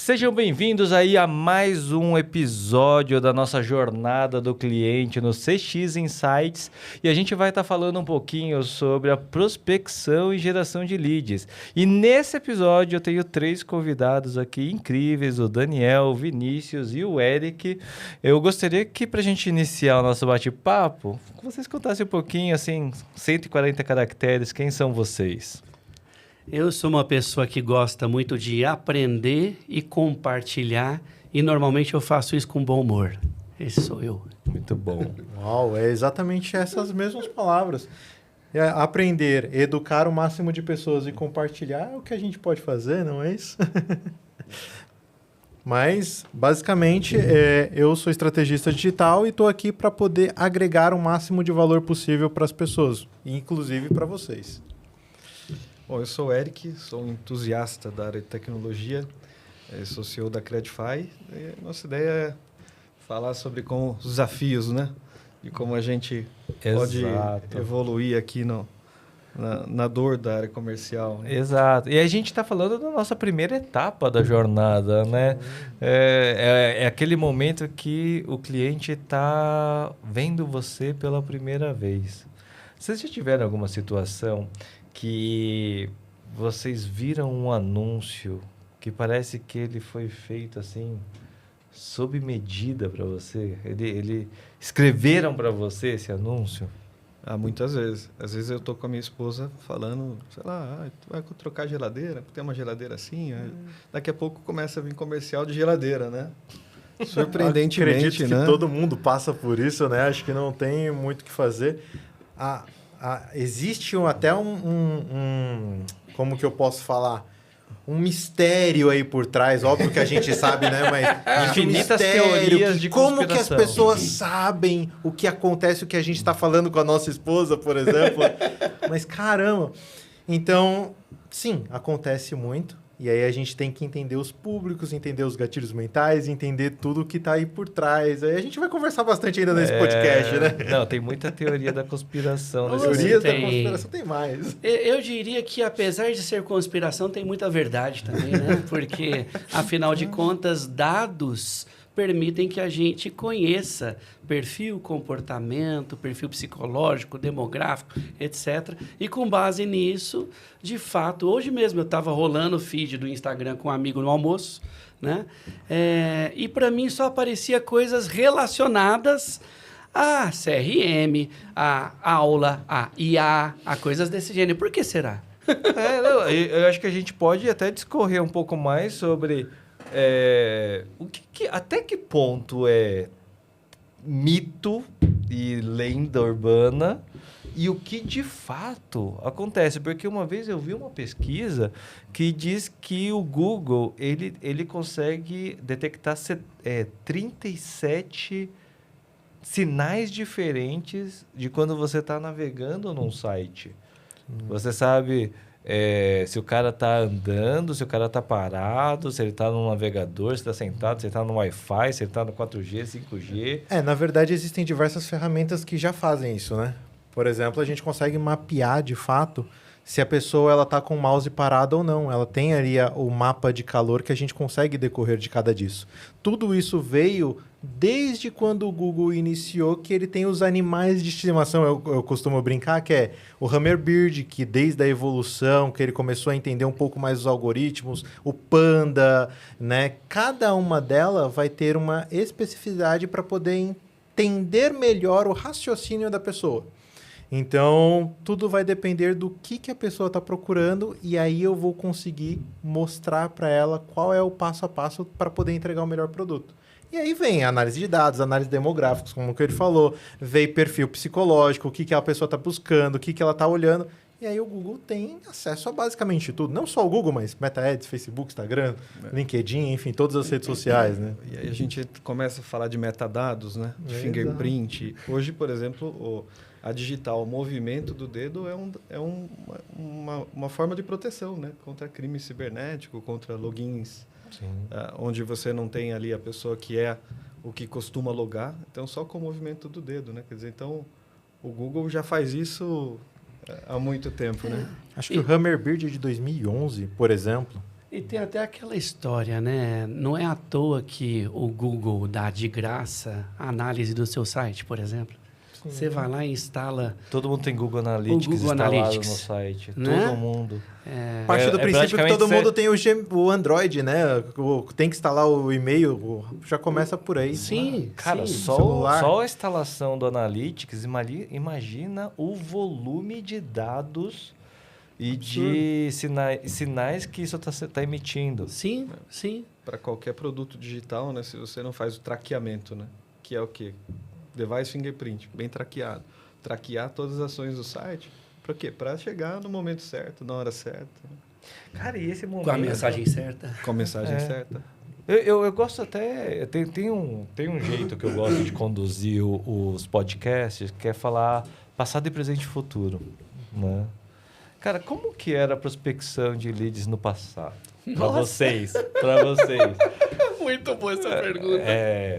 Sejam bem-vindos aí a mais um episódio da nossa jornada do cliente no CX Insights e a gente vai estar falando um pouquinho sobre a prospecção e geração de leads. E nesse episódio eu tenho 3 convidados aqui incríveis, o Daniel, o Vinícius e o Eric. Eu gostaria que, para a gente iniciar o nosso bate-papo, vocês contassem um pouquinho, assim, 140 caracteres, quem são vocês? Eu sou uma pessoa que gosta muito de aprender e compartilhar e normalmente eu faço isso com bom humor. Esse sou eu. Muito bom. Uau, é exatamente essas mesmas palavras. Aprender, educar o máximo de pessoas e compartilhar é o que a gente pode fazer, não é isso? Mas, basicamente, eu sou estrategista digital e estou aqui para poder agregar o máximo de valor possível para as pessoas, inclusive para vocês. Bom, eu sou o Eric, sou um entusiasta da área de tecnologia, sou CEO da Credify. E a nossa ideia é falar sobre os desafios, né? De como a gente pode evoluir aqui na dor da área comercial. Né? Exato. E a gente está falando da nossa primeira etapa da jornada, né? É aquele momento que o cliente está vendo você pela primeira vez. Vocês já tiveram alguma situação que vocês viram um anúncio que parece que ele foi feito assim sob medida para você? Ele escreveram para você esse anúncio? Muitas vezes. Às vezes eu tô com a minha esposa falando, sei lá, tu vai trocar geladeira, tem uma geladeira assim. Daqui a pouco começa a vir comercial de geladeira, né? Surpreendentemente, acredito né? que todo mundo passa por isso, né? Acho que não tem muito o que fazer. Existe até como que eu posso falar? Um mistério aí por trás. Óbvio que a gente sabe, né? Mas infinitas teorias de como que as conspiração. pessoas sabem o que acontece, o que a gente está falando com a nossa esposa, por exemplo. Mas caramba! Então, sim, acontece muito. E aí a gente tem que entender os públicos, entender os gatilhos mentais, entender tudo que está aí por trás. Aí a gente vai conversar bastante ainda nesse podcast, né? Não, tem muita teoria da conspiração. Teoria da conspiração tem mais. Eu diria que, apesar de ser conspiração, tem muita verdade também, né? Porque, afinal de contas, dados permitem que a gente conheça perfil, comportamento, perfil psicológico, demográfico, etc. E com base nisso, de fato, hoje mesmo eu estava rolando o feed do Instagram com um amigo no almoço, né? E para mim só aparecia coisas relacionadas a CRM, a aula, a IA, a coisas desse gênero. Por que será? Eu acho que a gente pode até discorrer um pouco mais sobre até que ponto é mito e lenda urbana e o que de fato acontece. Porque uma vez eu vi uma pesquisa que diz que o Google ele consegue detectar 37 sinais diferentes de quando você está navegando num site. Você sabe... se o cara está andando, se o cara está parado, se ele está no navegador, se está sentado, se ele está no Wi-Fi, se ele está no 4G, 5G. Na verdade, existem diversas ferramentas que já fazem isso, né? Por exemplo, a gente consegue mapear, de fato, se a pessoa está com o mouse parado ou não. Ela tem ali o mapa de calor que a gente consegue decorrer de cada disso. Tudo isso veio desde quando o Google iniciou, que ele tem os animais de estimação. Eu costumo brincar que é o Hummingbird, que desde a evolução, que ele começou a entender um pouco mais os algoritmos, o Panda, né? Cada uma delas vai ter uma especificidade para poder entender melhor o raciocínio da pessoa. Então, tudo vai depender do que a pessoa está procurando e aí eu vou conseguir mostrar para ela qual é o passo a passo para poder entregar o melhor produto. E aí vem a análise de dados, análise demográficos, como que ele falou, vem perfil psicológico, o que a pessoa está buscando, o que ela está olhando. E aí o Google tem acesso a basicamente tudo. Não só o Google, mas Meta Ads, Facebook, Instagram, LinkedIn, enfim, todas as redes sociais, né? E aí a gente começa a falar de metadados, né? De fingerprint. Hoje, por exemplo, a digital, o movimento do dedo é uma forma de proteção, né? Contra crime cibernético, contra logins, onde você não tem ali a pessoa que é o que costuma logar. Então, só com o movimento do dedo, né? Quer dizer, então, o Google já faz isso há muito tempo, né? Acho que o Hummingbird de 2011, por exemplo, E tem até aquela história, né? Não é à toa que o Google dá de graça a análise do seu site, por exemplo. Você vai lá e instala... Todo mundo tem Google Analytics Google instalado Analytics, no site. né? Todo mundo. Parte do princípio que praticamente todo mundo tem o Android, né? Tem que instalar o e-mail, já começa por aí. Sim, Cara, sim. só a instalação do Analytics, imagina o volume de dados e de sinais que isso está emitindo. Sim, sim. Para qualquer produto digital, né? Se você não faz o traqueamento, né? Que é o quê? Device fingerprint, bem traqueado. Traquear todas as ações do site. Para quê? Para chegar no momento certo, na hora certa. Cara, e esse momento... Com a mensagem certa. Com a mensagem certa. Eu gosto até... Tem um jeito que eu gosto de conduzir os podcasts, que é falar passado e presente e futuro. Né? Cara, como que era a prospecção de leads no passado? Para vocês. Muito boa essa pergunta.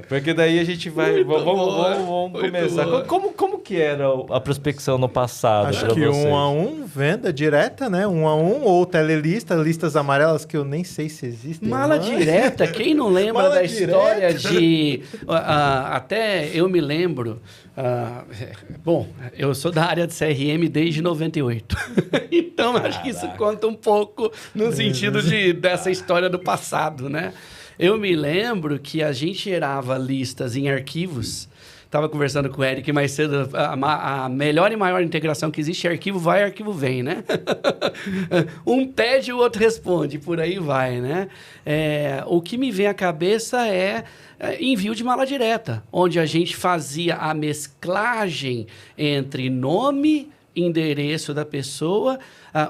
Porque daí a gente vai... Vamos muito começar. boa. Como que era a prospecção no passado? Acho pra que vocês? 1 a 1, venda direta, né? 1 a 1 ou telelista, listas amarelas que eu nem sei se existem. Mala mas- direta, quem não lembra Mala da direta? história de... até eu me lembro... bom, eu sou da área de CRM desde 98. Então, acho que isso conta um pouco no sentido dessa história do passado, né? Eu me lembro que a gente gerava listas em arquivos. Estava conversando com o Eric mais cedo. A melhor e maior integração que existe é arquivo vai, arquivo vem, né? Um pede, o outro responde, por aí vai, né? O que me vem à cabeça é envio de mala direta, onde a gente fazia a mesclagem entre nome, endereço da pessoa.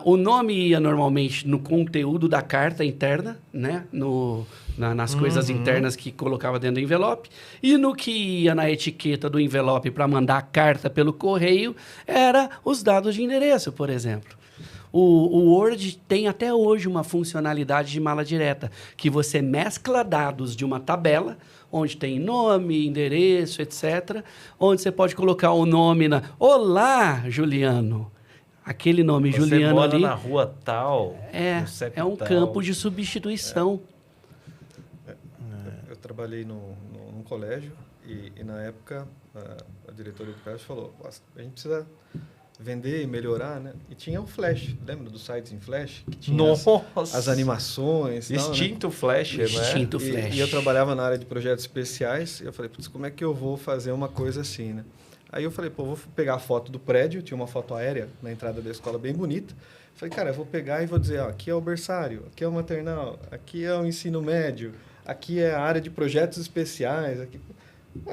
O nome ia normalmente no conteúdo da carta interna, né? Nas coisas internas que colocava dentro do envelope. E no que ia na etiqueta do envelope para mandar a carta pelo correio, era os dados de endereço, por exemplo. O Word tem até hoje uma funcionalidade de mala direta, que você mescla dados de uma tabela, onde tem nome, endereço, etc., onde você pode colocar o nome na... Olá, Juliano! Aquele nome Você Juliano mora ali na rua tal, no CEP é um tal. campo de substituição. Eu trabalhei num colégio e na época a diretoria do colégio falou: a gente precisa vender e melhorar, né? E tinha o Flash, lembra dos sites em Flash? Que tinha as animações. Tal, né? Extinto Flash, né? Extinto Flash. E eu trabalhava na área de projetos especiais e eu falei: putz, como é que eu vou fazer uma coisa assim, né? Aí eu falei: pô, vou pegar a foto do prédio, tinha uma foto aérea na entrada da escola bem bonita. Falei: cara, eu vou pegar e vou dizer, ó, aqui é o berçário, aqui é o maternal, aqui é o ensino médio, aqui é a área de projetos especiais. Aqui...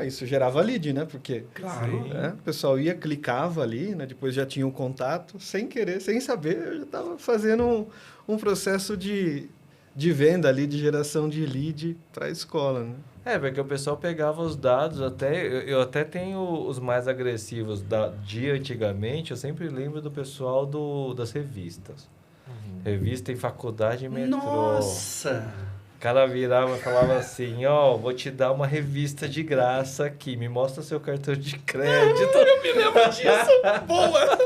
isso gerava lead, né? Porque Claro. o pessoal ia, clicava ali, né? Depois já tinha um contato, sem querer, sem saber, eu já estava fazendo um processo de venda ali, de geração de lead para a escola, né? Porque o pessoal pegava os dados, eu até tenho os mais agressivos de antigamente, eu sempre lembro do pessoal das revistas. Revista em faculdade e metrô. Nossa! O cara virava e falava assim, vou te dar uma revista de graça aqui, me mostra seu cartão de crédito. Eu me lembro disso! Boa!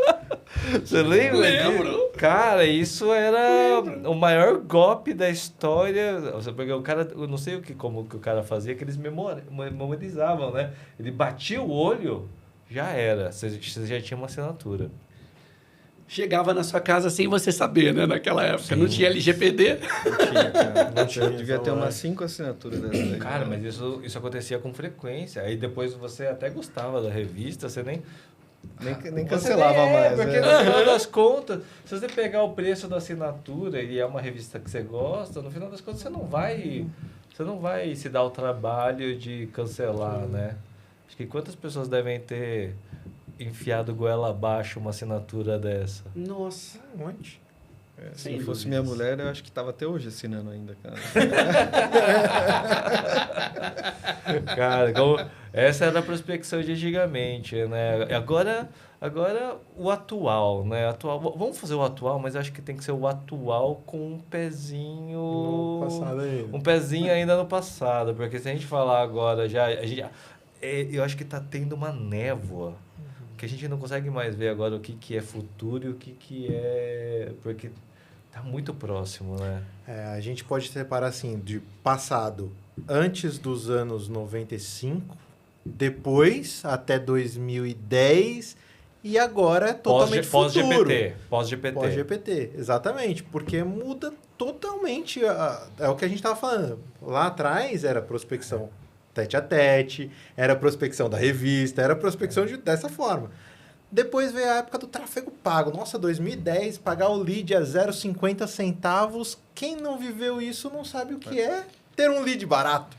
Você lembra? Lembro. Cara, isso era o maior golpe da história. Porque o cara, eu não sei como que o cara fazia, que eles memorizavam, né? Ele batia o olho, já era. Você já tinha uma assinatura. Chegava na sua casa sem você saber, né? Naquela época. Sim. Não tinha LGPD. Não tinha, cara. Não tinha, Eu devia ter celular. umas 5 assinaturas dessa daí. Cara, mas isso acontecia com frequência. Aí depois você até gostava da revista, você nem Nem cancelava mais. Porque né? no final das contas, se você pegar o preço da assinatura e é uma revista que você gosta, no final das contas você não vai se dar o trabalho de cancelar, né? Acho que quantas pessoas devem ter enfiado goela abaixo uma assinatura dessa? Nossa. Um monte. Se Sem não fosse dúvidas. minha mulher, eu acho que estava até hoje assinando ainda, cara. Cara, essa era a prospecção de antigamente, né? Agora o atual, né? Vamos fazer o atual, mas acho que tem que ser o atual com um pezinho... No passado aí. Um pezinho ainda no passado, porque se a gente falar agora eu acho que está tendo uma névoa, que a gente não consegue mais ver agora o que é futuro e o que é... Porque Tá muito próximo, né? A gente pode separar assim, de passado antes dos anos 95, depois até 2010 e agora é totalmente futuro. Pós-GPT. Pós-GPT, exatamente. Porque muda totalmente. É o que a gente estava falando. Lá atrás era prospecção tete a tete, era prospecção da revista, era prospecção dessa forma. Depois veio a época do tráfego pago. Nossa, 2010, pagar o lead a 0,50 centavos. Quem não viveu isso não sabe o que é ter um lead barato.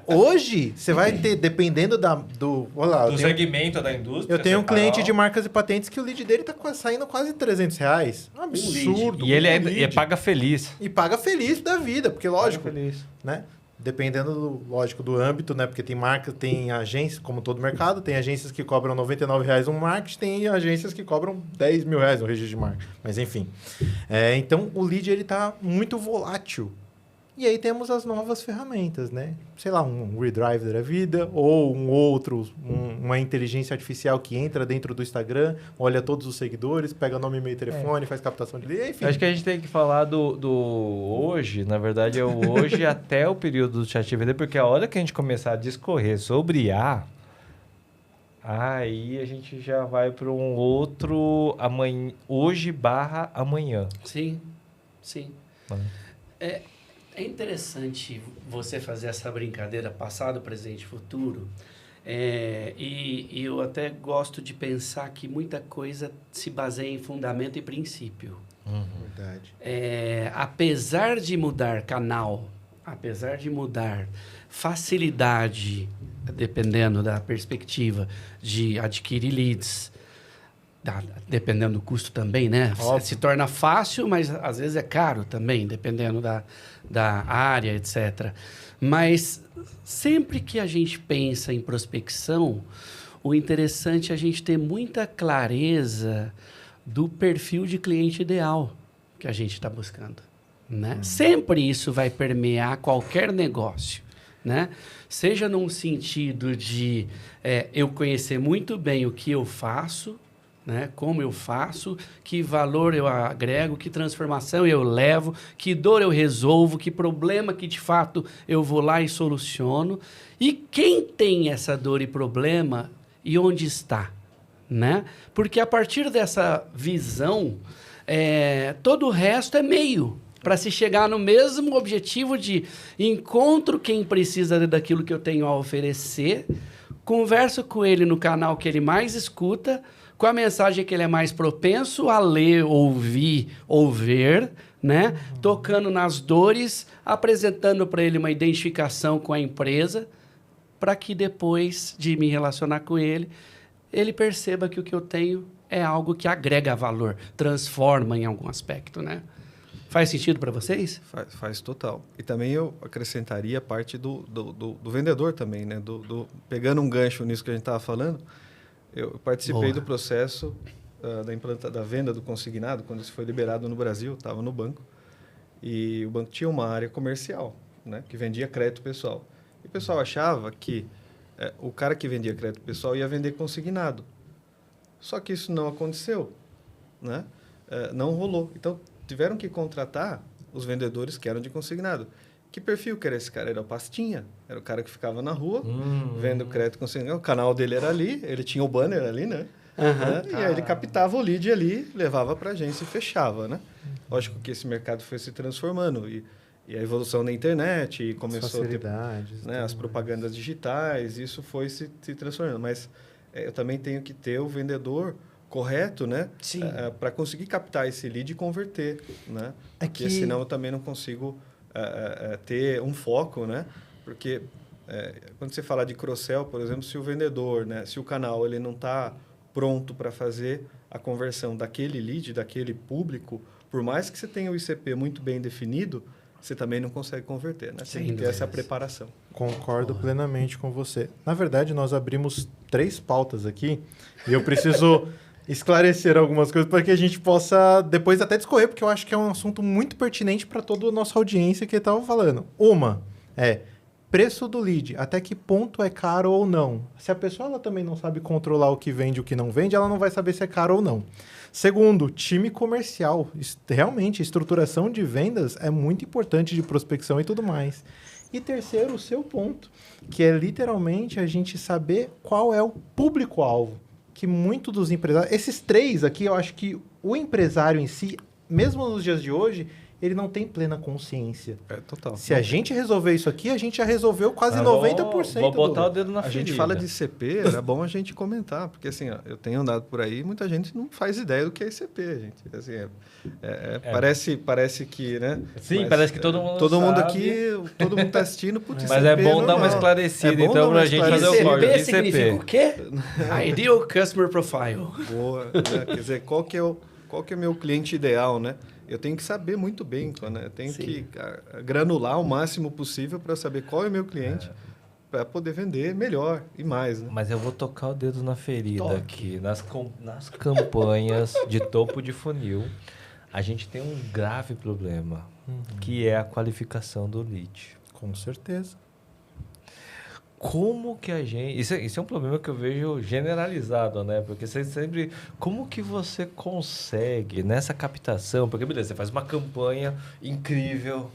Hoje, você vai ter, dependendo do segmento da indústria. Eu tenho um cliente de marcas e patentes que o lead dele está saindo quase R$300. Um absurdo. E ele paga feliz. E paga feliz da vida, porque lógico, Paga feliz. né? Dependendo, do âmbito, né? Porque tem marcas, tem agências, como todo mercado, tem agências que cobram R$99 um marketing, tem agências que cobram R$10 mil no registro de marca. Mas, enfim. Então, o lead, ele tá muito volátil. E aí temos as novas ferramentas, né? Sei lá, um Redrive da vida, ou uma inteligência artificial que entra dentro do Instagram, olha todos os seguidores, pega nome, e-mail, telefone, faz captação de lead, enfim. Acho que a gente tem que falar do hoje, na verdade é o hoje até o período do ChatGPT, porque a hora que a gente começar a discorrer sobre IA, aí a gente já vai para um outro hoje/amanhã. Sim. É interessante você fazer essa brincadeira passado, presente e futuro. E eu até gosto de pensar que muita coisa se baseia em fundamento e princípio. Verdade. Apesar de mudar canal, apesar de mudar facilidade, dependendo da perspectiva de adquirir leads, dependendo do custo também, né? Óbvio. Se torna fácil, mas às vezes é caro também, dependendo da área, etc. Mas sempre que a gente pensa em prospecção, o interessante é a gente ter muita clareza do perfil de cliente ideal que a gente está buscando, né? Sempre isso vai permear qualquer negócio, né? Seja num sentido de eu conhecer muito bem o que eu faço, né? Como eu faço, que valor eu agrego, que transformação eu levo, que dor eu resolvo, que problema que de fato eu vou lá e soluciono. E quem tem essa dor e problema e onde está, né? Porque a partir dessa visão, todo o resto é meio para se chegar no mesmo objetivo de encontro quem precisa daquilo que eu tenho a oferecer, converso com ele no canal que ele mais escuta, com a mensagem que ele é mais propenso a ler, ouvir ou ver, né? Tocando nas dores, apresentando para ele uma identificação com a empresa, para que depois de me relacionar com ele, ele perceba que o que eu tenho é algo que agrega valor, transforma em algum aspecto, né? Faz sentido para vocês? Faz total. E também eu acrescentaria a parte do vendedor também, né? Pegando um gancho nisso que a gente estava falando, eu participei do processo da venda do consignado, quando isso foi liberado no Brasil, estava no banco. E o banco tinha uma área comercial, né, que vendia crédito pessoal. E o pessoal achava que o cara que vendia crédito pessoal ia vender consignado. Só que isso não aconteceu, né? Não rolou. Então, tiveram que contratar os vendedores que eram de consignado. Que perfil que era esse cara? Era o pastinha. Era o cara que ficava na rua, vendo crédito consignado. O canal dele era ali, ele tinha o banner ali, né? E aí ele captava o lead ali, levava para a agência e fechava, né? Lógico que esse mercado foi se transformando. E a evolução da internet, e começou a ter, né, as propagandas digitais, isso foi se transformando. Mas eu também tenho que ter o vendedor correto, né? Para conseguir captar esse lead e converter, né? Porque senão eu também não consigo ter um foco, né? Porque quando você fala de cross-sell, por exemplo, se o vendedor, né, se o canal ele não está pronto para fazer a conversão daquele lead, daquele público, por mais que você tenha o ICP muito bem definido, você também não consegue converter, né? Tem que ter essa preparação. Concordo plenamente com você. Na verdade, nós abrimos 3 pautas aqui e eu preciso esclarecer algumas coisas para que a gente possa depois até discorrer, porque eu acho que é um assunto muito pertinente para toda a nossa audiência que estava falando. Uma preço do lead, até que ponto é caro ou não. Se a pessoa ela também não sabe controlar o que vende e o que não vende, ela não vai saber se é caro ou não. Segundo, time comercial. Realmente, estruturação de vendas é muito importante de prospecção e tudo mais. E terceiro, o seu ponto, que é literalmente a gente saber qual é o público-alvo. Que muito dos empresários... Esses três aqui, eu acho que o empresário em si, mesmo nos dias de hoje, ele não tem plena consciência. Total. Se a gente resolver isso aqui, a gente já resolveu quase 90%. Vou botar o dedo na A ferida. gente fala de ICP, era bom a gente comentar, porque assim, ó, eu tenho andado por aí, muita gente não faz ideia do que é ICP, gente. Assim, parece que, né? Sim, parece que todo mundo todo mundo sabe. aqui, todo mundo está assistindo, putz, Mas ICP é bom dar uma normal. esclarecida, É bom então, dar uma pra gente fazer o esclarecida. código de ICP significa o quê? Ideal Customer Profile. Boa, né? Quer dizer, qual que é o meu cliente ideal, né? Eu tenho que saber muito bem, né? Eu tenho que granular o máximo possível para saber qual é o meu cliente, para poder vender melhor e mais, né? Mas eu vou tocar o dedo na ferida aqui. Nas campanhas de topo de funil, a gente tem um grave problema, que é a qualificação do lead. Com certeza. Como que a gente... Isso é um problema que eu vejo generalizado, né? Porque você sempre... Como que você consegue nessa captação? Porque, beleza, você faz uma campanha incrível.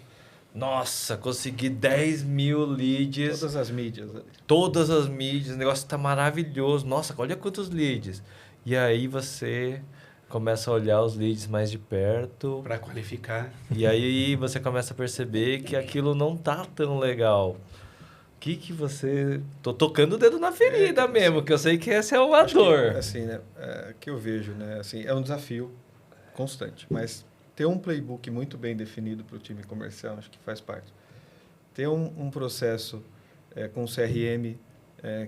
Nossa, consegui 10 mil leads. Todas as mídias. Todas as mídias. O negócio tá maravilhoso. Nossa, olha quantos leads. E aí você começa a olhar os leads mais de perto. Para qualificar. E aí você começa a perceber que aquilo não tá tão legal. Que você... Tô tocando o dedo na ferida mesmo, que eu sei que essa é uma dor. Que, assim, né? Que eu vejo, né? Assim, é um desafio constante, mas ter um playbook muito bem definido para o time comercial, acho que faz parte. Ter um processo com CRM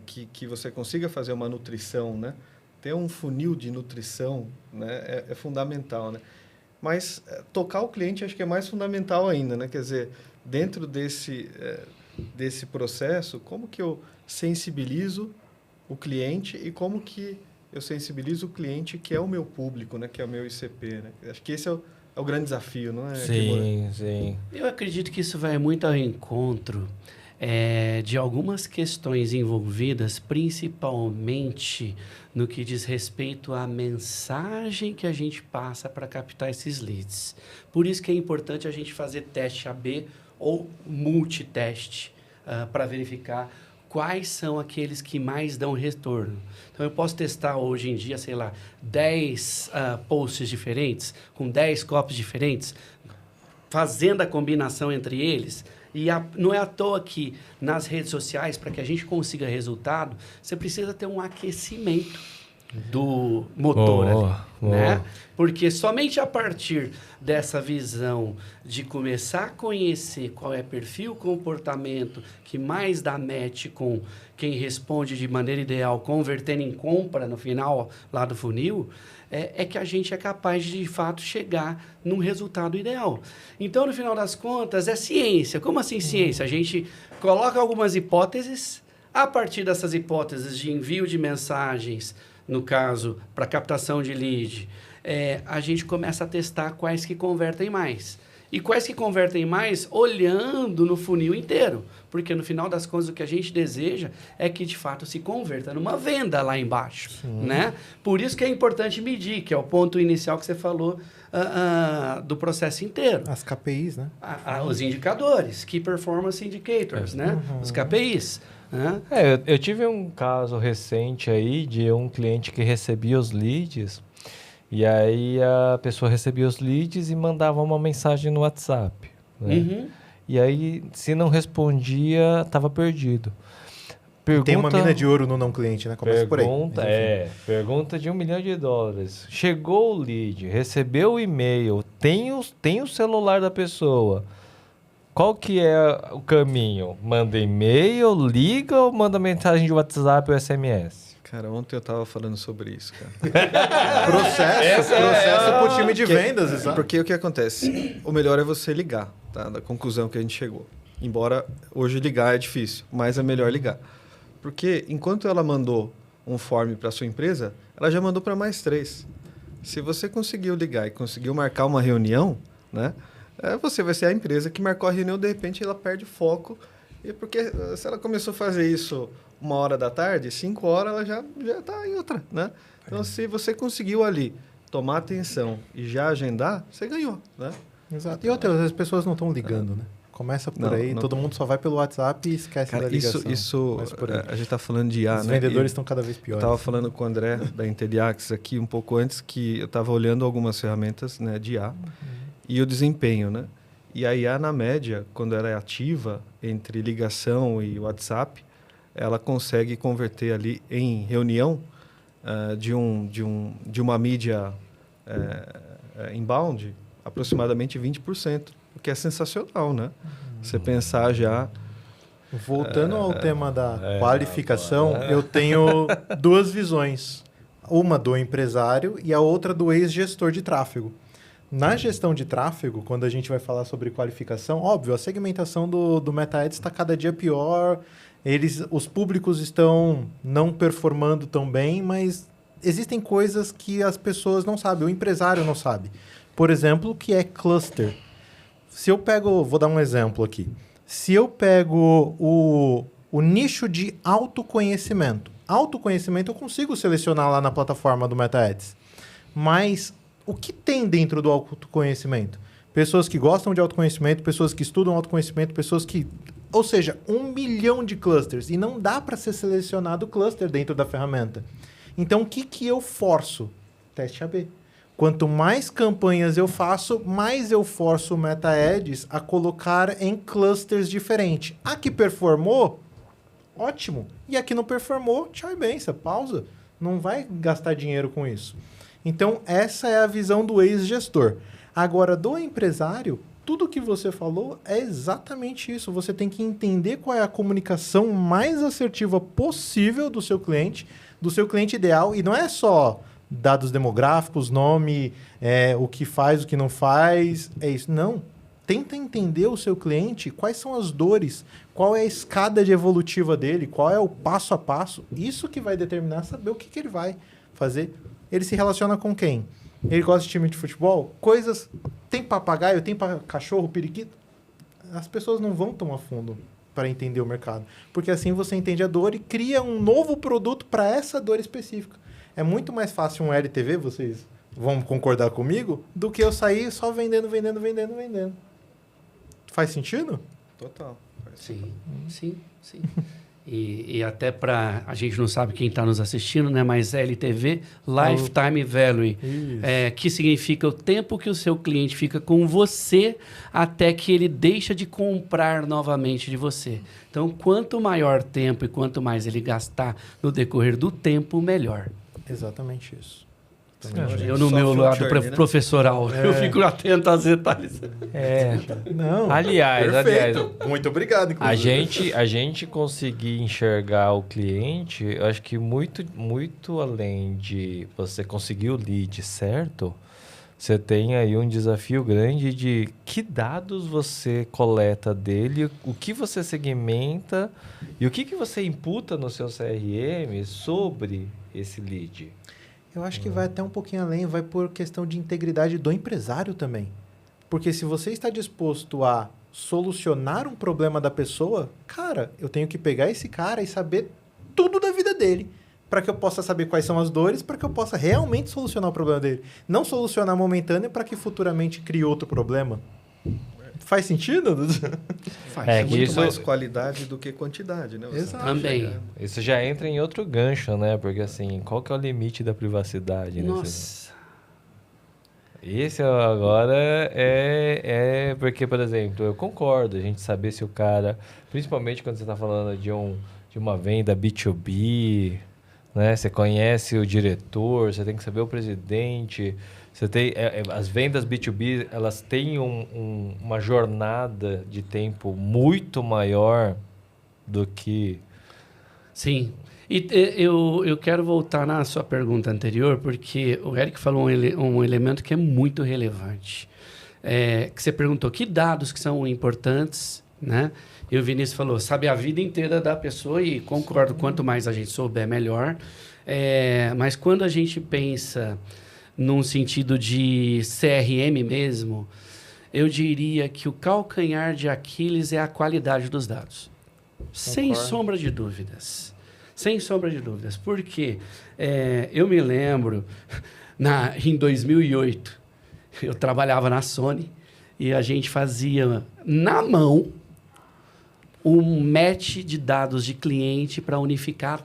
que você consiga fazer uma nutrição, né? Ter um funil de nutrição, né? É fundamental, né? Mas tocar o cliente acho que é mais fundamental ainda, né? Quer dizer, dentro desse processo, como que eu sensibilizo o cliente e como que eu sensibilizo o cliente que é o meu público, né? Que é o meu ICP, né? Acho que esse é o grande desafio, não é? Sim, sim. Eu acredito que isso vai muito ao encontro de algumas questões envolvidas, principalmente no que diz respeito à mensagem que a gente passa para captar esses leads. Por isso que é importante a gente fazer teste AB ou multiteste para verificar quais são aqueles que mais dão retorno. Então, eu posso testar hoje em dia, sei lá, 10 posts diferentes, com 10 copies diferentes, fazendo a combinação entre eles. E não é à toa que nas redes sociais, para que a gente consiga resultado, você precisa ter um aquecimento do motor ali, né? Porque somente a partir dessa visão de começar a conhecer qual é perfil, comportamento que mais dá match com quem responde de maneira ideal, convertendo em compra no final lá do funil, é que a gente é capaz de fato chegar num resultado ideal. Então, no final das contas, é ciência. Como assim ciência? A gente coloca algumas hipóteses, a partir dessas hipóteses de envio de mensagens, no caso, para captação de lead, a gente começa a testar quais que convertem mais. E quais que convertem mais olhando no funil inteiro. Porque, no final das contas, o que a gente deseja é que, de fato, se converta numa venda lá embaixo. Né? Por isso que é importante medir, que é o ponto inicial que você falou do processo inteiro. As KPIs, né? Os indicadores, Key Performance Indicators, né? Os KPIs. Eu tive um caso recente aí de um cliente que recebia os leads e aí a pessoa recebia os leads e mandava uma mensagem no WhatsApp, né? E aí, se não respondia, estava perdido. Tem uma mina de ouro no não cliente, né? Começa por aí. Pergunta de $1 milhão. Chegou o lead, recebeu o e-mail, tem o celular da pessoa. Qual que é o caminho? Manda e-mail, liga ou manda mensagem de WhatsApp ou SMS? Cara, ontem eu estava falando sobre isso, cara. Processo pro time de vendas, exato. Porque o que acontece? O melhor é você ligar, tá? Da conclusão que a gente chegou. Embora hoje ligar é difícil, mas é melhor ligar. Porque enquanto ela mandou um form para sua empresa, ela já mandou para mais 3. Se você conseguiu ligar e conseguiu marcar uma reunião, né? Você vai ser a empresa que marcou a reunião, de repente ela perde foco E porque se ela começou a fazer isso 1h da tarde, 5 horas ela já está em outra, né? Então, se você conseguiu ali tomar atenção e já agendar, você ganhou, né? Exato. E outras, as pessoas não estão ligando, né? Começa por aí, todo mundo só vai pelo WhatsApp e esquece da ligação. A gente está falando de IA, Os né? vendedores estão cada vez Eu piores. estava falando com o André da Inteliax aqui um pouco antes, que eu estava olhando algumas ferramentas, né, de IA e o desempenho, né? E a IA, na média, quando ela é ativa entre ligação e WhatsApp, ela consegue converter ali em reunião de uma mídia inbound aproximadamente 20%, o que é sensacional, né? Você pensar já... Voltando ao tema da qualificação, eu tenho duas visões. Uma do empresário e a outra do ex-gestor de tráfego. Na gestão de tráfego, quando a gente vai falar sobre qualificação, óbvio, a segmentação do Meta Ads está cada dia pior, os públicos estão não performando tão bem, mas existem coisas que as pessoas não sabem, o empresário não sabe. Por exemplo, o que é cluster. Se eu pego, vou dar um exemplo aqui. Se eu pego o nicho de autoconhecimento. Autoconhecimento eu consigo selecionar lá na plataforma do Meta Ads. Mas o que tem dentro do autoconhecimento? Pessoas que gostam de autoconhecimento, pessoas que estudam autoconhecimento, pessoas que... Ou seja, 1 milhão de clusters. E não dá para ser selecionado cluster dentro da ferramenta. Então, o que eu forço? Teste AB. Quanto mais campanhas eu faço, mais eu forço o Meta Ads a colocar em clusters diferentes. A que performou, ótimo. E a que não performou, tchau e benção, pausa. Não vai gastar dinheiro com isso. Então, essa é a visão do ex-gestor. Agora, do empresário, tudo que você falou é exatamente isso. Você tem que entender qual é a comunicação mais assertiva possível do seu cliente ideal. E não é só dados demográficos, nome, o que faz, o que não faz, é isso. Não. Tenta entender o seu cliente, quais são as dores, qual é a escada de evolutiva dele, qual é o passo a passo. Isso que vai determinar saber o que ele vai fazer. Ele se relaciona com quem? Ele gosta de time de futebol? Coisas... Tem papagaio, tem cachorro, periquito? As pessoas não vão tão a fundo para entender o mercado. Porque assim você entende a dor e cria um novo produto para essa dor específica. É muito mais fácil um LTV, vocês vão concordar comigo, do que eu sair só vendendo. Faz sentido? Total. Sim. E até para... A gente não sabe quem está nos assistindo, né? Mas LTV, Lifetime Value, que significa o tempo que o seu cliente fica com você até que ele deixa de comprar novamente de você. Então, quanto maior tempo e quanto mais ele gastar no decorrer do tempo, melhor. Exatamente isso. Eu, no meu lado professoral, eu fico atento aos detalhes. Não, Aliás, muito obrigado, inclusive. a gente conseguir enxergar o cliente, eu acho que muito além de você conseguir o lead certo, você tem aí um desafio grande de que dados você coleta dele, o que você segmenta e o que você imputa no seu CRM sobre esse lead. Eu acho que vai até um pouquinho além, vai por questão de integridade do empresário também. Porque se você está disposto a solucionar um problema da pessoa, cara, eu tenho que pegar esse cara e saber tudo da vida dele, para que eu possa saber quais são as dores, para que eu possa realmente solucionar o problema dele. Não solucionar momentâneo para que futuramente crie outro problema. Faz sentido? Faz. Muito mais qualidade do que quantidade, né? Exato. Também. Isso já entra em outro gancho, né? Porque assim, qual que é o limite da privacidade? Nossa. Esse agora porque, por exemplo, eu concordo, a gente saber se o cara, principalmente quando você está falando de uma venda B2B, né? Você conhece o diretor, você tem que saber o presidente. Você tem, as vendas B2B, elas têm uma jornada de tempo muito maior do que... Sim. E eu quero voltar na sua pergunta anterior, porque o Eric falou um elemento que é muito relevante. Que você perguntou que dados que são importantes, né? E o Vinícius falou, sabe a vida inteira da pessoa, e concordo, quanto mais a gente souber, melhor. Mas quando a gente pensa... num sentido de CRM mesmo, eu diria que o calcanhar de Aquiles é a qualidade dos dados. Sem sombra de dúvidas. Sem sombra de dúvidas. Porque eu me lembro, em 2008, eu trabalhava na Sony e a gente fazia na mão um match de dados de cliente para unificar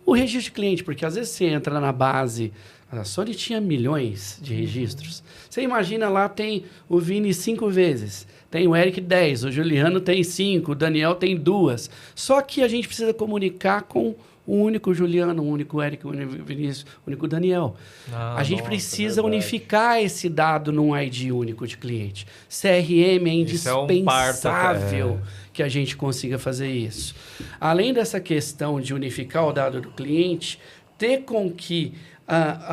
o registro de cliente. Porque às vezes você entra na base... A Sony tinha milhões de registros. Você imagina lá, tem o Vini 5 vezes, tem o Eric 10, o Juliano tem 5, o Daniel tem 2. Só que a gente precisa comunicar com o único Juliano, o único Eric, o único Vinícius, o único Daniel. A gente precisa unificar esse dado num ID único de cliente. CRM é indispensável que a gente consiga fazer isso. Além dessa questão de unificar o dado do cliente, ter com que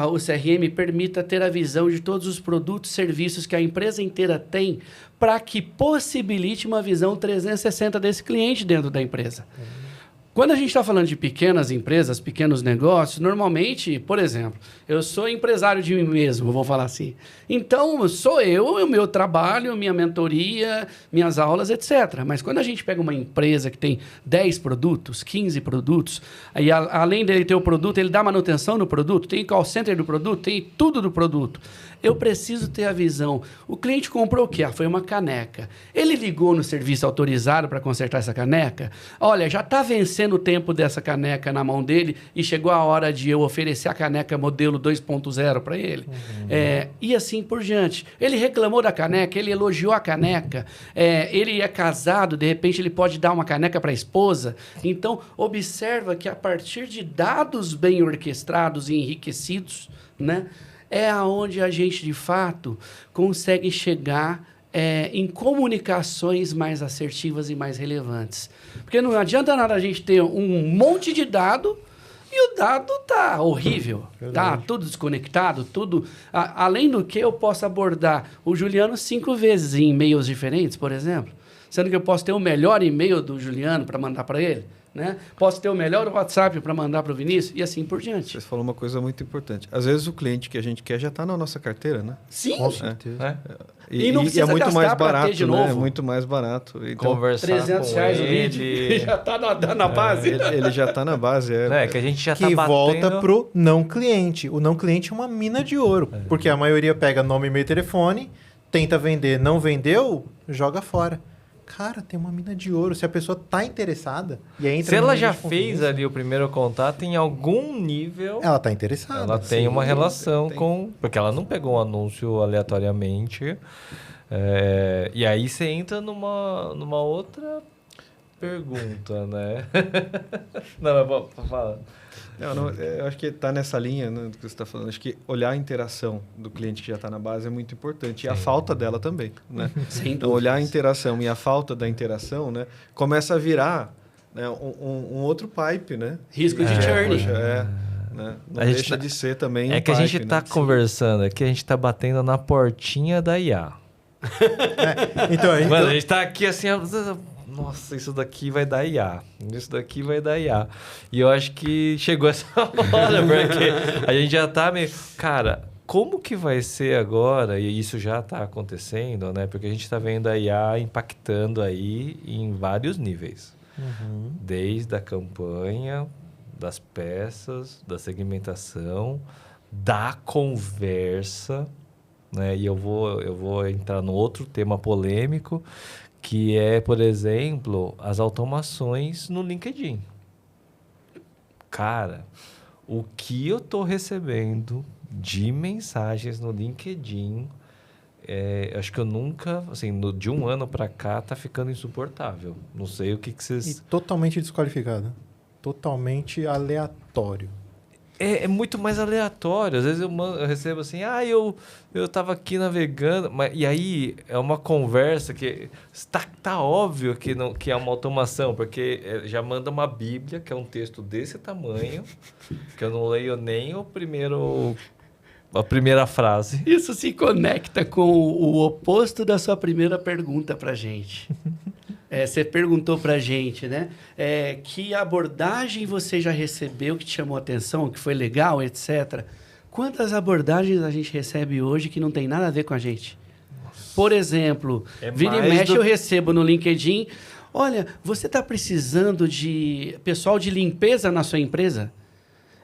o CRM permita ter a visão de todos os produtos e serviços que a empresa inteira tem para que possibilite uma visão 360 desse cliente dentro da empresa. Quando a gente está falando de pequenas empresas, pequenos negócios, normalmente, por exemplo, eu sou empresário de mim mesmo, vou falar assim. Então, sou eu, o meu trabalho, minha mentoria, minhas aulas, etc. Mas quando a gente pega uma empresa que tem 10 produtos, 15 produtos, aí além dele ter o produto, ele dá manutenção no produto, tem call center do produto, tem tudo do produto. Eu preciso ter a visão. O cliente comprou o quê? Foi uma caneca. Ele ligou no serviço autorizado para consertar essa caneca? Olha, já está vencendo o tempo dessa caneca na mão dele e chegou a hora de eu oferecer a caneca modelo 2.0 para ele. E assim por diante. Ele reclamou da caneca, ele elogiou a caneca, ele é casado, de repente ele pode dar uma caneca para a esposa. Então, observa que a partir de dados bem orquestrados e enriquecidos, né? É aonde a gente, de fato, consegue chegar em comunicações mais assertivas e mais relevantes. Porque não adianta nada a gente ter um monte de dado e o dado tá horrível, tá tudo desconectado, tudo... além do que eu posso abordar o Juliano 5 vezes em e-mails diferentes, por exemplo, sendo que eu posso ter o melhor e-mail do Juliano para mandar para ele, né? Posso ter o melhor WhatsApp para mandar para o Vinícius e assim por diante. Você falou uma coisa muito importante. Às vezes o cliente que a gente quer já está na nossa carteira, né? Sim. Com certeza. E não precisa é muito mais barato, de novo. É muito mais barato. Então, Conversar R$300 com o lead já está na base. Ele já está na base. Que a gente já que tá batendo... volta pro não cliente. O não cliente é uma mina de ouro. Porque a maioria pega nome, e-mail e telefone, tenta vender, não vendeu, joga fora. Cara, tem uma mina de ouro. Se a pessoa tá interessada e aí entra... Se ela já fez ali o primeiro contato, em algum nível... Ela tá interessada. Ela tem uma relação com... Porque ela não pegou um anúncio aleatoriamente. E aí você entra numa outra pergunta, né? Não, mas fala. Eu acho que está nessa linha, né, do que você está falando. Acho que olhar a interação do cliente que já está na base é muito importante. E a falta dela também, né? Então, olhar a interação e a falta da interação, né, começa a virar, né, um outro pipe, né? Risco de churn. Poxa, né? Não deixa de ser também que a gente está conversando aqui, a gente está batendo na portinha da IA. Então, Mano, a gente está aqui assim... Nossa, isso daqui vai dar IA. Isso daqui vai dar IA. E eu acho que chegou essa hora, porque a gente já tá meio... Cara, como que vai ser agora? E isso já está acontecendo, né? Porque a gente está vendo a IA impactando aí em vários níveis. Desde a campanha, das peças, da segmentação, da conversa, né? E eu vou entrar no outro tema polêmico, que é, por exemplo, as automações no LinkedIn. Cara, o que eu estou recebendo de mensagens no LinkedIn, acho que eu nunca, assim, de um ano para cá, tá ficando insuportável. Não sei o que vocês... E totalmente desqualificado. Totalmente aleatório. É muito mais aleatório. Às vezes eu recebo assim, eu estava aqui navegando, e aí é uma conversa que tá óbvio que é uma automação, porque já manda uma Bíblia, que é um texto desse tamanho, que eu não leio nem a primeira frase. Isso se conecta com o oposto da sua primeira pergunta para gente. Você perguntou para a gente, né? Que abordagem você já recebeu que te chamou a atenção, que foi legal, etc. Quantas abordagens a gente recebe hoje que não tem nada a ver com a gente? Nossa. Por exemplo, vira e mexe eu recebo no LinkedIn Olha, você está precisando de pessoal de limpeza na sua empresa?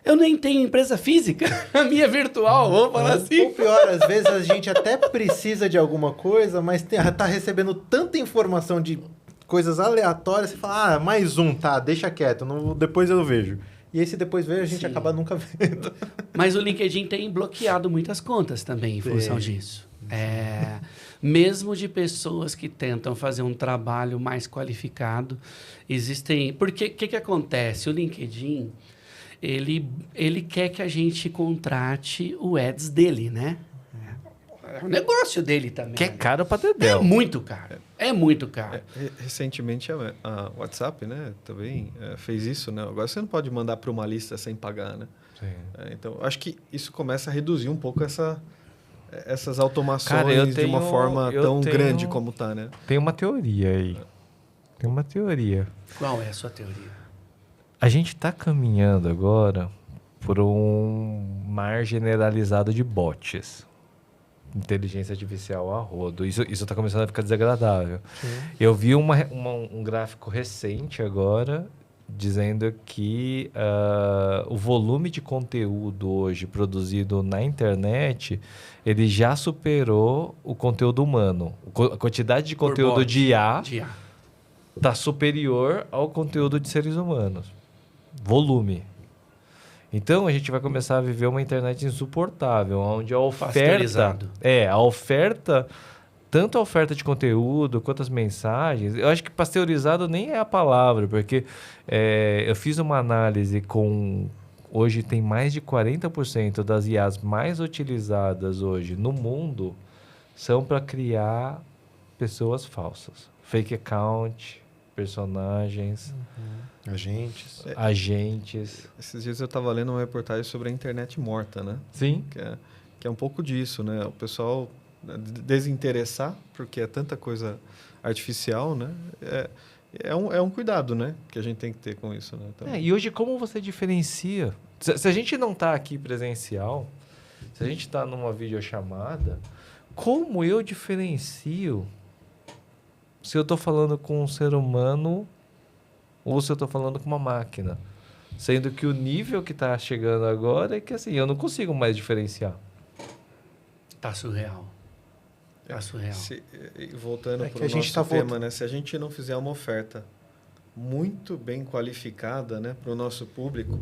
Eu nem tenho empresa física, a minha é virtual, vamos falar assim. Ou pior, às vezes a gente até precisa de alguma coisa, mas tá recebendo tanta informação de coisas aleatórias, você fala, mais um, tá, deixa quieto, depois eu vejo. E esse depois veio, a gente Sim. acaba nunca vendo. Mas o LinkedIn tem bloqueado muitas contas também em função disso. Mesmo de pessoas que tentam fazer um trabalho mais qualificado, existem... Porque o que acontece? O LinkedIn, ele quer que a gente contrate o ads dele, né? É o negócio dele também. Que é né? caro pra É dedéu. muito caro. É muito caro. Recentemente a WhatsApp, né, também fez isso, né? Agora você não pode mandar para uma lista sem pagar, né? Sim. Então, acho que isso começa a reduzir um pouco essas automações Cara, de uma forma tão grande como tá, né? Tem uma teoria aí. Tem uma teoria. Qual é a sua teoria? A gente está caminhando agora por um mar generalizado de bots. Inteligência artificial a rodo. Isso está começando a ficar desagradável. Eu vi um gráfico recente agora dizendo que o volume de conteúdo hoje produzido na internet ele já superou o conteúdo humano. A quantidade de conteúdo bot. de IA De IA. está superior ao conteúdo de seres humanos. Volume. Então a gente vai começar a viver uma internet insuportável, onde a oferta, Pasteurizado. a oferta, tanto a oferta de conteúdo quanto as mensagens, eu acho que pasteurizado nem é a palavra, porque eu fiz uma análise com hoje tem mais de 40% das IAs mais utilizadas hoje no mundo são para criar pessoas falsas, fake account, personagens, agentes. Esses dias eu estava lendo uma reportagem sobre a internet morta, né? Sim. Que é um pouco disso, né? O pessoal desinteressar, porque é tanta coisa artificial, né? É um cuidado, né? Que a gente tem que ter com isso, né? Então, E hoje como você diferencia? Se a gente não está aqui presencial, se a gente está numa videochamada, como eu diferencio se eu estou falando com um ser humano ou se eu estou falando com uma máquina? Sendo que o nível que está chegando agora é que assim, eu não consigo mais diferenciar. Tá surreal. Tá surreal. Voltando para o nosso tema, né? Se a gente não fizer uma oferta muito bem qualificada, né, para o nosso público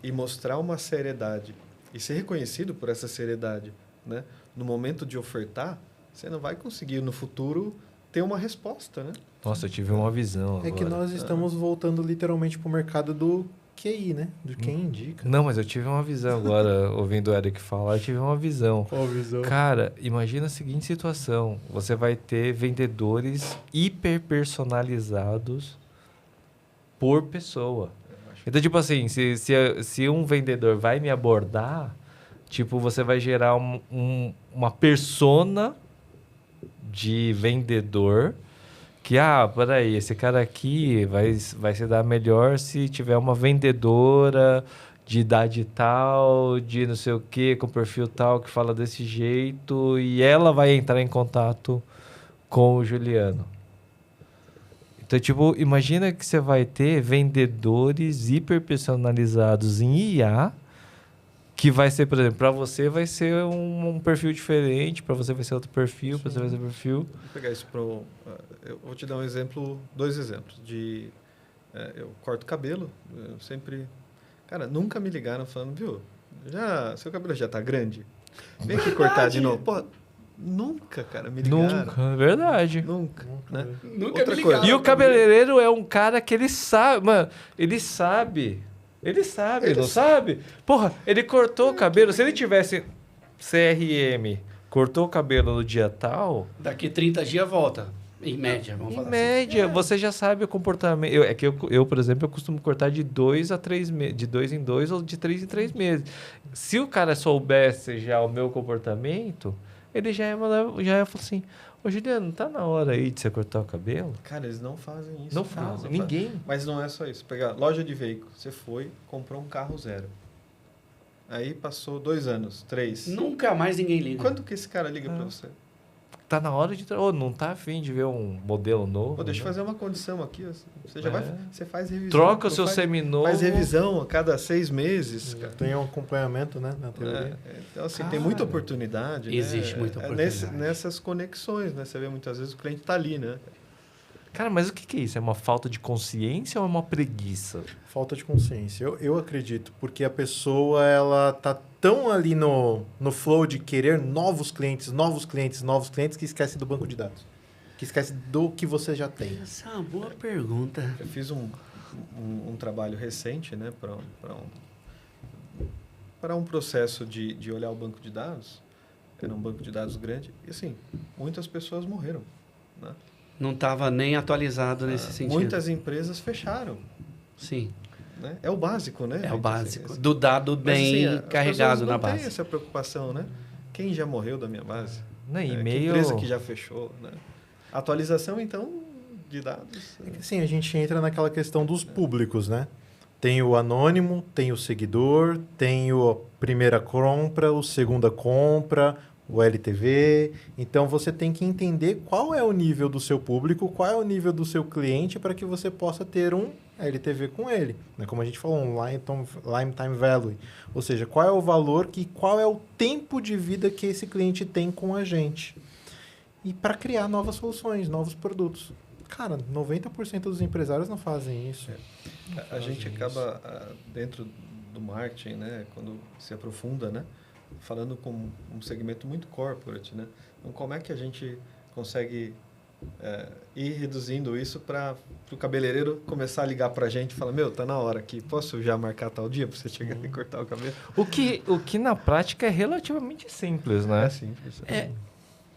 e mostrar uma seriedade e ser reconhecido por essa seriedade, né, no momento de ofertar, você não vai conseguir no futuro ter uma resposta, né? Nossa, eu tive uma visão agora. É que nós estamos voltando literalmente para o mercado do QI, né? De quem indica. Não, mas eu tive uma visão agora, ouvindo o Eric falar, eu tive uma visão. Qual visão? Cara, imagina a seguinte situação. Você vai ter vendedores hiper personalizados por pessoa. Então, tipo assim, se um vendedor vai me abordar, tipo, você vai gerar uma persona de vendedor que, peraí, esse cara aqui vai se dar melhor se tiver uma vendedora de idade tal, de não sei o quê, com perfil tal, que fala desse jeito, e ela vai entrar em contato com o Juliano. Então, tipo, imagina que você vai ter vendedores hiper personalizados em IA, que vai ser, por exemplo, para você vai ser um perfil diferente, para você vai ser outro perfil, para você vai ser outro perfil. Vou pegar isso para eu vou te dar dois exemplos. Eu corto cabelo, eu sempre... Cara, nunca me ligaram falando, viu, seu cabelo já tá grande? Vem aqui cortar de novo. Pô, nunca, cara, me ligaram. Nunca, é verdade. Nunca, né? Nunca Outra me coisa. ligaram. E o cabeleireiro é um cara que ele sabe, mano, ele sabe, não sabe? Porra, ele cortou o cabelo, se ele tivesse CRM, cortou o cabelo no dia tal... Daqui 30 dias volta. Em média, vamos Em falar média, você já sabe o comportamento. Eu, por exemplo, eu costumo cortar de 2 a 3 meses, de 2 em 2 ou de 3 em 3 meses. Se o cara soubesse já o meu comportamento, ele já ia falar assim, ô Juliano, não tá na hora aí de você cortar o cabelo? Cara, eles não fazem isso. Não fazem, ninguém. Mas não é só isso. Pegar loja de veículo, você foi, comprou um carro zero. Aí passou 2 anos, 3. Nunca mais ninguém liga. Quando que esse cara liga pra você? tá na hora de... não tá afim de ver um modelo novo? Pô, deixa eu né? fazer uma condição aqui. Você já você faz revisão. Troca o seu seminovo. Faz revisão a cada 6 meses. Cara. Tem um acompanhamento, né, na teoria. Então, assim, tem muita oportunidade. Existe né? muita oportunidade. Nessas conexões, né? Você vê muitas vezes o cliente tá ali, né? Cara, mas o que é isso? É uma falta de consciência ou é uma preguiça? Falta de consciência. Eu acredito, porque a pessoa, ela tá tão ali no flow de querer novos clientes, que esquece do banco de dados. Que esquece do que você já tem. Essa é uma boa pergunta. Eu fiz um trabalho recente, né? Para um processo de olhar o banco de dados. Era um banco de dados grande. E, assim, muitas pessoas morreram, né? Não estava nem atualizado nesse sentido. Muitas empresas fecharam. Sim. Né? É o básico, né? É o básico. Assim, Do dado bem as carregado pessoas na não base. tem essa preocupação, né? Quem já morreu da minha base? Não, e Que meio... empresa que já fechou, né? Atualização, então, de dados. Sim, a gente entra naquela questão dos públicos, né? Tem o anônimo, tem o seguidor, tem a primeira compra, o segunda compra, o LTV. Então, você tem que entender qual é o nível do seu público, qual é o nível do seu cliente para que você possa ter um LTV com ele. Né? Como a gente falou, um Lifetime Value. Ou seja, qual é o valor, qual é o tempo de vida que esse cliente tem com a gente. E para criar novas soluções, novos produtos. Cara, 90% dos empresários não fazem isso. A gente acaba, dentro do marketing, né? Quando se aprofunda, né? Falando com um segmento muito corporate, né? Então, como é que a gente consegue ir reduzindo isso para o cabeleireiro começar a ligar para a gente e falar, meu, tá na hora aqui, posso já marcar tal dia para você chegar e cortar o cabelo? O que na prática é relativamente simples, né? É simples.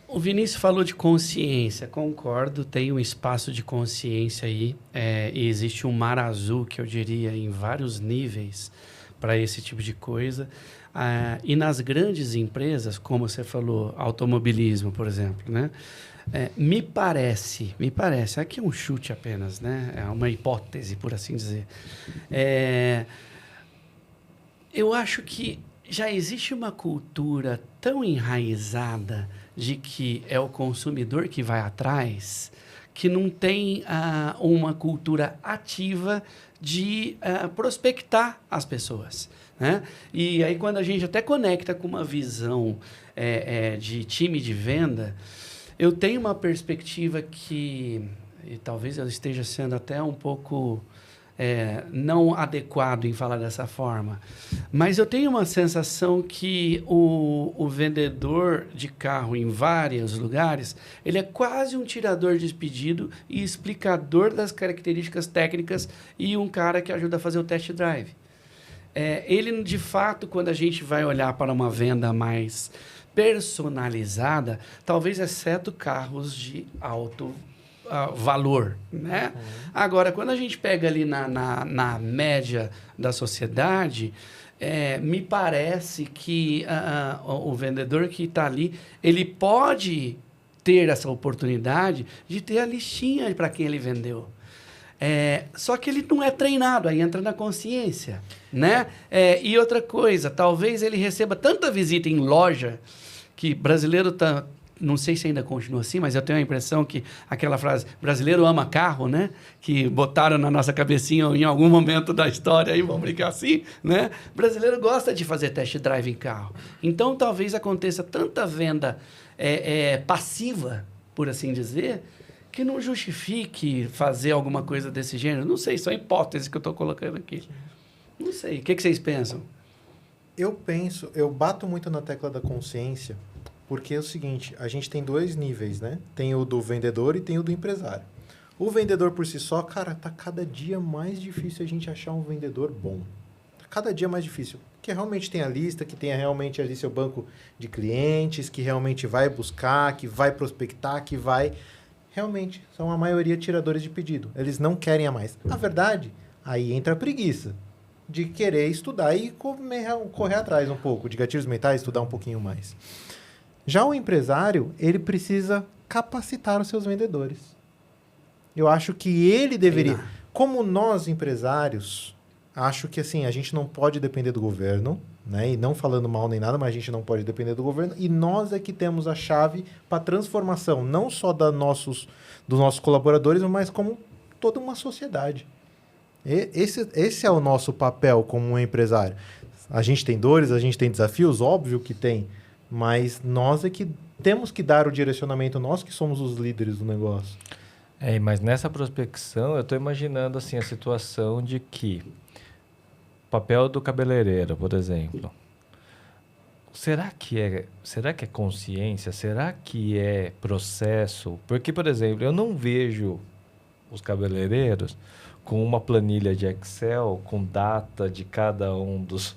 O Vinícius falou de consciência, concordo, tem um espaço de consciência aí, e existe um mar azul, que eu diria, em vários níveis para esse tipo de coisa. E nas grandes empresas, como você falou, automobilismo, por exemplo, né? Me parece, aqui é um chute apenas, né? É uma hipótese, por assim dizer. Eu acho que já existe uma cultura tão enraizada de que é o consumidor que vai atrás, que não tem uma cultura ativa de prospectar as pessoas, né? E aí, quando a gente até conecta com uma visão de time de venda, eu tenho uma perspectiva que, e talvez eu esteja sendo até um pouco não adequado em falar dessa forma, mas eu tenho uma sensação que o vendedor de carro em vários lugares, ele é quase um tirador de pedido e explicador das características técnicas e um cara que ajuda a fazer o test drive. Ele, de fato, quando a gente vai olhar para uma venda mais personalizada, talvez exceto carros de alto valor, né? Agora, quando a gente pega ali na média da sociedade, me parece que o vendedor que está ali, ele pode ter essa oportunidade de ter a listinha para quem ele vendeu. Só que ele não é treinado, aí entra na consciência, né? E outra coisa, talvez ele receba tanta visita em loja que brasileiro está... Não sei se ainda continua assim, mas eu tenho a impressão que aquela frase, brasileiro ama carro, né? Que botaram na nossa cabecinha em algum momento da história, aí vamos brincar assim, né? Brasileiro gosta de fazer test drive em carro. Então, talvez aconteça tanta venda passiva, por assim dizer, que não justifique fazer alguma coisa desse gênero. Não sei, só hipótese que eu estou colocando aqui. Não sei. O que vocês pensam? Eu bato muito na tecla da consciência, porque é o seguinte, a gente tem dois níveis, né? Tem o do vendedor e tem o do empresário. O vendedor por si só, cara, tá cada dia mais difícil a gente achar um vendedor bom. Tá cada dia mais difícil. Que realmente tem a lista, que tenha realmente ali seu banco de clientes, que realmente vai buscar, que vai prospectar, que vai... Realmente, são a maioria tiradores de pedido. Eles não querem a mais. Na verdade, aí entra a preguiça de querer estudar e correr atrás um pouco, de gatilhos mentais, estudar um pouquinho mais. Já o empresário, ele precisa capacitar os seus vendedores. Eu acho que ele deveria... Como nós, empresários, acho que assim, a gente não pode depender do governo, né? E não falando mal nem nada, mas a gente não pode depender do governo. E nós é que temos a chave para a transformação, não só dos nossos colaboradores, mas como toda uma sociedade. Esse é o nosso papel como um empresário. A gente tem dores, a gente tem desafios, óbvio que tem, mas nós é que temos que dar o direcionamento, nós que somos os líderes do negócio. Mas nessa prospecção, eu estou imaginando assim, a situação de que papel do cabeleireiro, por exemplo. Será que é consciência? Será que é processo? Porque, por exemplo, eu não vejo os cabeleireiros com uma planilha de Excel com data de cada um dos...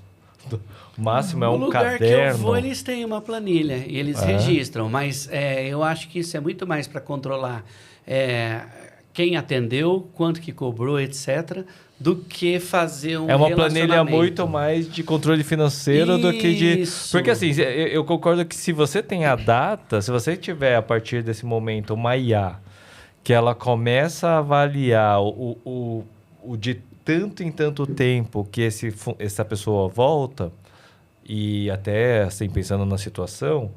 O máximo é um caderno. No lugar que eu vou, eles têm uma planilha e eles registram, mas eu acho que isso é muito mais para controlar quem atendeu, quanto que cobrou, etc., do que fazer um uma planilha muito mais de controle financeiro do que de... Porque assim, eu concordo que se você tem a data, se você tiver a partir desse momento uma IA, que ela começa a avaliar o de tanto em tanto tempo que essa pessoa volta, e até assim, pensando na situação,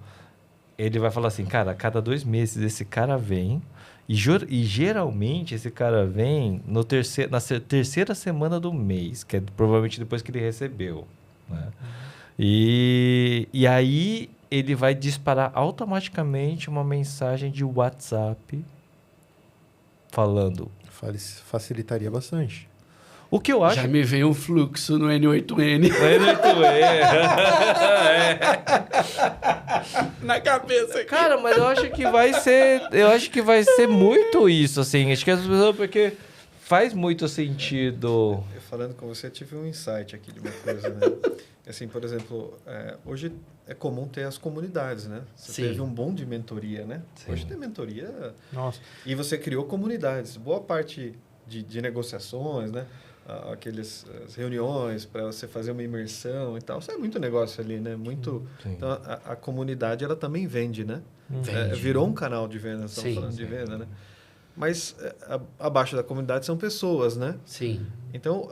ele vai falar assim, cara, a cada 2 meses esse cara vem, e geralmente esse cara vem na terceira semana do mês, que é provavelmente depois que ele recebeu, né? E aí ele vai disparar automaticamente uma mensagem de WhatsApp falando. Facilitaria bastante. O que eu acho... Já me veio um fluxo no N8N. Na cabeça aqui. Cara, mas eu acho que vai ser muito isso, assim. Acho que as pessoas, porque faz muito sentido. Eu falando com você, tive um insight aqui de uma coisa, né? Assim, por exemplo, hoje é comum ter as comunidades, né? Você teve um boom de mentoria, né? Sim. Hoje tem mentoria. Nossa. E você criou comunidades. Boa parte de negociações, né? Aquelas reuniões para você fazer uma imersão e tal. Isso é muito negócio ali, né? Muito. Sim. Então, a comunidade, ela também vende, né? Virou um canal de venda, estamos falando de venda, né? Mas abaixo da comunidade são pessoas, né? Sim. Então,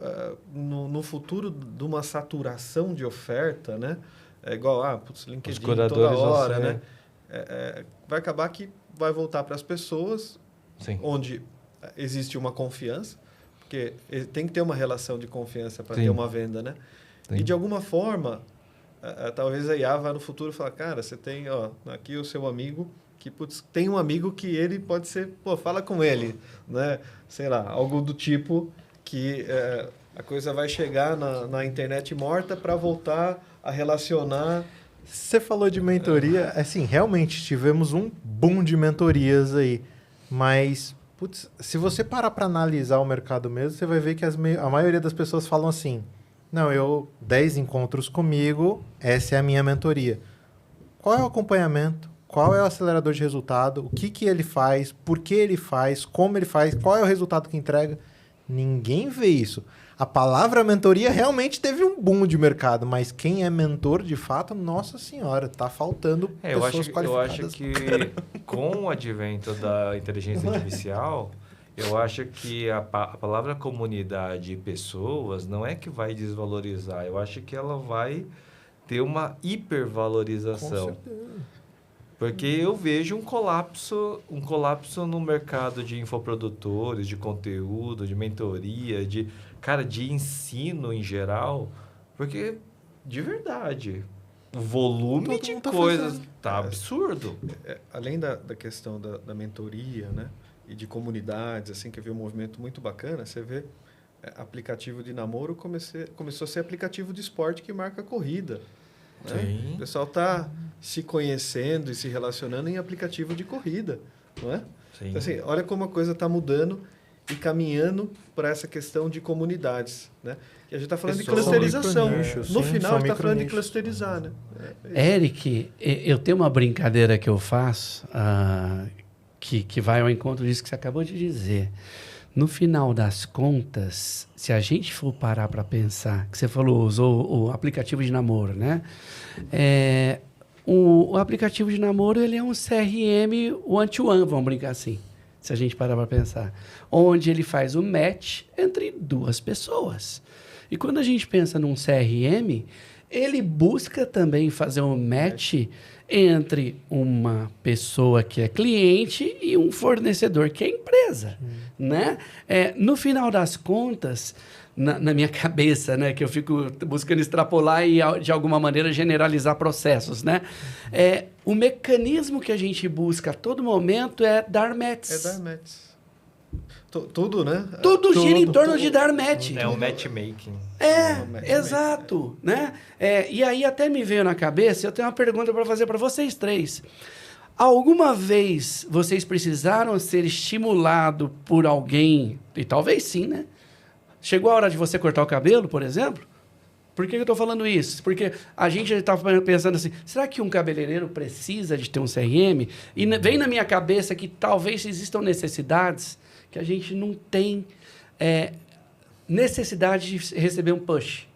no futuro de uma saturação de oferta, né? É igual, LinkedIn toda hora, né? Vai acabar que vai voltar para as pessoas, Sim. onde existe uma confiança, porque tem que ter uma relação de confiança para ter uma venda, né? Sim. E de alguma forma, talvez a IA vá no futuro falar, cara, você tem aqui o seu amigo, que tem um amigo que ele pode ser, fala com ele, né? Sei lá, algo do tipo que a coisa vai chegar na internet morta para voltar a relacionar. Você falou de mentoria, assim, realmente tivemos um boom de mentorias aí, mas... Putz, se você parar para analisar o mercado mesmo, você vai ver que a maioria das pessoas falam assim, não, 10 encontros comigo, essa é a minha mentoria. Qual é o acompanhamento? Qual é o acelerador de resultado? O que ele faz? Por que ele faz? Como ele faz? Qual é o resultado que entrega? Ninguém vê isso. A palavra mentoria realmente teve um boom de mercado, mas quem é mentor de fato, nossa senhora, tá faltando pessoas qualificadas. Eu acho que com o advento da inteligência artificial, eu acho que a palavra comunidade e pessoas não é que vai desvalorizar, eu acho que ela vai ter uma hipervalorização. Com certeza. Porque eu vejo um colapso no mercado de infoprodutores, de conteúdo, de mentoria, de ensino em geral. Porque, de verdade, o volume de coisas tá absurdo. Além da questão da mentoria, né? E de comunidades, assim, que eu vi um movimento muito bacana, você vê aplicativo de namoro começou a ser aplicativo de esporte que marca corrida. Né? O pessoal está se conhecendo e se relacionando em aplicativo de corrida, não é? Sim. Então, assim, olha como a coisa está mudando e caminhando para essa questão de comunidades, né? E a gente está falando de clusterização. No final, a gente está falando de clusterizar, né? Eric, eu tenho uma brincadeira que eu faço que vai ao encontro disso que você acabou de dizer. No final das contas, se a gente for parar para pensar, que você falou, usou o aplicativo de namoro, né? O aplicativo de namoro, ele é um CRM one-to-one, vamos brincar assim, se a gente parar para pensar, onde ele faz o match entre 2 pessoas. E quando a gente pensa num CRM, ele busca também fazer um match entre uma pessoa que é cliente e um fornecedor que é empresa, né? No final das contas, na minha cabeça, né, que eu fico buscando extrapolar e, de alguma maneira, generalizar processos, né? O mecanismo que a gente busca a todo momento é dar match. É dar match. Tudo, né? Tudo gira em torno de dar match. É um matchmaking. Exato, né? E aí até me veio na cabeça, eu tenho uma pergunta para fazer para vocês três. Alguma vez vocês precisaram ser estimulados por alguém? E talvez sim, né? Chegou a hora de você cortar o cabelo, por exemplo? Por que eu estou falando isso? Porque a gente estava pensando assim, será que um cabeleireiro precisa de ter um CRM? E vem na minha cabeça que talvez existam necessidades que a gente não tem necessidade de receber um push,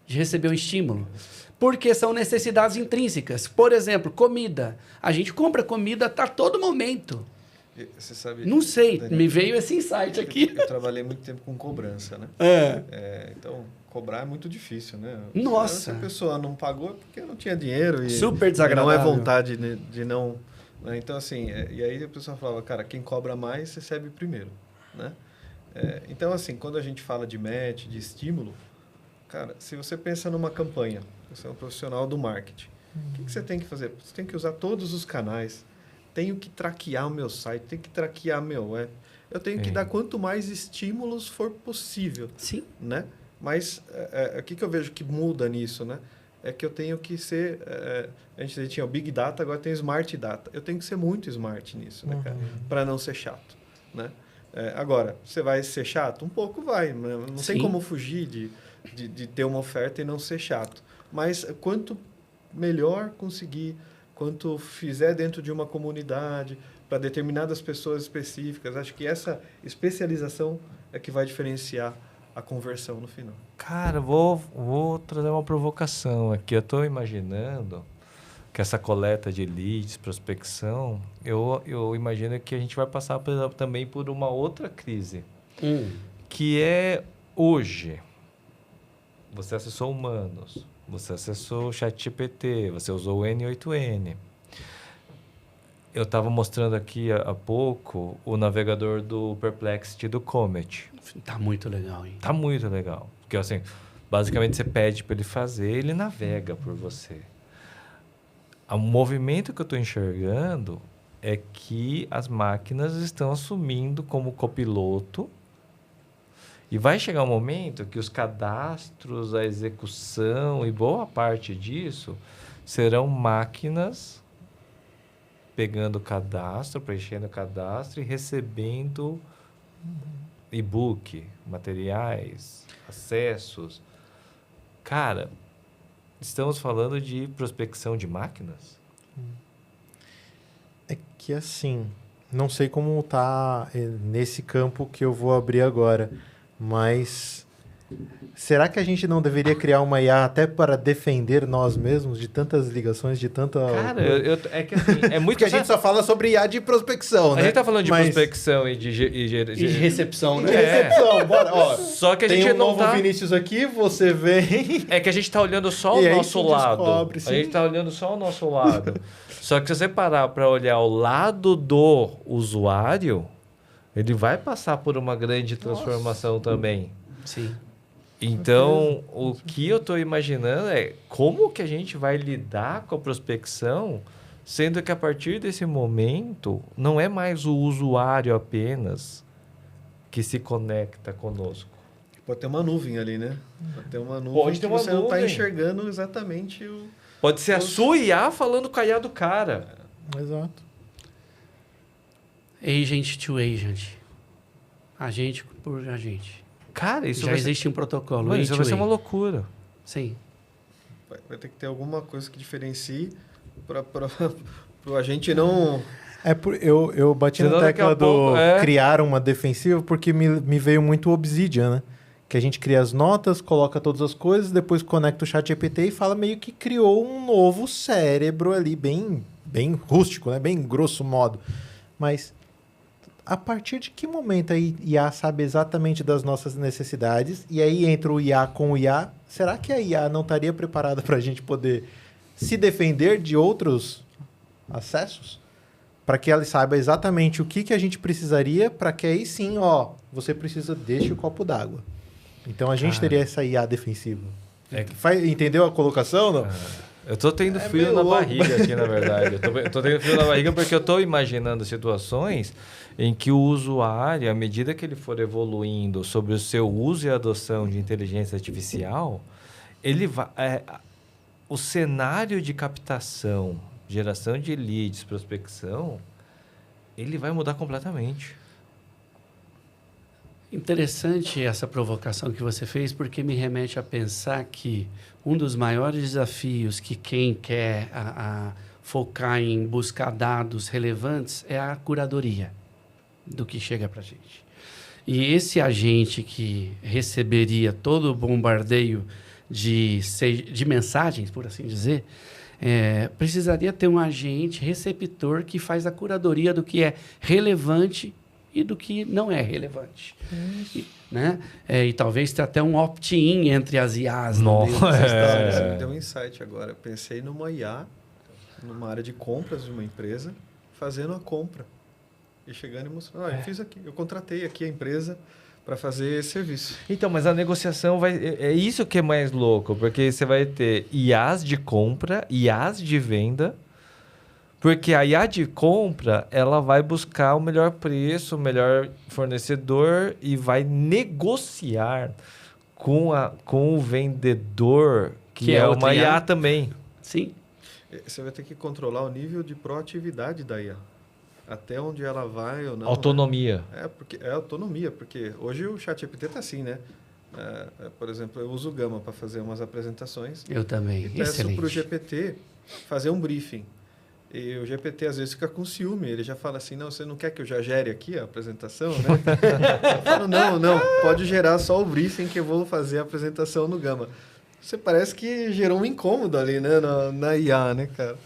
de receber um estímulo. Porque são necessidades intrínsecas. Por exemplo, comida. A gente compra comida a todo momento. Você sabe, não sei, Daniel, me veio esse insight aqui. Eu trabalhei muito tempo com cobrança, né? Então, cobrar é muito difícil, né? Nossa! Se a pessoa não pagou é porque não tinha dinheiro. Super desagradável. E não é vontade de não... Né? Então, assim, e aí a pessoa falava, cara, quem cobra mais recebe primeiro, né? Então, assim, quando a gente fala de match, de estímulo, cara, se você pensa numa campanha, você é um profissional do marketing, o que você tem que fazer? Você tem que usar todos os canais, tenho que traquear o meu site, tenho que traquear meu web, eu tenho que dar quanto mais estímulos for possível. Sim. Né? Mas o que eu vejo que muda nisso, né? É que eu tenho que ser... a gente tinha o Big Data, agora tem o Smart Data. Eu tenho que ser muito smart nisso, né, cara? Para não ser chato, né? Agora, você vai ser chato? Um pouco vai. Não tem como fugir de ter uma oferta e não ser chato. Mas quanto melhor conseguir, quanto fizer dentro de uma comunidade, para determinadas pessoas específicas, acho que essa especialização é que vai diferenciar a conversão no final. Cara, vou trazer uma provocação aqui. Eu estou imaginando que essa coleta de leads, prospecção, eu imagino que a gente vai passar também por uma outra crise, que é hoje. Você acessou Humanos, você acessou o ChatGPT, você usou o N8N. Eu estava mostrando aqui há pouco o navegador do Perplexity do Comet. Tá muito legal, hein? Tá muito legal. Porque, assim, basicamente você pede para ele fazer, ele navega por você. O movimento que eu estou enxergando é que as máquinas estão assumindo como copiloto e vai chegar um momento que os cadastros, a execução e boa parte disso serão máquinas pegando o cadastro, preenchendo o cadastro e recebendo e-book, materiais, acessos. Cara, estamos falando de prospecção de máquinas? É que assim, não sei como tá nesse campo que eu vou abrir agora, mas será que a gente não deveria criar uma IA até para defender nós mesmos de tantas ligações, de tanta... Cara, é que assim, é muito... Porque a gente só fala sobre IA de prospecção, né? A gente tá falando de prospecção e de recepção, né? De recepção, bora. Ó, só que a gente tem um não novo tá... Vinícius aqui, você vem... É que a gente tá olhando só o E aí nosso tu lado. descobre, sim. A gente tá olhando só o nosso lado. Só que se você parar para olhar o lado do usuário, ele vai passar por uma grande transformação também. Sim. Então, o que eu estou imaginando é como que a gente vai lidar com a prospecção, sendo que a partir desse momento não é mais o usuário apenas que se conecta conosco. Pode ter uma nuvem ali, né? Pode ter uma nuvem Pode ter que uma você não está nuvem. enxergando exatamente o... Pode ser a sua IA falando com a IA do cara. Exato. Agent to agent. Agente por agente. Cara, isso Já vai existe um protocolo. Mano, isso vai ser uma A2A. loucura. Sim. Vai ter que ter alguma coisa que diferencie para a gente não... Eu bati Senão na daqui a tecla do pouco, criar uma defensiva porque me veio muito o Obsidian, né? Que a gente cria as notas, coloca todas as coisas, depois conecta o chat GPT e fala meio que criou um novo cérebro ali, bem rústico, né? Bem grosso modo. Mas a partir de que momento a IA sabe exatamente das nossas necessidades? E aí entra o IA com o IA. Será que a IA não estaria preparada para a gente poder se defender de outros acessos? Para que ela saiba exatamente o que a gente precisaria, para que aí sim, ó, você precisa deste copo d'água. Então a gente teria essa IA defensiva. Entendeu a colocação, não? Eu tô tendo frio meio na louco. barriga aqui, na verdade. Eu tô tendo frio na barriga porque eu tô imaginando situações em que o usuário, à medida que ele for evoluindo sobre o seu uso e adoção de inteligência artificial, ele vai, o cenário de captação, geração de leads, prospecção, ele vai mudar completamente. Interessante essa provocação que você fez, porque me remete a pensar que um dos maiores desafios que quem quer focar em buscar dados relevantes é a curadoria do que chega para a gente. E esse agente que receberia todo o bombardeio de mensagens, por assim dizer, precisaria ter um agente receptor que faz a curadoria do que é relevante e do que não é relevante. Né? E talvez tenha até um opt-in entre as IAs. Você me deu um insight agora. Eu pensei numa IA, numa área de compras de uma empresa, fazendo a compra. E chegando e mostrando, eu fiz aqui, eu contratei aqui a empresa para fazer esse serviço. Então, mas a negociação vai... É isso que é mais louco, porque você vai ter IAs de compra, IAs de venda, porque a IA de compra, ela vai buscar o melhor preço, o melhor fornecedor e vai negociar com o vendedor, que é uma IA também. Sim. Você vai ter que controlar o nível de proatividade da IA. Até onde ela vai ou não. Autonomia. Porque é autonomia, porque hoje o ChatGPT está assim, né? Por exemplo, eu uso o Gama para fazer umas apresentações. Eu também. E peço para o GPT fazer um briefing. E o GPT às vezes fica com ciúme. Ele já fala assim, não, você não quer que eu já gere aqui a apresentação, né? Eu falo, não, pode gerar só o briefing que eu vou fazer a apresentação no Gama. Você parece que gerou um incômodo ali, né? Na IA, né, cara?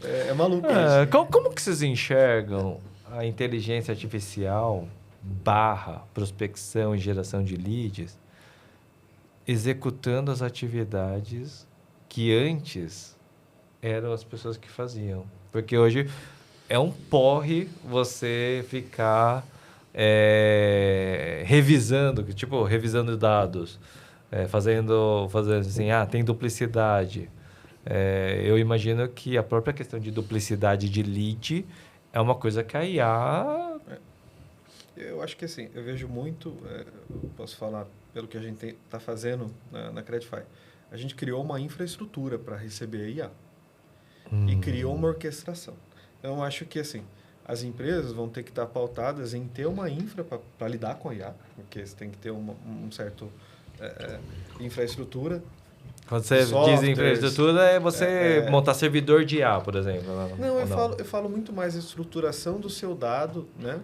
É maluco isso. Como que vocês enxergam a inteligência artificial / prospecção e geração de leads executando as atividades que antes eram as pessoas que faziam? Porque hoje é um porre você ficar revisando dados, fazendo assim, tem duplicidade. Eu imagino que a própria questão de duplicidade de lead é uma coisa que a IA... Eu acho que assim, eu vejo muito, eu posso falar pelo que a gente está fazendo na Credify. A gente criou uma infraestrutura para receber a IA e criou uma orquestração. Então, eu acho que assim, as empresas vão ter que estar pautadas em ter uma infra para lidar com a IA, porque você tem que ter um certo infraestrutura. Quando você diz infraestrutura, é você montar servidor de IA, por exemplo. Não, eu falo muito mais estruturação do seu dado, né?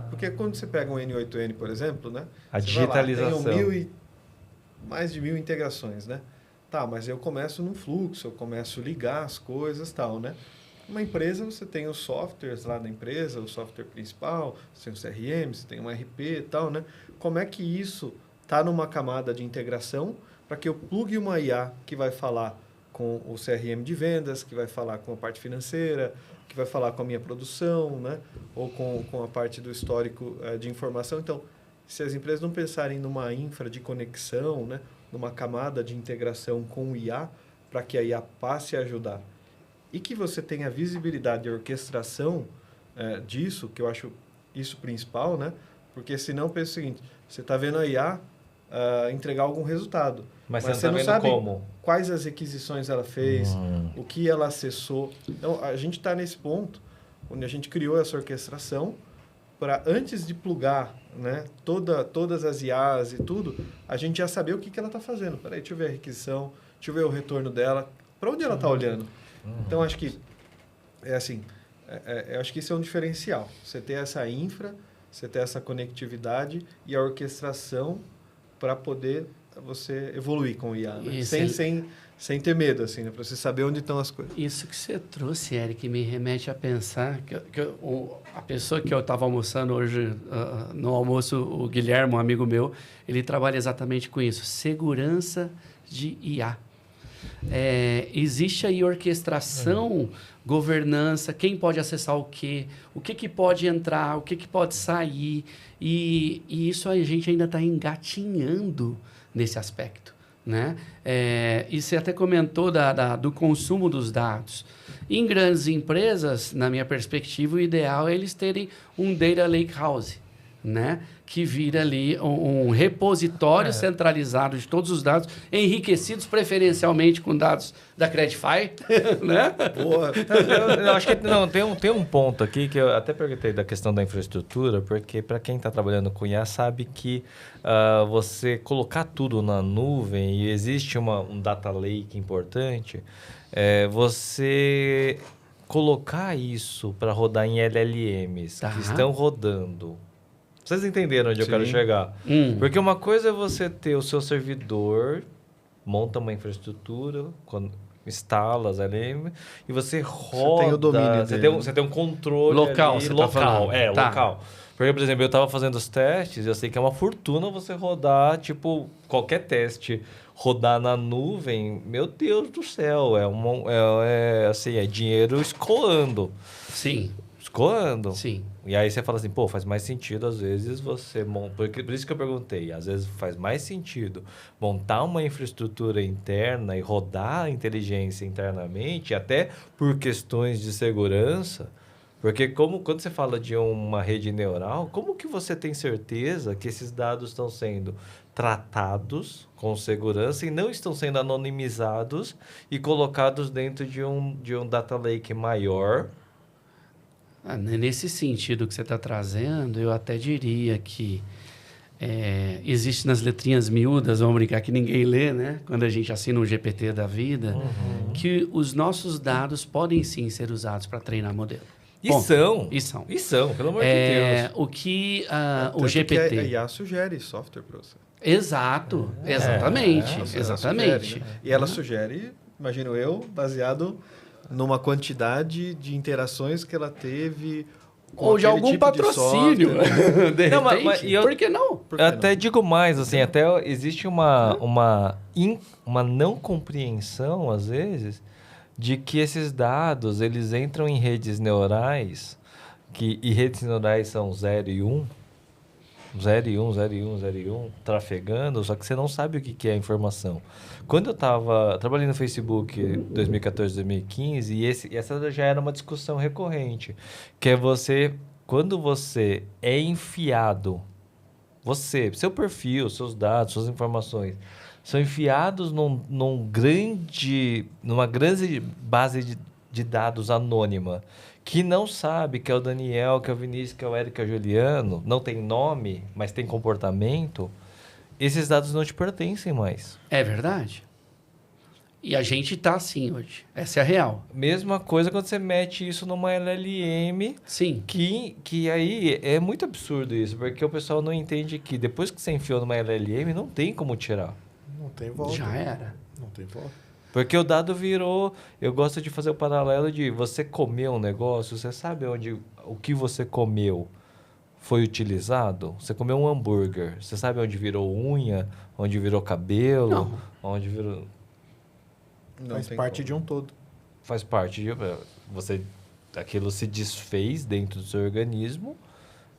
Porque quando você pega um N8N, por exemplo, né? A digitalização. Tem mais de 1000 integrações, né? Tá, mas eu começo num fluxo, eu começo a ligar as coisas e tal, né? Uma empresa, você tem os softwares lá da empresa, o software principal, você tem o CRM, você tem um RP e tal, né? Como é que isso está numa camada de integração para que eu plugue uma IA que vai falar com o CRM de vendas, que vai falar com a parte financeira, que vai falar com a minha produção, né? Ou com a parte do histórico de informação. Então, se as empresas não pensarem numa infra de conexão, né? Numa camada de integração com o IA, para que a IA passe a ajudar, e que você tenha visibilidade e orquestração disso, que eu acho isso principal, né? Porque senão pensa o seguinte, você está vendo a IA entregar algum resultado, mas você não sabe quais as requisições ela fez, o que ela acessou. Então, a gente está nesse ponto onde a gente criou essa orquestração para, antes de plugar, né, todas as IAs e tudo, a gente já saber o que ela está fazendo. Peraí, deixa eu ver a requisição, deixa eu ver o retorno dela, para onde ela está olhando. Então, acho que eu acho que isso é um diferencial. Você ter essa infra, você ter essa conectividade e a orquestração para poder você evoluir com o IA, né? sem ter medo, assim, né? Para você saber onde estão as coisas. Isso que você trouxe, Eric, me remete a pensar a pessoa que eu estava almoçando hoje, no almoço, o Guilherme, um amigo meu, ele trabalha exatamente com isso, segurança de IA. Existe aí orquestração, governança, quem pode acessar o que pode entrar, o que pode sair, e isso a gente ainda está engatinhando nesse aspecto, né? E você até comentou do consumo dos dados. Em grandes empresas, na minha perspectiva, o ideal é eles terem um data lake house, né? Que vira ali um repositório centralizado de todos os dados, enriquecidos preferencialmente com dados da Credify, né? Boa. Eu acho que não, tem um ponto aqui que eu até perguntei da questão da infraestrutura, porque para quem está trabalhando com IA sabe que você colocar tudo na nuvem e existe um data lake importante, você colocar isso para rodar em LLMs que estão rodando. Vocês entenderam onde eu quero chegar? Porque uma coisa é você ter o seu servidor, monta uma infraestrutura, instala as LLM e você roda. Você tem o domínio dele. Você tem um controle local, ali, você tá falando. Local. Porque, por exemplo, eu estava fazendo os testes, eu sei que é uma fortuna você rodar, tipo, qualquer teste rodar na nuvem. Meu Deus do céu, é dinheiro escoando. Sim. Escoando. Sim. E aí você fala assim, pô, faz mais sentido às vezes você montar... Por isso que eu perguntei, às vezes faz mais sentido montar uma infraestrutura interna e rodar a inteligência internamente, até por questões de segurança, porque quando você fala de uma rede neural, como que você tem certeza que esses dados estão sendo tratados com segurança e não estão sendo anonimizados e colocados dentro de um data lake maior? Nesse sentido que você está trazendo, eu até diria que existe nas letrinhas miúdas, vamos brincar que ninguém lê, né? Quando a gente assina um GPT da vida, que os nossos dados podem sim ser usados para treinar modelo. E são, pelo amor de Deus. O que o Tanto GPT... que a IA sugere software para você. Exato, exatamente. Exatamente. Sugere, né? E ela sugere, imagino eu, baseado numa quantidade de interações que ela teve com ou de algum tipo patrocínio. De Não, repente, por que não? Eu até digo mais, assim, até existe uma não compreensão, às vezes, de que esses dados, eles entram em redes neurais, e redes neurais são 0 e 1, 0 e 1, 0 e 1, 0 e 1, trafegando, só que você não sabe o que é a informação. Quando eu trabalhei no Facebook em 2014, 2015, e essa já era uma discussão recorrente, que é quando você é enfiado, seu perfil, seus dados, suas informações, são enfiados numa grande base de dados anônima, que não sabe que é o Daniel, que é o Vinícius, que é o Eric, que é o Juliano, não tem nome, mas tem comportamento, esses dados não te pertencem mais. É verdade. E a gente tá assim hoje. Essa é a real. Mesma coisa quando você mete isso numa LLM. Sim. Que aí é muito absurdo isso, porque o pessoal não entende que depois que você enfiou numa LLM, não tem como tirar. Não tem volta. Já era. Não tem volta. Porque o dado virou... Eu gosto de fazer o paralelo de você comer um negócio, você sabe o que você comeu foi utilizado? Você comeu um hambúrguer, você sabe onde virou unha, onde virou cabelo, Não. onde virou... Faz parte de um todo. Faz parte de... Aquilo se desfez dentro do seu organismo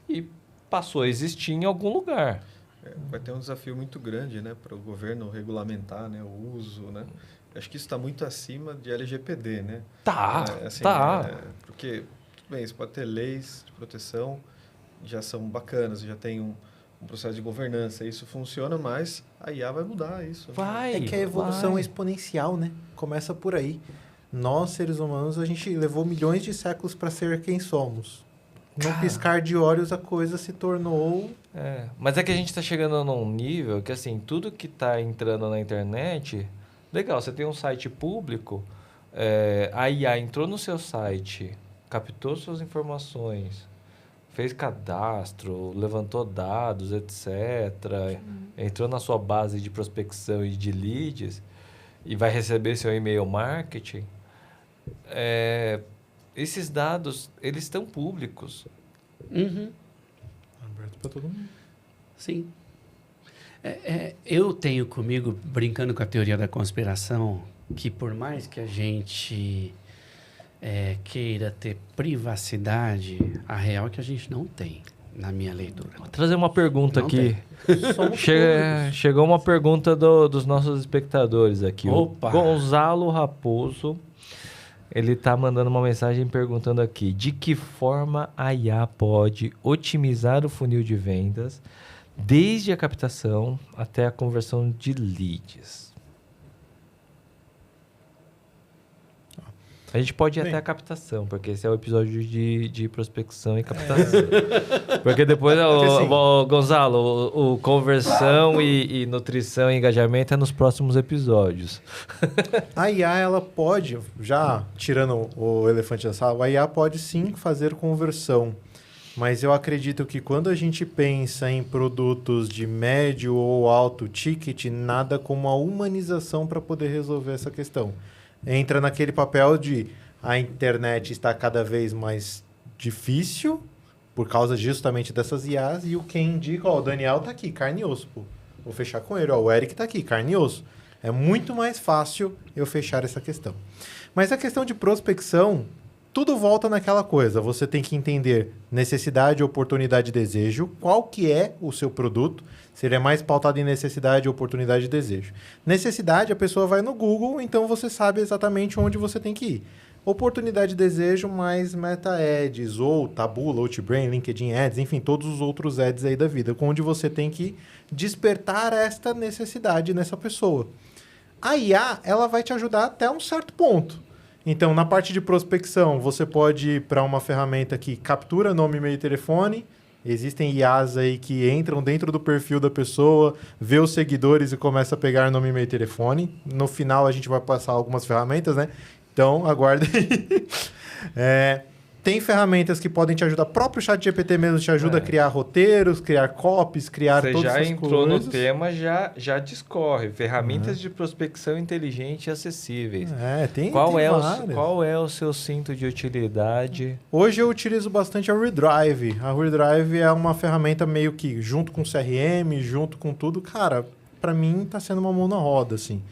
e passou a existir em algum lugar. Vai ter um desafio muito grande, né, para o governo regulamentar, né, o uso, né? Acho que isso está muito acima de LGPD, né? Tá. Porque, tudo bem, você pode ter leis de proteção, já são bacanas, já tem um processo de governança, isso funciona, mas a IA vai mudar isso. É que a evolução é exponencial, né? Começa por aí. Nós, seres humanos, a gente levou milhões de séculos para ser quem somos. Num piscar de olhos, a coisa se tornou... Mas é que a gente está chegando num nível que, assim, tudo que está entrando na internet... Legal, você tem um site público, a IA entrou no seu site, captou suas informações, fez cadastro, levantou dados, etc., entrou na sua base de prospecção e de leads, e vai receber seu e-mail marketing, esses dados, eles estão públicos. Uhum. Aberto para todo mundo. Sim. Eu tenho comigo, brincando com a teoria da conspiração, que por mais que a gente queira ter privacidade, a real é que a gente não tem, na minha leitura. Vou trazer uma pergunta Não aqui. Somos Chegou uma pergunta dos nossos espectadores aqui. Opa! O Gonzalo Raposo, ele está mandando uma mensagem perguntando aqui: de que forma a IA pode otimizar o funil de vendas, desde a captação até a conversão de leads? A gente pode ir Bem. até a captação, porque esse é o episódio de prospecção e captação. Porque depois, assim, Gonzalo, o conversão e nutrição e engajamento é nos próximos episódios. A IA, ela pode, já tirando o elefante da sala, a IA pode sim fazer conversão. Mas eu acredito que quando a gente pensa em produtos de médio ou alto ticket, nada como a humanização para poder resolver essa questão. Entra naquele papel de a internet está cada vez mais difícil por causa justamente dessas IAs, e quem indica, o Daniel tá aqui, carne e osso, pô. Vou fechar com ele, o Eric tá aqui, carne e osso. É muito mais fácil eu fechar essa questão. Mas a questão de prospecção, tudo volta naquela coisa. Você tem que entender necessidade, oportunidade e desejo. Qual que é o seu produto? Se ele é mais pautado em necessidade, oportunidade e desejo. Necessidade, a pessoa vai no Google, então você sabe exatamente onde você tem que ir. Oportunidade e desejo, mais Meta Ads, ou Taboola, Outbrain, LinkedIn Ads, enfim, todos os outros ads aí da vida, onde você tem que despertar esta necessidade nessa pessoa. A IA, ela vai te ajudar até um certo ponto. Então, na parte de prospecção, você pode ir para uma ferramenta que captura nome, e-mail e telefone. Existem IAs aí que entram dentro do perfil da pessoa, vê os seguidores e começa a pegar nome, e-mail e telefone. No final, a gente vai passar algumas ferramentas, né? Então, aguarde aí. Tem ferramentas que podem te ajudar. O próprio ChatGPT mesmo te ajuda a criar roteiros, criar copies, criar Você todas já essas entrou coisas. no tema, já discorre. Ferramentas de prospecção inteligente e acessíveis. Tem Qual é várias. o seu cinto de utilidade? Hoje eu utilizo bastante a Redrive. A Redrive é uma ferramenta meio que junto com o CRM, junto com tudo. Cara, para mim tá sendo uma mão na roda, assim.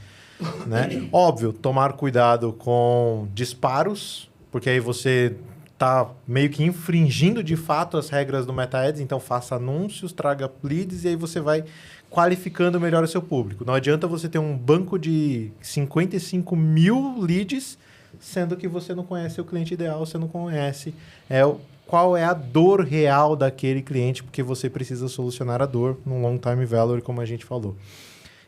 Né? Óbvio, tomar cuidado com disparos, porque aí você tá meio que infringindo de fato as regras do Meta Ads, então faça anúncios, traga leads e aí você vai qualificando melhor o seu público. Não adianta você ter um banco de 55 mil leads, sendo que você não conhece o cliente ideal, você não conhece qual é a dor real daquele cliente, porque você precisa solucionar a dor num long time value, como a gente falou.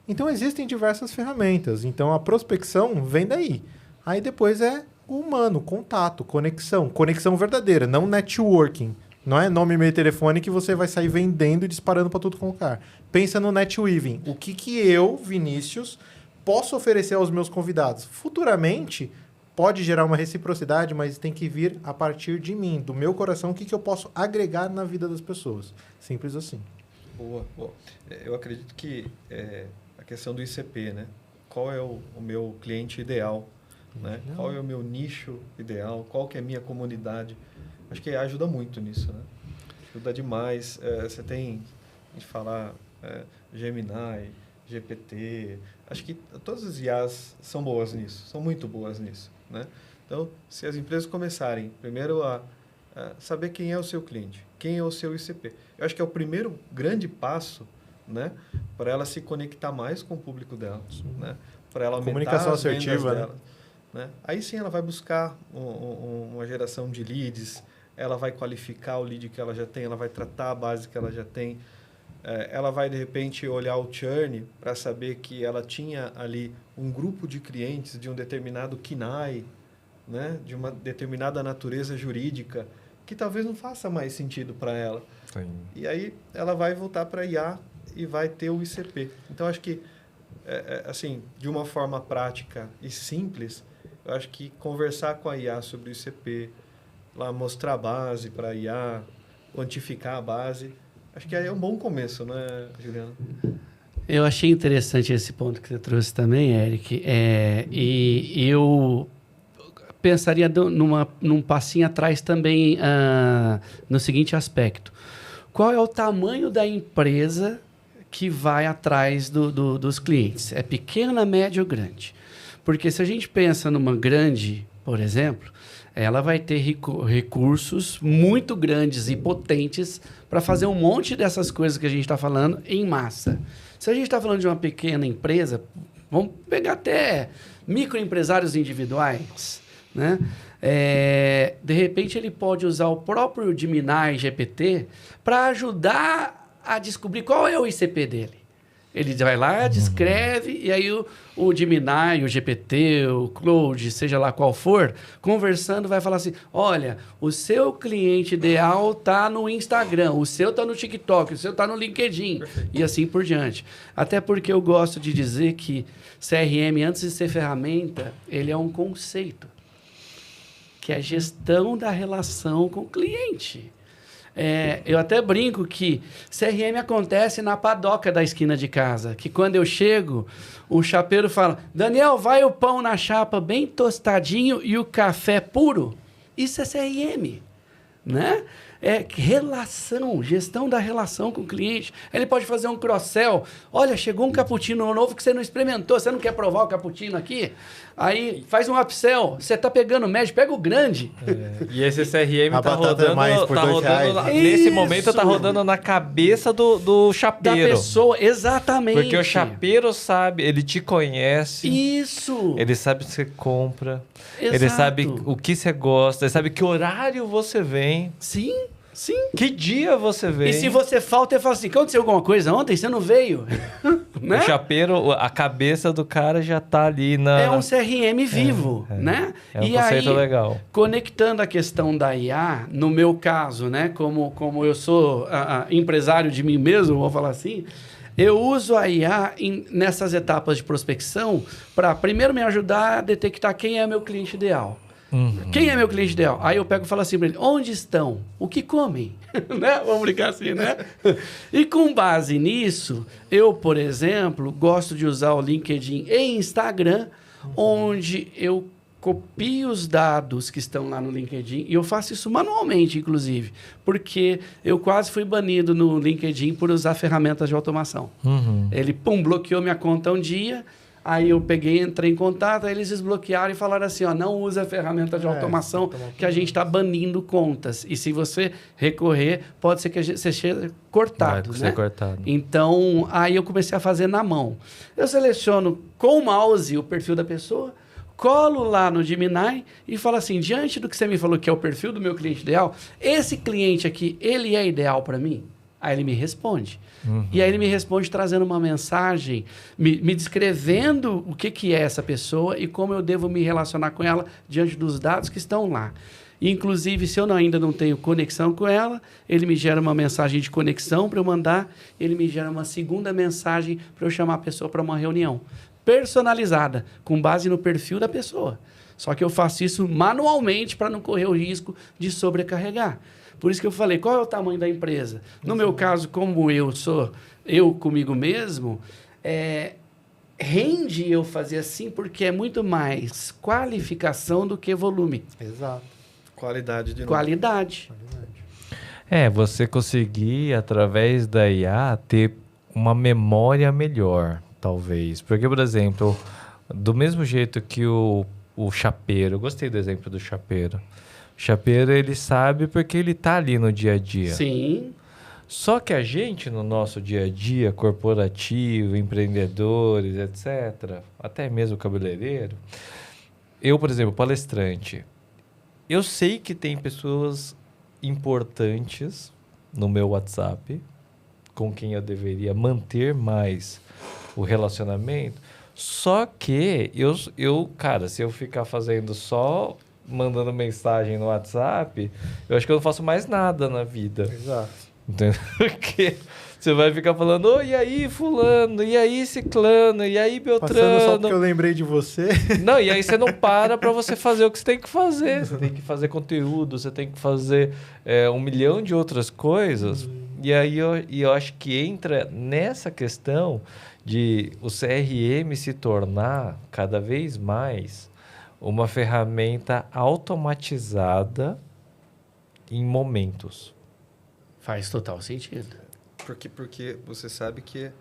Então, existem diversas ferramentas. Então, a prospecção vem daí. Aí, depois o humano, contato, conexão. Conexão verdadeira, não networking. Não é nome, e-mail e telefone que você vai sair vendendo e disparando para tudo com o cara. Pensa no netweaving. O que eu, Vinícius, posso oferecer aos meus convidados? Futuramente, pode gerar uma reciprocidade, mas tem que vir a partir de mim, do meu coração, o que eu posso agregar na vida das pessoas. Simples assim. Boa. Eu acredito que a questão do ICP, né? Qual é o meu cliente ideal? Né? Qual é o meu nicho ideal? Qual que é a minha comunidade? Acho que ajuda muito nisso, né? Ajuda demais. Você tem de falar Gemini, GPT. Acho que todas as IAs são boas nisso, são muito boas nisso, né? Então, se as empresas começarem primeiro a saber quem é o seu cliente, quem é o seu ICP. Eu acho que é o primeiro grande passo, né, para ela se conectar mais com o público dela, né? Para ela aumentar comunicação as vendas assertiva, dela, né? Aí sim ela vai buscar uma geração de leads, ela vai qualificar o lead que ela já tem, ela vai tratar a base que ela já tem, ela vai de repente olhar o churn para saber que ela tinha ali um grupo de clientes de um determinado KINAI, né, de uma determinada natureza jurídica que talvez não faça mais sentido para ela. Sim. E aí ela vai voltar para a IA e vai ter o ICP. Então, acho que, assim, de uma forma prática e simples, eu acho que conversar com a IA sobre o ICP, lá mostrar a base para a IA, quantificar a base, acho que aí é um bom começo, né, Juliana? Eu achei interessante esse ponto que você trouxe também, Eric. E eu pensaria num passinho atrás também no seguinte aspecto. Qual é o tamanho da empresa que vai atrás dos clientes? É pequena, média ou grande? Porque se a gente pensa numa grande, por exemplo, ela vai ter recursos muito grandes e potentes para fazer um monte dessas coisas que a gente está falando em massa. Se a gente está falando de uma pequena empresa, vamos pegar até microempresários individuais, né? De repente, ele pode usar o próprio Gemini GPT para ajudar a descobrir qual é o ICP dele. Ele vai lá, descreve, e aí o Gemini, o GPT, o Claude, seja lá qual for, conversando, vai falar assim, olha, o seu cliente ideal está no Instagram, o seu está no TikTok, o seu está no LinkedIn, e assim por diante. Até porque eu gosto de dizer que CRM, antes de ser ferramenta, ele é um conceito, que é a gestão da relação com o cliente. Eu até brinco que CRM acontece na padoca da esquina de casa, que quando eu chego, o chapeiro fala, Daniel, vai o pão na chapa bem tostadinho e o café puro? Isso é CRM, né? Relação, gestão da relação com o cliente. Ele pode fazer um cross-sell. Olha, chegou um cappuccino novo que você não experimentou, você não quer provar o cappuccino aqui? Aí faz um upsell, você tá pegando o médio, pega o grande. E esse CRM A tá batata é mais por R$2. nesse momento tá rodando na cabeça do Da chapeiro. pessoa, exatamente. Porque o chapeiro sabe, ele te conhece. Isso. Ele sabe o que você compra. Ele Exato. sabe o que você gosta. Ele sabe que horário você vem. Sim. Que dia você vem. E se você falta, ele fala assim, aconteceu alguma coisa ontem? Você não veio? Né? O chapeiro, a cabeça do cara já tá ali na... É um CRM vivo, né? É um E conceito aí, legal. conectando a questão da IA, no meu caso, né? Como eu sou empresário de mim mesmo, vou falar assim, eu uso a IA nessas etapas de prospecção para primeiro me ajudar a detectar quem é meu cliente ideal. Quem é meu cliente ideal? Aí eu pego e falo assim para ele, onde estão? O que comem? Né? Vamos brincar assim, né? E com base nisso, eu, por exemplo, gosto de usar o LinkedIn e Instagram, onde eu copio os dados que estão lá no LinkedIn, e eu faço isso manualmente, inclusive, porque eu quase fui banido no LinkedIn por usar ferramentas de automação. Ele, bloqueou minha conta um dia. Aí eu entrei em contato, aí eles desbloquearam e falaram assim, não usa a ferramenta de automação que a gente está banindo contas. E se você recorrer, pode ser que você seja cortado, Vai né? ser cortado. Então, aí eu comecei a fazer na mão. Eu seleciono com o mouse o perfil da pessoa, colo lá no Gemini e falo assim, diante do que você me falou que é o perfil do meu cliente ideal, esse cliente aqui, ele é ideal para mim? Aí ele me responde. E aí ele me responde trazendo uma mensagem, me descrevendo o que é essa pessoa e como eu devo me relacionar com ela diante dos dados que estão lá. Inclusive, se eu ainda não tenho conexão com ela, ele me gera uma mensagem de conexão para eu mandar, ele me gera uma segunda mensagem para eu chamar a pessoa para uma reunião personalizada, com base no perfil da pessoa. Só que eu faço isso manualmente para não correr o risco de sobrecarregar. Por isso que eu falei, qual é o tamanho da empresa? No meu caso, como eu sou eu comigo mesmo, rende eu fazer assim porque é muito mais qualificação do que volume. Exato. Qualidade de novo. Qualidade. Você conseguir, através da IA, ter uma memória melhor, talvez. Porque, por exemplo, do mesmo jeito que o chapeiro, eu gostei do exemplo do chapeiro. O chapeiro, ele sabe porque ele tá ali no dia a dia. Sim. Só que a gente, no nosso dia a dia, corporativo, empreendedores, etc., até mesmo cabeleireiro, eu, por exemplo, palestrante, eu sei que tem pessoas importantes no meu WhatsApp com quem eu deveria manter mais o relacionamento, só que cara, se eu ficar fazendo só mandando mensagem no WhatsApp, eu acho que eu não faço mais nada na vida. Exato. Entendeu? Porque você vai ficar falando, e aí fulano, e aí ciclano, e aí beltrano. Passando só porque eu lembrei de você. Não, e aí você não para você fazer o que você tem que fazer. Você tem que fazer conteúdo, você tem que fazer 1 milhão de outras coisas E aí eu acho que entra nessa questão de o CRM se tornar cada vez mais uma ferramenta automatizada em momentos. Faz total sentido. Porque você sabe que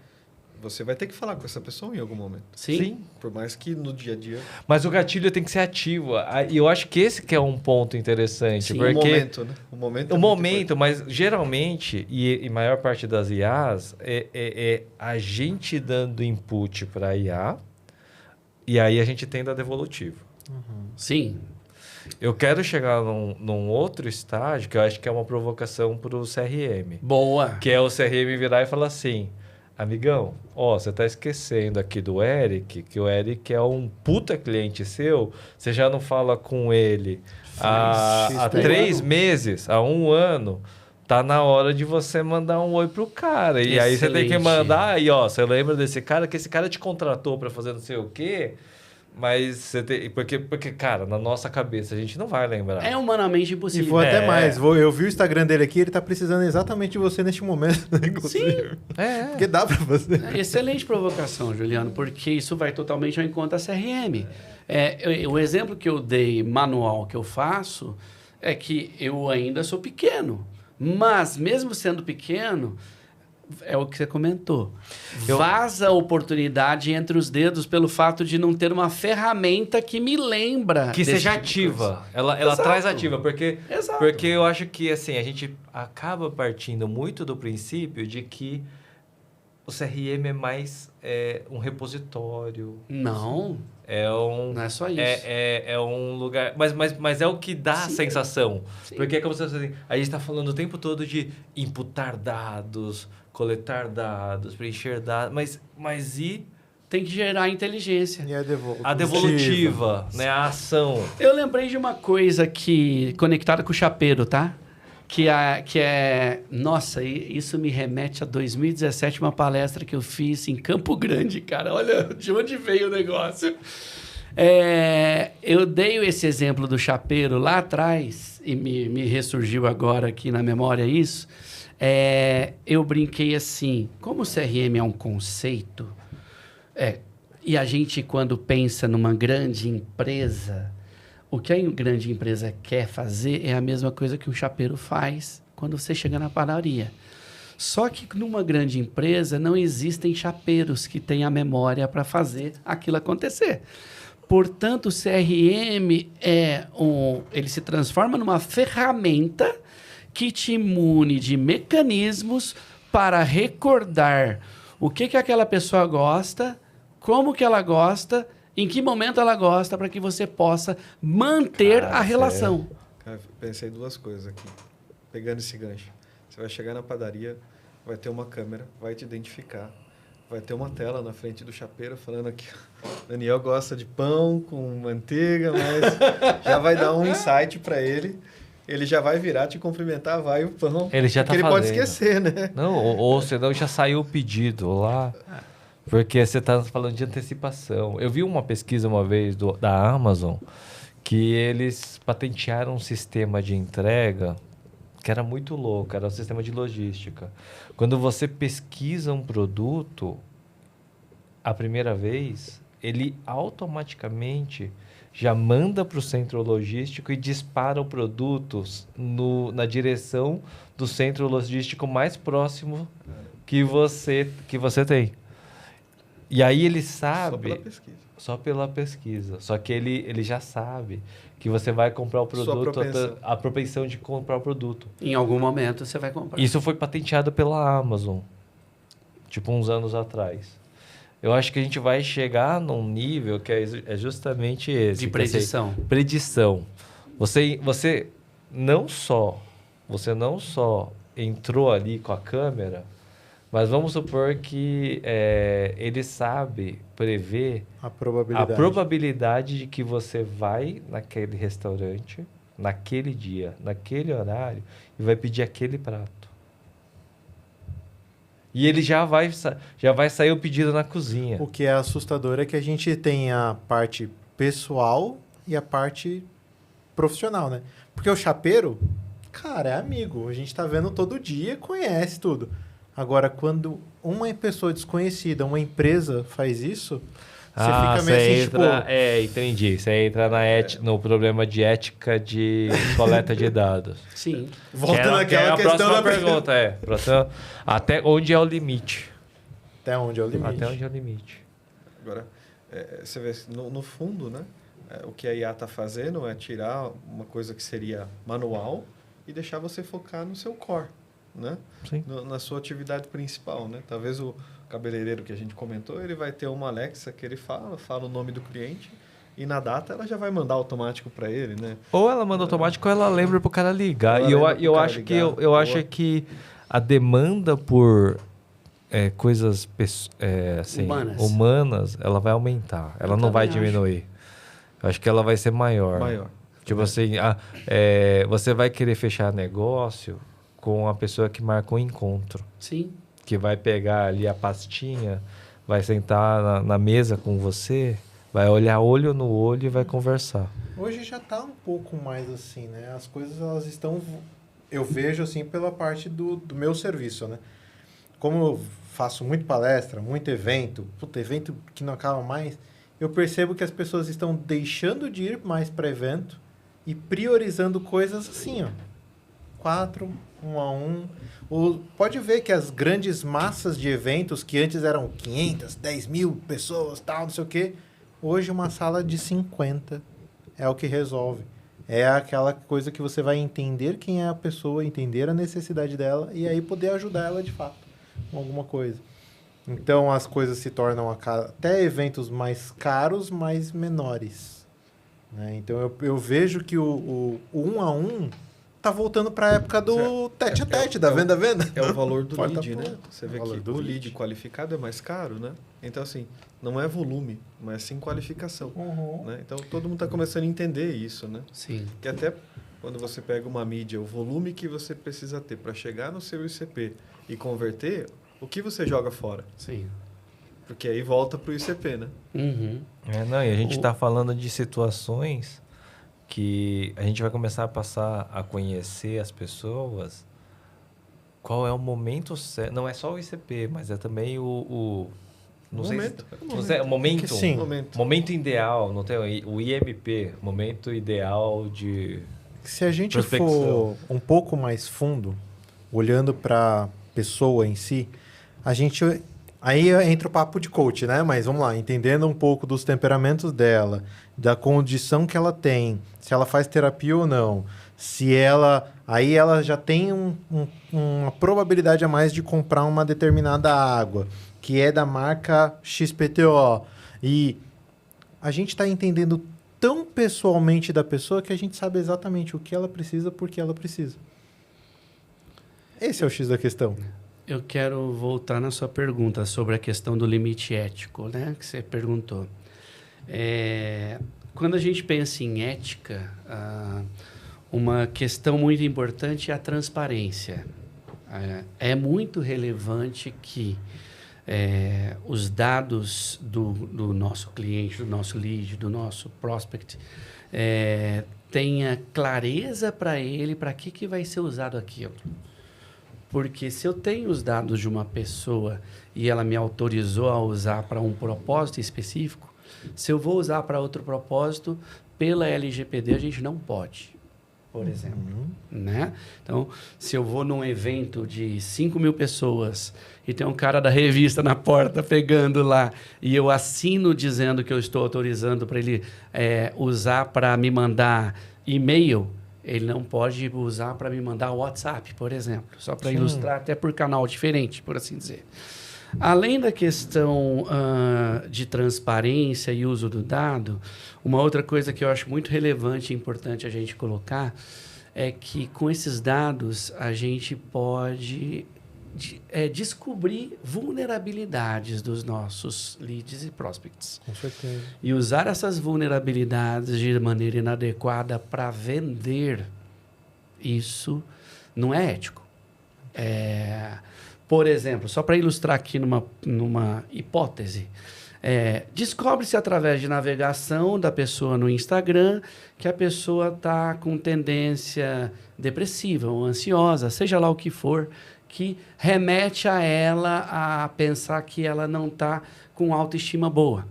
você vai ter que falar com essa pessoa em algum momento. Sim. Por mais que no dia a dia... Mas o gatilho tem que ser ativo. E eu acho que esse que é um ponto interessante. Sim, porque O momento, né? O momento é o muito momento, mas geralmente, e maior parte das IAs, é a gente dando input para a IA e aí a gente tem da devolutiva. Sim. Eu quero chegar num outro estágio que eu acho que é uma provocação para o CRM. Boa. Que é o CRM virar e falar assim, amigão, ó, você tá esquecendo aqui do Eric, que o Eric é um puta cliente seu, você já não fala com ele há 3 meses, há 1 ano, tá na hora de você mandar um oi pro cara. E aí você tem que Excelente. mandar, aí ó, você lembra desse cara, que esse cara te contratou para fazer não sei o quê, mas você tem... Porque, cara, na nossa cabeça a gente não vai lembrar. É humanamente E impossível. vou até É. mais. Eu vi o Instagram dele aqui, ele tá precisando exatamente de você neste momento. Inclusive. É. Porque dá pra fazer. Excelente provocação, Juliano, porque isso vai totalmente ao encontro da CRM. O exemplo que eu dei manual que eu faço é que eu ainda sou pequeno, mas mesmo sendo pequeno, é o que você comentou. Vaza a oportunidade entre os dedos pelo fato de não ter uma ferramenta que me lembra. Que desse seja tipo de coisa. ativa. Ela Exato. traz ativa, porque Exato. eu acho que assim, a gente acaba partindo muito do princípio de que o CRM é mais um repositório. Não, Não é só isso. É um lugar. Mas é o que dá a Sim. sensação. Sim. Porque é como se assim, a gente está falando o tempo todo de imputar dados, coletar dados, preencher dados. Mas e Tem que gerar inteligência. E a devolutiva, né? A ação. Eu lembrei de uma coisa conectada com o chapeiro, tá? Que é... Nossa, isso me remete a 2017, uma palestra que eu fiz em Campo Grande, cara. Olha de onde veio o negócio. Eu dei esse exemplo do chapeiro lá atrás, e me ressurgiu agora aqui na memória isso. Eu brinquei assim, como o CRM é um conceito, e a gente, quando pensa numa grande empresa... O que a grande empresa quer fazer é a mesma coisa que um chapeiro faz quando você chega na padaria. Só que numa grande empresa não existem chapeiros que tenham a memória para fazer aquilo acontecer. Portanto, o CRM ele se transforma numa ferramenta que te imune de mecanismos para recordar o que aquela pessoa gosta, como que ela gosta, em que momento ela gosta, para que você possa manter a relação. Cara, pensei 2 coisas aqui. Pegando esse gancho. Você vai chegar na padaria, vai ter uma câmera, vai te identificar. Vai ter uma tela na frente do chapeiro falando aqui, Daniel gosta de pão com manteiga, mas já vai dar um insight para ele. Ele já vai virar, te cumprimentar, vai o pão. Ele já tá ele pode fazendo. esquecer, né? Não, ou senão já saiu o pedido lá. Porque você está falando de antecipação. Eu vi uma pesquisa uma vez da Amazon que eles patentearam um sistema de entrega que era muito louco, era um sistema de logística. Quando você pesquisa um produto a primeira vez, ele automaticamente já manda para o centro logístico e dispara o produto na direção do centro logístico mais próximo que você tem. E aí ele sabe... Só pela pesquisa. Só que ele já sabe que você vai comprar o produto, a propensão de comprar o produto. Em algum momento você vai comprar. Isso foi patenteado pela Amazon, tipo uns anos atrás. Eu acho que a gente vai chegar num nível que é justamente esse. De predição. Predição. Você não só entrou ali com a câmera, mas vamos supor que ele sabe prever a probabilidade de que você vai naquele restaurante, naquele dia, naquele horário, e vai pedir aquele prato. E ele já vai sair o pedido na cozinha. O que é assustador é que a gente tem a parte pessoal e a parte profissional, né? Porque o chapeiro, cara, é amigo. A gente tá vendo todo dia, conhece tudo. Agora, quando uma pessoa desconhecida, uma empresa faz isso, você fica meio assim, entra, entendi. Você entra no problema de ética de coleta de dados. Sim. volta naquela a questão próxima da pergunta, até onde é o limite? Até onde é o limite? Até onde é o limite? Agora, você vê, no fundo, né? O que a IA está fazendo é tirar uma coisa que seria manual e deixar você focar no seu core, né? Sim. Na sua atividade principal, né? Talvez o cabeleireiro que a gente comentou, ele vai ter uma Alexa que ele fala o nome do cliente e na data ela já vai mandar automático para ele, né? Ou ela manda automático ou ela lembra pro cara ligar. Ela E eu lembra pro cara acho que ligar. eu acho que a demanda por coisas assim, humanas, ela vai aumentar. Ela não vai diminuir. Eu acho que ela vai ser maior. Tipo assim, você vai querer fechar negócio com a pessoa que marca um encontro. Sim. Que vai pegar ali a pastinha, vai sentar na mesa com você, vai olhar olho no olho e vai conversar. Hoje já tá um pouco mais assim, né? As coisas, elas estão... Eu vejo, assim, pela parte do meu serviço, né? Como eu faço muito palestra, muito evento, evento que não acaba mais, eu percebo que as pessoas estão deixando de ir mais para evento e priorizando coisas assim, ó. 4, 1 a 1. Pode ver que as grandes massas de eventos que antes eram 500, 10 mil pessoas, tal, não sei o quê, hoje uma sala de 50 é o que resolve. É aquela coisa que você vai entender quem é a pessoa, entender a necessidade dela e aí poder ajudar ela de fato com alguma coisa. Então as coisas se tornam até eventos mais caros, mas menores, né? Então eu vejo que o 1 a 1 tá voltando para a época do tete a tete, da venda-venda. É o valor do lead, né? Você vê valor que do o lead lead qualificado é mais caro, né? Então, assim, não é volume, mas sim qualificação. Né? Então, todo mundo está começando a entender isso, né? Sim. Que até quando você pega uma mídia, o volume que você precisa ter para chegar no seu ICP e converter, o que você joga fora? Sim. Porque aí volta para o ICP, né? Uhum. E a gente está falando de situações que a gente vai começar a passar a conhecer as pessoas. Qual é o momento certo? Não é só o ICP, mas é também o momento ideal. Não tem o IMP, momento ideal de Se a gente prospecção. for um pouco mais fundo, olhando para a pessoa em si, aí entra o papo de coach, né? Mas vamos lá, entendendo um pouco dos temperamentos dela, da condição que ela tem, se ela faz terapia ou não, aí ela já tem uma probabilidade a mais de comprar uma determinada água, que é da marca XPTO. E a gente está entendendo tão pessoalmente da pessoa que a gente sabe exatamente o que ela precisa, por que ela precisa. Esse é o X da questão. Eu quero voltar na sua pergunta sobre a questão do limite ético, né? Que você perguntou. Quando a gente pensa em ética, uma questão muito importante é a transparência. É muito relevante que os dados do nosso cliente, do nosso lead, do nosso prospect, tenha clareza para ele para que vai ser usado aquilo. Porque se eu tenho os dados de uma pessoa e ela me autorizou a usar para um propósito específico, se eu vou usar para outro propósito, pela LGPD a gente não pode, por exemplo. Né? Então, se eu vou num evento de 5 mil pessoas e tem um cara da revista na porta pegando lá e eu assino dizendo que eu estou autorizando para ele usar para me mandar e-mail, ele não pode usar para me mandar WhatsApp, por exemplo. Só para ilustrar, até por canal diferente, por assim dizer. Além da questão de transparência e uso do dado, uma outra coisa que eu acho muito relevante e importante a gente colocar é que com esses dados a gente pode descobrir vulnerabilidades dos nossos leads e prospects. Com certeza. E usar essas vulnerabilidades de maneira inadequada para vender, isso não é ético. Por exemplo, só para ilustrar aqui numa hipótese, Descobre-se através de navegação da pessoa no Instagram que a pessoa está com tendência depressiva ou ansiosa, seja lá o que for, que remete a ela a pensar que ela não está com autoestima boa.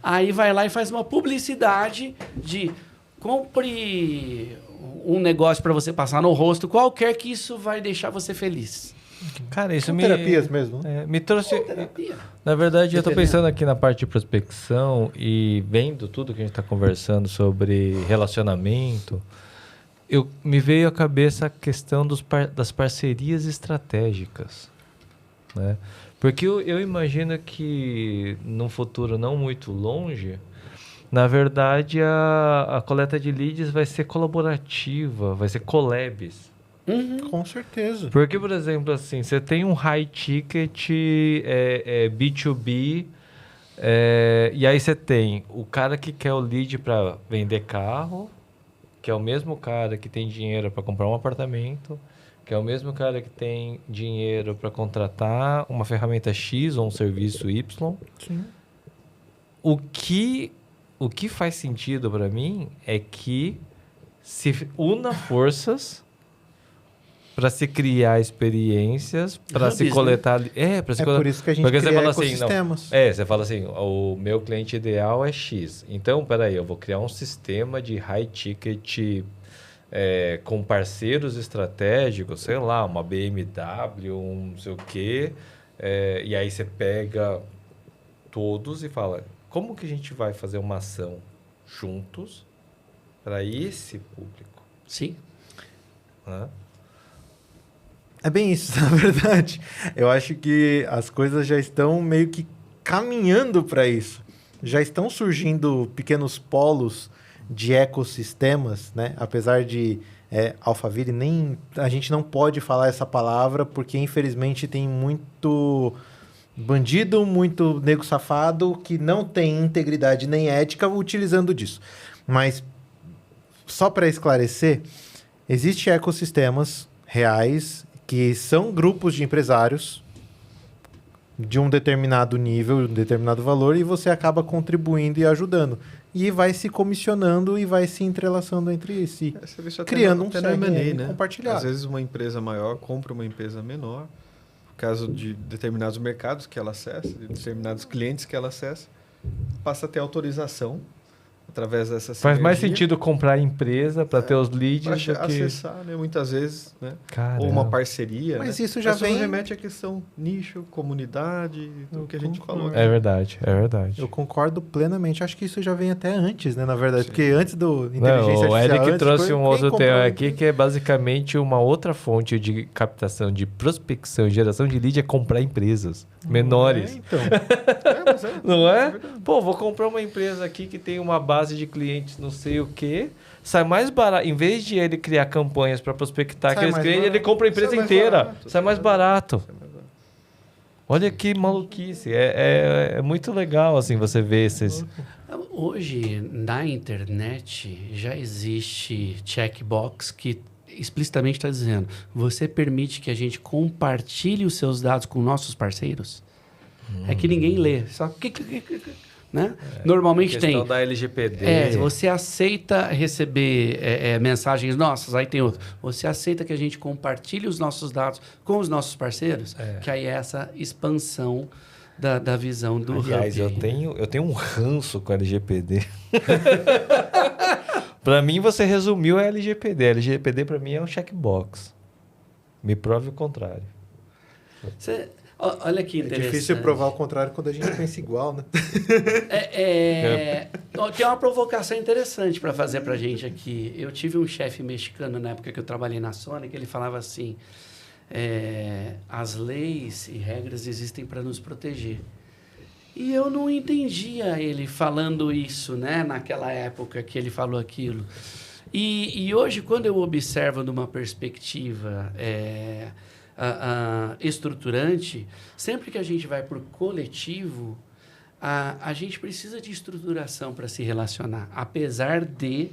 Aí vai lá e faz uma publicidade de compre um negócio para você passar no rosto, qualquer, que isso vai deixar você feliz. Cara, isso São terapias mesmo, né? me trouxe... Terapia. Na verdade, eu estou Entendeu? pensando aqui na parte de prospecção e vendo tudo que a gente está conversando sobre relacionamento, me veio à cabeça a questão das parcerias estratégicas, né? Porque eu imagino que num futuro não muito longe, na verdade, a coleta de leads vai ser colaborativa, vai ser collabs. Com certeza. Porque, por exemplo, assim, você tem um high ticket B2B, e aí você tem o cara que quer o lead para vender carro, que é o mesmo cara que tem dinheiro para comprar um apartamento, que é o mesmo cara que tem dinheiro para contratar uma ferramenta X ou um serviço Y. Sim. O que faz sentido para mim é que se una forças para se criar experiências, para se Hubs, coletar... para se coletar. Por isso que a gente Porque cria você fala assim, ecossistemas. você fala assim, o meu cliente ideal é X. Então, peraí, eu vou criar um sistema de high ticket com parceiros estratégicos, sei lá, uma BMW, um não sei o quê. E aí você pega todos e fala, como que a gente vai fazer uma ação juntos para esse público? Sim. Né? É bem isso, na verdade. Eu acho que as coisas já estão meio que caminhando para isso. Já estão surgindo pequenos polos de ecossistemas, né? Apesar de Alphaville, a gente não pode falar essa palavra porque, infelizmente, tem muito bandido, muito nego safado que não tem integridade nem ética utilizando disso. Mas, só para esclarecer, existem ecossistemas reais que são grupos de empresários de um determinado nível, um determinado valor, e você acaba contribuindo e ajudando. E vai se comissionando e vai se entrelaçando entre si, Você vê isso criando um até no M&A, CRM né? compartilhado. Às vezes uma empresa maior compra uma empresa menor, por causa de determinados mercados que ela acessa, de determinados clientes que ela acessa, passa a ter autorização através dessa Faz mais sinergia sentido comprar a empresa para ter os leads para do que... acessar, né? Muitas vezes, né? Caramba. Ou uma parceria. Mas né? isso já Mas vem- remete à questão nicho, comunidade, tudo que a gente falou. É verdade, é verdade. Eu concordo plenamente. Acho que isso já vem até antes, né? Na verdade, Sim. porque antes do inteligência Não, o artificial... Eric antes, trouxe quem um outro comprou tema a aqui que é basicamente uma outra fonte de captação, de prospecção e geração de lead é comprar empresas menores. Então, Mas Não é? verdade. Pô, vou comprar uma empresa aqui que tem uma base de clientes não sei o quê. Sai mais barato. Em vez de ele criar campanhas para prospectar Sai aqueles mais clientes, ele barato. compra a empresa Sai mais inteira. barato, Sai mais barato. Sai mais barato. Olha que maluquice. É muito legal assim você ver esses... Hoje, na internet, já existe checkbox que explicitamente está dizendo: você permite que a gente compartilhe os seus dados com nossos parceiros? É que ninguém lê. Só né? Normalmente questão tem. da LGPD. Você aceita receber mensagens nossas, aí tem outro. Você aceita que a gente compartilhe os nossos dados com os nossos parceiros? Que aí é essa expansão da visão do Aliás, hub. eu tenho um ranço com a LGPD. Para mim, você resumiu a LGPD. A LGPD, para mim, é um checkbox. Me prove o contrário. Olha que é interessante. difícil provar o contrário quando a gente pensa igual, né? Tem uma provocação interessante para fazer para a gente aqui. Eu tive um chefe mexicano na época que eu trabalhei na Sony, que ele falava assim: as leis e regras existem para nos proteger. E eu não entendia ele falando isso, né? Naquela época que ele falou aquilo. E hoje, quando eu observo numa perspectiva estruturante, sempre que a gente vai para o coletivo, a gente precisa de estruturação para se relacionar, apesar de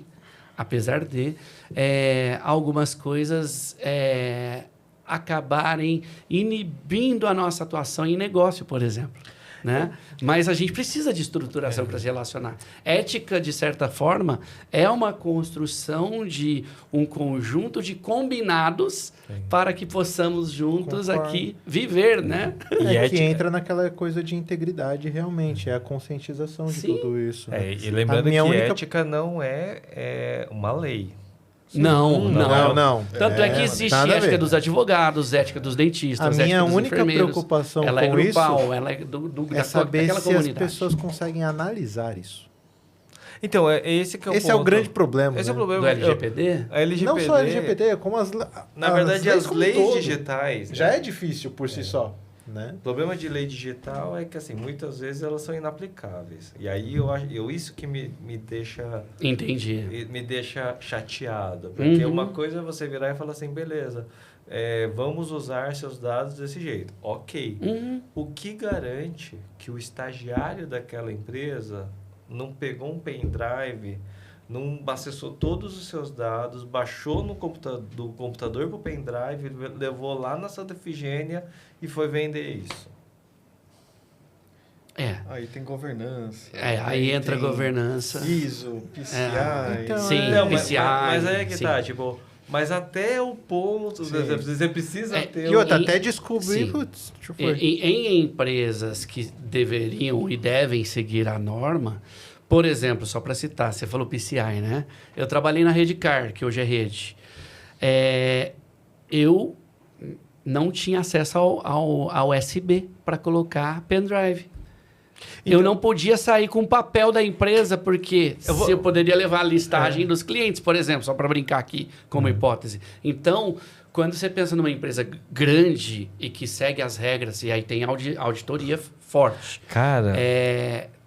algumas coisas acabarem inibindo a nossa atuação em negócio, por exemplo. né? Mas a gente precisa de estruturação para se relacionar. Ética, de certa forma, é uma construção de um conjunto de combinados para que possamos juntos Concordo. aqui viver, né? E É que ética- entra naquela coisa de integridade realmente, é a conscientização de Sim. tudo isso. né? E lembrando A que minha única- ética não é uma lei. Não. Não. Tanto é que existe nada a ética ver. dos advogados, ética dos dentistas, A minha ética dos única enfermeiros. preocupação ela é com grupal, isso ela é É saber daquela se as comunidade. pessoas conseguem analisar isso. Então, esse que é o Esse é o ponto. grande problema. Esse é o né? problema. Do LGPD? A LGPD, Não só LGBT, como Na verdade, as como leis todo. digitais. Já né? é difícil por si só. Né? O problema de lei digital é que, assim, muitas vezes elas são inaplicáveis. E aí, isso que me deixa... Entendi. Me deixa chateado. Porque Uhum. uma coisa é você virar e falar assim, beleza, vamos usar seus dados desse jeito. Ok. Uhum. O que garante que o estagiário daquela empresa não pegou um pendrive, não acessou todos os seus dados, baixou no do computador para o pendrive, levou lá na Santa Efigênia e foi vender isso? Aí tem governança. Aí entra a tem governança. ISO, PCI. Então, Sim, Não, PCI. mas aí é que sim. tá, tipo... Mas até o ponto, Sim. você precisa ter... E outra, Em- até descobrir... sim. Putz, deixa eu ver. Em empresas que deveriam e devem seguir a norma, por exemplo, só para citar, você falou PCI, né? Eu trabalhei na Redcar, que hoje é rede. Eu não tinha acesso ao USB para colocar pendrive. Eu não podia sair com o papel da empresa, porque eu poderia levar a listagem dos clientes, por exemplo, só para brincar aqui como hipótese. Então, quando você pensa numa empresa grande e que segue as regras, e aí tem auditoria forte, Cara...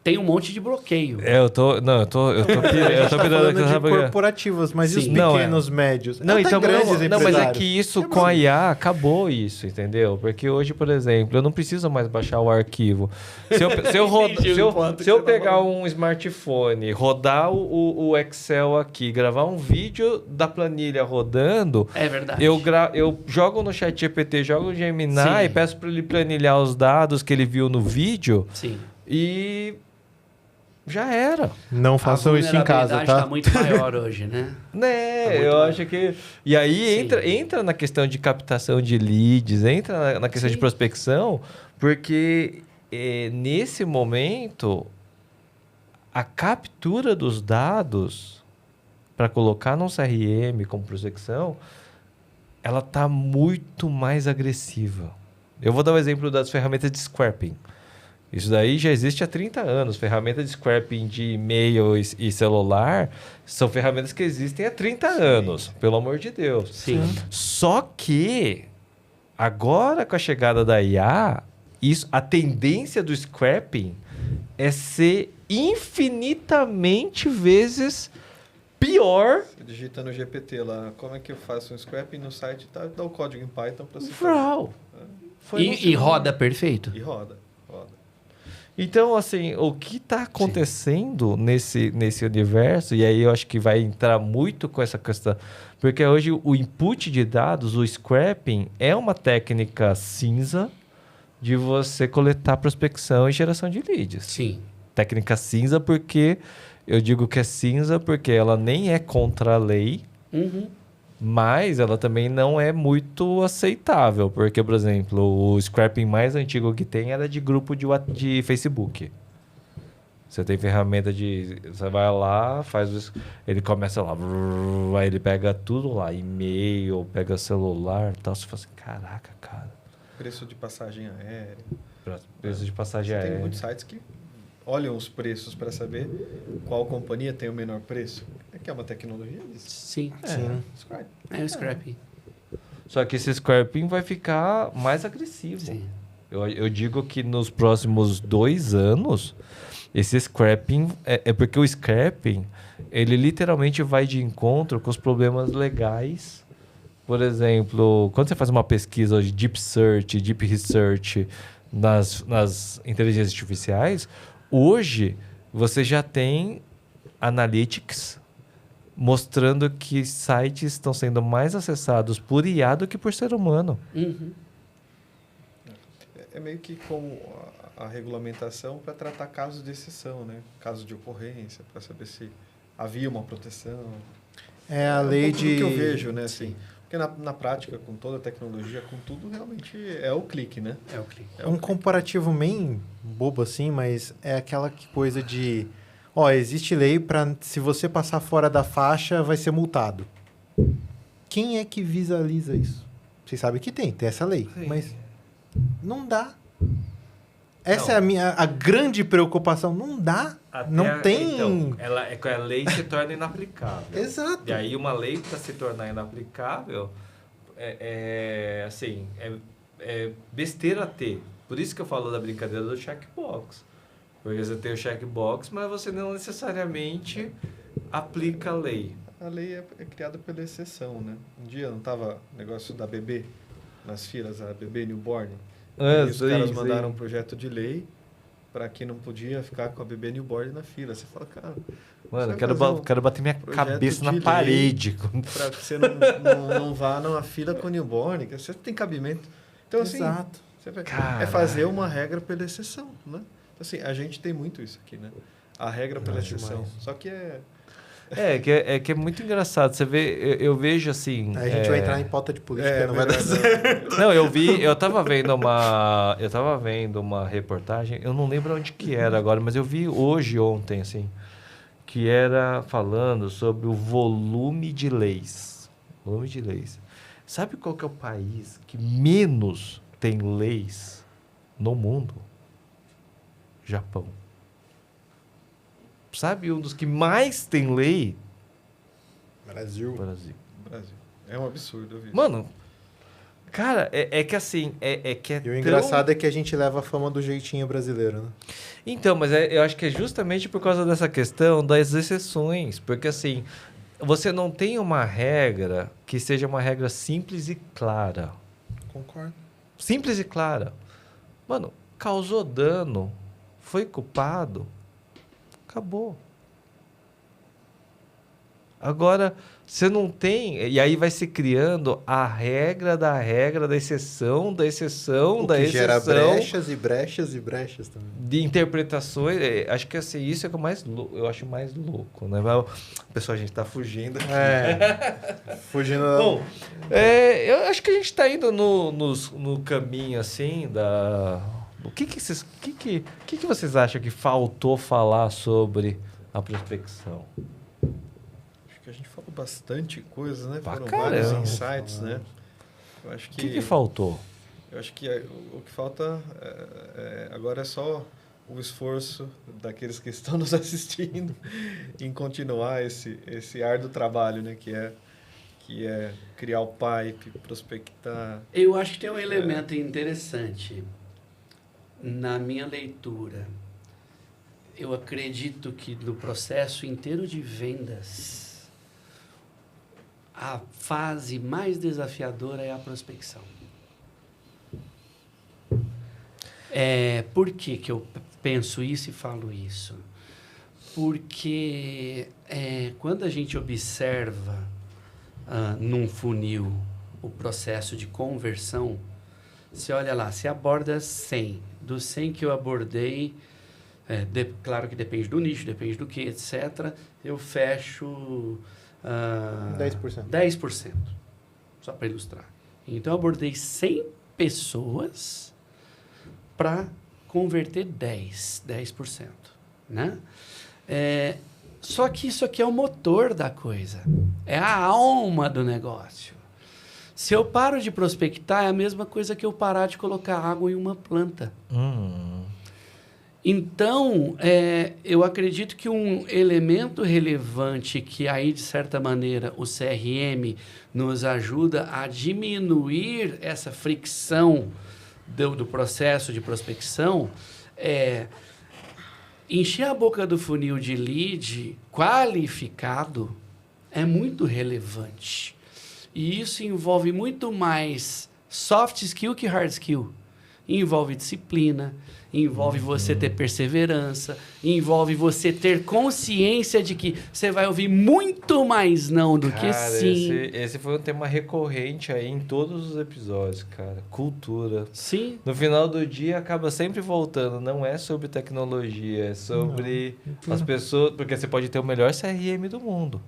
tem um monte de bloqueio. eu tô pirando Tá aqui, falando de sabe por quê? corporativas, mas e os Sim. pequenos, médios? Não, Até então, grandes mas é empresários. que isso com a IA acabou isso, entendeu? Porque hoje, por exemplo, eu não preciso mais baixar o arquivo. Se eu pegar um smartphone, rodar o Excel aqui, gravar um vídeo da planilha rodando, É verdade. eu jogo no ChatGPT, jogo no Gemini Sim. e peço para ele planilhar os dados que ele viu no vídeo Sim. e já era. Não façam isso em casa, A vulnerabilidade tá? está muito maior hoje, né? Né, Tá muito eu bom. acho que... E aí Sim. entra na questão de captação de leads, entra na questão de Sim. prospecção, porque nesse momento a captura dos dados para colocar num CRM como prospecção, ela está muito mais agressiva. Eu vou dar o exemplo das ferramentas de scrapping. Isso daí já existe há 30 anos. Ferramentas de scrapping de e-mail e celular são ferramentas que existem há 30 anos, pelo amor de Deus. Sim. Só que agora com a chegada da IA, a tendência do scrapping é ser infinitamente vezes pior. Você digita no GPT lá, como é que eu faço um scrapping no site, dá o código em Python para você fazer. Vrau. Foi no E roda perfeito. E roda. Então, assim, o que está acontecendo nesse universo, e aí eu acho que vai entrar muito com essa questão, porque hoje o input de dados, o scrapping, é uma técnica cinza de você coletar prospecção e geração de leads. Sim. Técnica cinza porque, eu digo que é cinza porque ela nem é contra a lei, Uhum. mas ela também não é muito aceitável, porque, por exemplo, o scrapping mais antigo que tem era de grupo de Facebook. Você tem ferramenta de... Você vai lá, ele começa lá, aí ele pega tudo lá, e-mail, pega celular e tal. Você fala assim, caraca, cara. Preço de passagem aérea. Preço de passagem Você aérea. tem muitos sites que olham os preços para saber qual companhia tem o menor preço. É que é uma tecnologia disso. Sim. Scrape. É o scrapping. Só que esse scrapping vai ficar mais agressivo. Sim. Eu digo que nos próximos 2 anos, esse scrapping... É porque o scrapping, ele literalmente vai de encontro com os problemas legais. Por exemplo, quando você faz uma pesquisa de Deep Search, Deep Research nas inteligências artificiais, hoje você já tem analytics mostrando que sites estão sendo mais acessados por IA do que por ser humano. Uhum. É meio que como a regulamentação para tratar casos de exceção, né? Casos de ocorrência, para saber se havia uma proteção. É a lei pouco do de... que eu vejo, né? Assim, porque na prática, com toda a tecnologia, com tudo, realmente é o clique, né? É o clique. É um comparativo bem bobo assim, mas é aquela coisa de... Ó, existe lei para se você passar fora da faixa, vai ser multado. Quem é que visualiza isso? Vocês sabem que tem essa lei, Sim. mas não dá. Essa é a grande preocupação. Não dá. Não tem... Então, a lei se torna inaplicável. Exato. E aí uma lei para se tornar inaplicável é besteira ter. Por isso que eu falo da brincadeira do checkbox. Porque você tem o checkbox, mas você não necessariamente aplica a lei. A lei é criada pela exceção, né? Um dia não estava o negócio da bebê nas filas, a bebê newborn. E os caras mandaram um projeto de lei para que não podia ficar com a bebê newborn na fila. Você fala, cara... Mano, você quero bater minha cabeça na parede. Para que você não vá numa fila com newborn, que você tem cabimento. Então, assim, Exato. é fazer uma regra pela exceção, né? Então, assim, a gente tem muito isso aqui, né? A regra pela exceção. demais. Só que Que é muito engraçado. Você vê, eu vejo assim. Aí a gente vai entrar em pauta de política, não vai dar melhor certo. Não, eu tava vendo uma reportagem, eu não lembro onde que era agora, mas eu vi ontem, assim, que era falando sobre o volume de leis. Volume de leis. Sabe qual que é o país que menos tem leis no mundo? Japão. Sabe um dos que mais tem lei? Brasil. Brasil. Brasil. É um absurdo, eu vi. Mano, cara, é que assim, que é E o engraçado é que a gente leva a fama do jeitinho brasileiro, né? Então, mas eu acho que é justamente por causa dessa questão das exceções. Porque assim, você não tem uma regra que seja uma regra simples e clara. Concordo. Simples e clara. Mano, causou dano, foi culpado, acabou. Agora, você não tem... E aí vai se criando a regra, da exceção, da exceção, O da que exceção. gera brechas e brechas e brechas também. De interpretações. Acho que assim, isso é que eu acho mais louco, né? Mas, pessoal, a gente tá fugindo. Fugindo... Bom, eu acho que a gente tá indo no caminho, assim, da... O que vocês acham que faltou falar sobre a prospecção? Acho que a gente falou bastante coisa, né? Pra Foram caramba. vários insights, né? Eu acho O que faltou? Eu acho que o que falta agora é só o esforço daqueles que estão nos assistindo em continuar esse árduo trabalho, né? Que é criar o pipe, prospectar. Eu acho que tem um elemento interessante na minha leitura. Eu acredito que no processo inteiro de vendas, a fase mais desafiadora é a prospecção. Por que eu penso isso e falo isso? Porque quando a gente observa num funil o processo de conversão, você olha lá, você aborda 100. Dos 100 que eu abordei, claro que depende do nicho, depende do que, etc., eu fecho 10%. 10%, só para ilustrar. Então, eu abordei 100 pessoas para converter 10%, né? Só que isso aqui é o motor da coisa, é a alma do negócio. Se eu paro de prospectar, é a mesma coisa que eu parar de colocar água em uma planta. Então, eu acredito que um elemento relevante que aí, de certa maneira, o CRM nos ajuda a diminuir essa fricção do processo de prospecção é encher a boca do funil de lead qualificado é muito relevante. E isso envolve muito mais soft skill que hard skill. envolve disciplina, envolve você ter perseverança, envolve você ter consciência de que você vai ouvir muito mais não do que Cara, sim. esse foi um tema recorrente aí em todos os episódios, cara. Cultura. Sim. No final do dia acaba sempre voltando. Não é sobre tecnologia, é sobre as pessoas. Porque você pode ter o melhor CRM do mundo.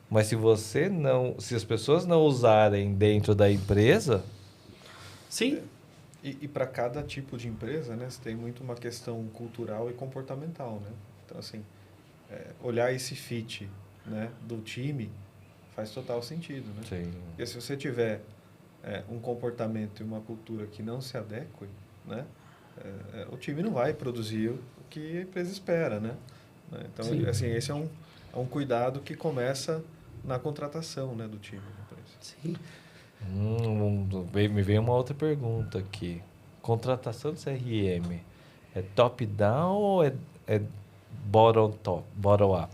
Mas se as pessoas não usarem dentro da empresa, Sim. E para cada tipo de empresa, né, você tem muito uma questão cultural e comportamental, né? Então, assim, olhar esse fit, né, do time faz total sentido, né? sim. Porque se você tiver um comportamento e uma cultura que não se adequem, né, o time não vai produzir o que a empresa espera, né? Então, Sim. assim, esse é um cuidado que começa na contratação, né, do time da empresa. Sim. Me veio uma outra pergunta aqui. Contratação de CRM é top-down ou é bottom-top, bottom-up?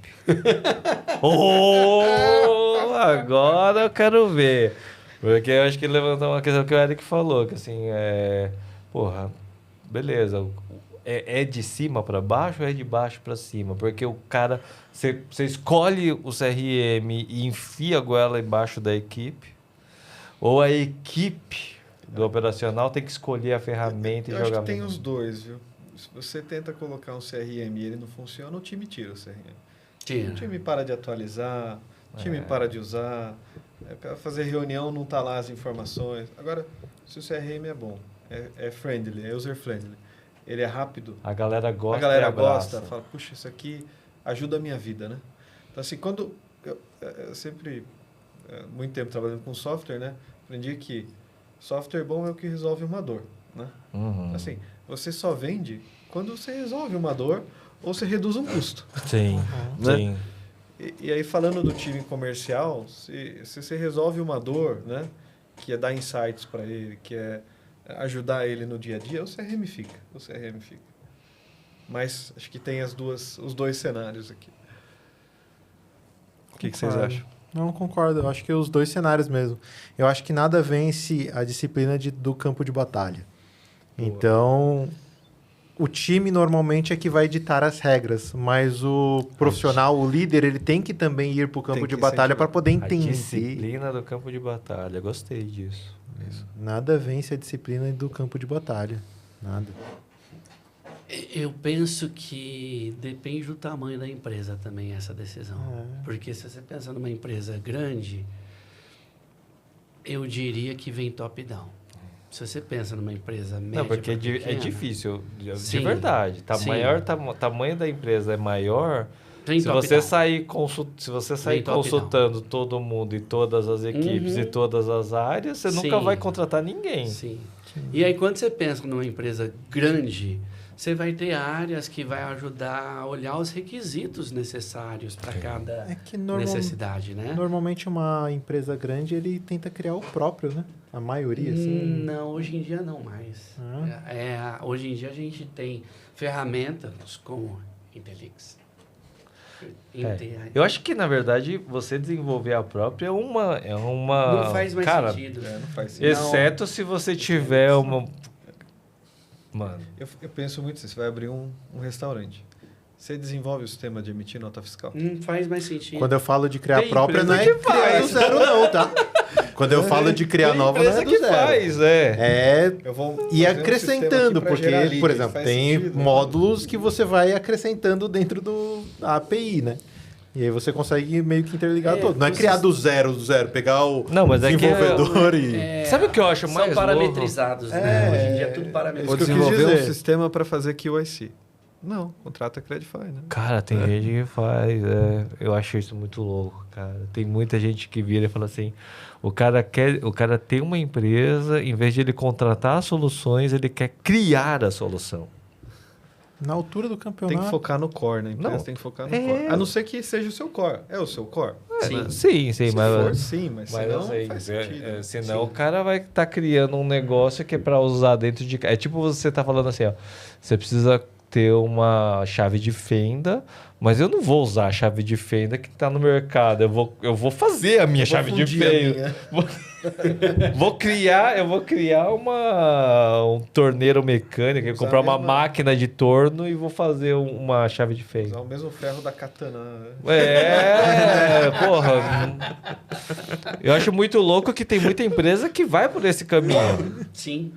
Agora eu quero ver. Porque eu acho que ele levantou uma questão que o Eric falou, que assim, porra, beleza, é de cima para baixo ou é de baixo para cima? Porque o cara, você escolhe o CRM e enfia a goela embaixo da equipe, ou a equipe do operacional tem que escolher a ferramenta e Eu jogar. acho que tem os dois, viu? Se você tenta colocar um CRM e ele não funciona, o time tira o CRM. O time para de atualizar, o time para de usar, para fazer reunião não tá lá as informações. Agora, se o CRM é bom, é friendly, é user-friendly, ele é rápido, A galera gosta. a galera e abraça. gosta, fala, puxa, isso aqui ajuda a minha vida, né? Então, assim, quando eu sempre, muito tempo trabalhando com software, né? Aprendi que software bom é o que resolve uma dor, né? Uhum. Assim, você só vende quando você resolve uma dor ou você reduz um custo. Sim, Né? sim. E aí, falando do time comercial, se você resolve uma dor, né? Que é dar insights para ele, que é ajudar ele no dia a dia, o CRM fica. Mas acho que tem os dois cenários aqui. O que vocês Concordo. acham? Não, concordo. Eu acho que os dois cenários mesmo. Eu acho que nada vence a disciplina do campo de batalha. Boa. Então, o time normalmente é que vai ditar as regras, mas o profissional, o líder, ele tem que também ir para o campo Tem de que batalha incentivar. para poder A entender. disciplina do campo de batalha. Gostei disso. Nada vence a disciplina do campo de batalha. Nada. Eu penso que depende do tamanho da empresa também essa decisão. Porque se você pensa numa empresa grande, eu diria que vem top-down. Se você pensa numa empresa média Não, porque pra pequena, é difícil, de Sim. verdade. Sim. Tamanho da empresa é maior. vem Se você top-down. sair Vem top-down. consultando todo mundo e todas as equipes Uhum. e todas as áreas, você Sim. nunca vai contratar ninguém. Sim. E aí, quando você pensa numa empresa grande, você vai ter áreas que vai ajudar a olhar os requisitos necessários para cada É que necessidade, né? normalmente uma empresa grande, ele tenta criar o próprio, né? A maioria, assim. Não, hoje em dia não mais. Hoje em dia a gente tem ferramentas como Intelix. Eu acho que, na verdade, você desenvolver a própria é uma... Não faz mais Cara, sentido. Não faz sentido. exceto se você tiver uma... Mano, Eu penso muito assim, você vai abrir um restaurante. Você desenvolve o sistema de emitir nota fiscal? Não faz mais sentido. Quando eu falo de criar Tem própria, não é empresa que criar faz. do zero, não, tá? Quando eu falo de criar nova, não é do zero. É Eu vou e fazer um sistema acrescentando, aqui pra porque, gerar lead, por exemplo, faz tem sentido? módulos que você vai acrescentando dentro da API, né? E aí você consegue meio que interligar todo. Não é criar do zero, pegar o Não, mas é que desenvolvedor e... Sabe o que eu acho mais São parametrizados, né? Hoje em dia é tudo Vou parametrizado. que eu quis desenvolver um dizer. sistema para fazer QIC. Não, contrata Credify, né? Cara, tem gente que faz. Eu acho isso muito louco, cara. Tem muita gente que vira e fala assim: o cara tem uma empresa, em vez de ele contratar soluções, ele quer criar a solução. Na altura do Tem campeonato... que focar no core, né? A empresa Não. tem que focar no core. A não ser que seja o seu core. É o seu core. Sim, Se mas. for, sim, mas senão assim, não faz sentido. senão Sim. o cara vai estar criando um negócio que é para usar dentro de. É tipo você tá falando assim, ó. Você precisa ter uma chave de fenda, mas eu não vou usar a chave de fenda que está no mercado. Eu vou fazer a minha chave de fenda. Eu vou criar um torneiro mecânico, Usar comprar a uma mesma- máquina de torno e vou fazer uma chave de fenda. Usar o mesmo ferro da katana. Né? Porra. Eu acho muito louco que tem muita empresa que vai por esse caminho. Sim.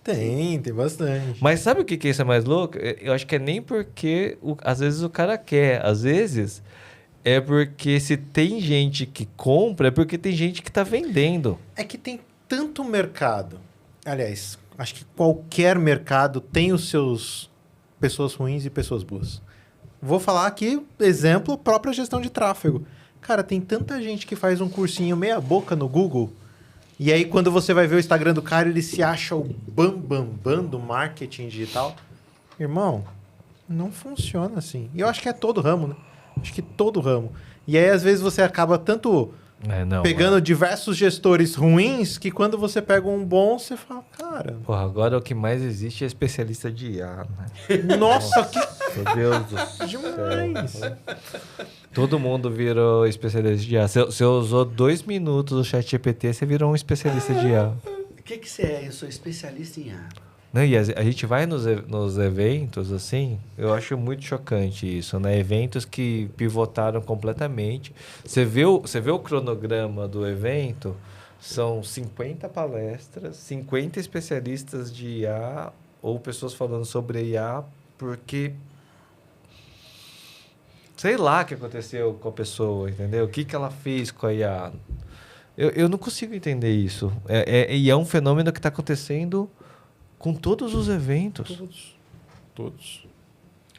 Tem bastante. Mas sabe o que é isso é mais louco? Eu acho que é nem porque às vezes o cara quer. Às vezes é porque se tem gente que compra, é porque tem gente que tá vendendo. É que tem tanto mercado. Aliás, acho que qualquer mercado tem os seus pessoas ruins e pessoas boas. Vou falar aqui, exemplo, própria gestão de tráfego. Cara, tem tanta gente que faz um cursinho meia boca no Google, e aí quando você vai ver o Instagram do cara, ele se acha o bam do marketing digital. Irmão, não funciona assim. E eu acho que é todo ramo, né? Acho que todo ramo. E aí, às vezes, você acaba tanto pegando diversos gestores ruins que quando você pega um bom, você fala, cara... Porra, agora o que mais existe é especialista de IA, né? Nossa, que Meu Deus do céu. demais! Todo mundo virou especialista de IA. Você usou 2 minutos do ChatGPT, você virou um especialista de IA. O que você é? Eu sou especialista em ar. Não, e a gente vai nos eventos, assim, eu acho muito chocante isso, né? Eventos que pivotaram completamente. Você vê o cronograma do evento, são 50 palestras, 50 especialistas de IA ou pessoas falando sobre IA, porque sei lá o que aconteceu com a pessoa, entendeu? O que ela fez com a IA. Eu não consigo entender isso. E é um fenômeno que está acontecendo com todos os eventos. Todos.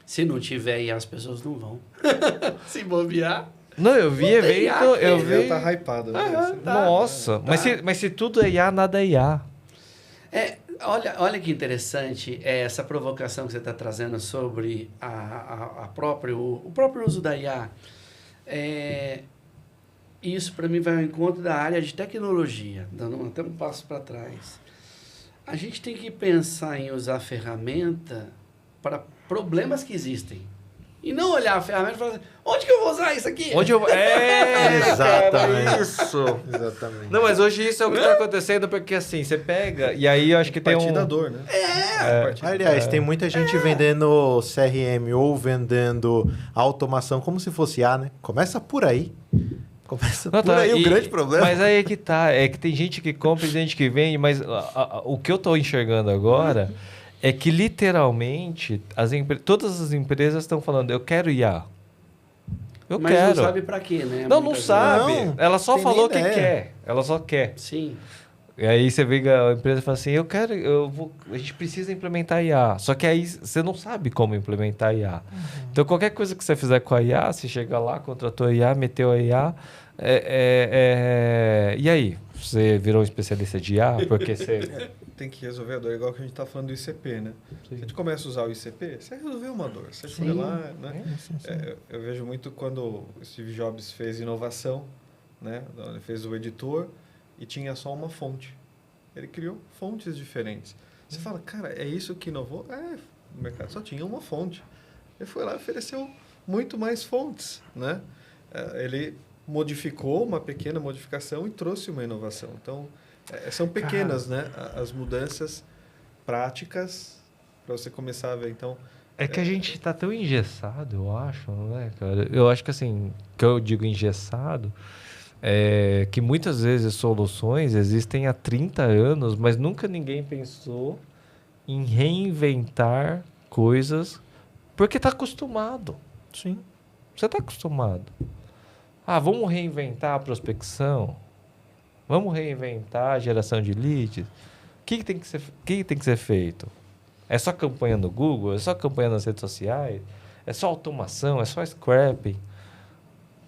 Se não tiver IA, as pessoas não vão. Se bobear. Não, eu vi Não tem evento, IA, eu O vi... tá hypado. Né? Nossa, mas se tudo é IA, nada é IA. Olha que interessante essa provocação que você está trazendo sobre o próprio uso da IA. Isso, para mim, vai ao encontro da área de tecnologia, dando até um passo para trás. A gente tem que pensar em usar a ferramenta para problemas que existem. E não olhar a ferramenta e falar assim, onde que eu vou usar isso aqui? Exatamente. Isso. Exatamente. Não, mas hoje isso é o que está acontecendo, porque assim, você pega, e aí eu acho que tem Partir da um... dor, né? Aliás, tem muita gente vendendo CRM ou vendendo automação como se fosse A, né? Começa por aí. Começa Não, por aí o grande problema. Mas aí é que tá, é que tem gente que compra e gente que vende, mas o que eu estou enxergando agora é que literalmente todas as empresas estão falando, eu quero IA. Mas quero. não sabe para quê, né? Não Muitas sabe. Não, Ela só tem nem falou que ideia. quer. Ela só quer. vezes. Sim. E aí você vê a empresa e fala assim, a gente precisa implementar IA. Só que aí você não sabe como implementar IA. Então qualquer coisa que você fizer com a IA, você chega lá, contratou a IA, meteu a IA, e aí? Você virou um especialista de IA? Porque você... Tem que resolver a dor, igual que a gente está falando do ICP, né? Se a gente começa a usar o ICP, você resolveu uma dor. Você foi lá, né? Eu vejo muito quando o Steve Jobs fez inovação, né? Ele fez o editor e tinha só uma fonte. Ele criou fontes diferentes. Você fala, cara, é isso que inovou? O mercado só tinha uma fonte. Ele foi lá e ofereceu muito mais fontes, né? Ele modificou uma pequena modificação e trouxe uma inovação. Então, são pequenas, né? As mudanças práticas para você começar a ver. Então, É que a gente está tão engessado, eu acho, não é, cara? Eu acho que assim, que eu digo engessado, que muitas vezes soluções existem há 30 anos, mas nunca ninguém pensou em reinventar coisas porque está acostumado. Sim. Você está acostumado. Vamos reinventar a prospecção? Vamos reinventar a geração de leads? O que tem que ser feito? É só campanha no Google? É só campanha nas redes sociais? É só automação? É só scrapping?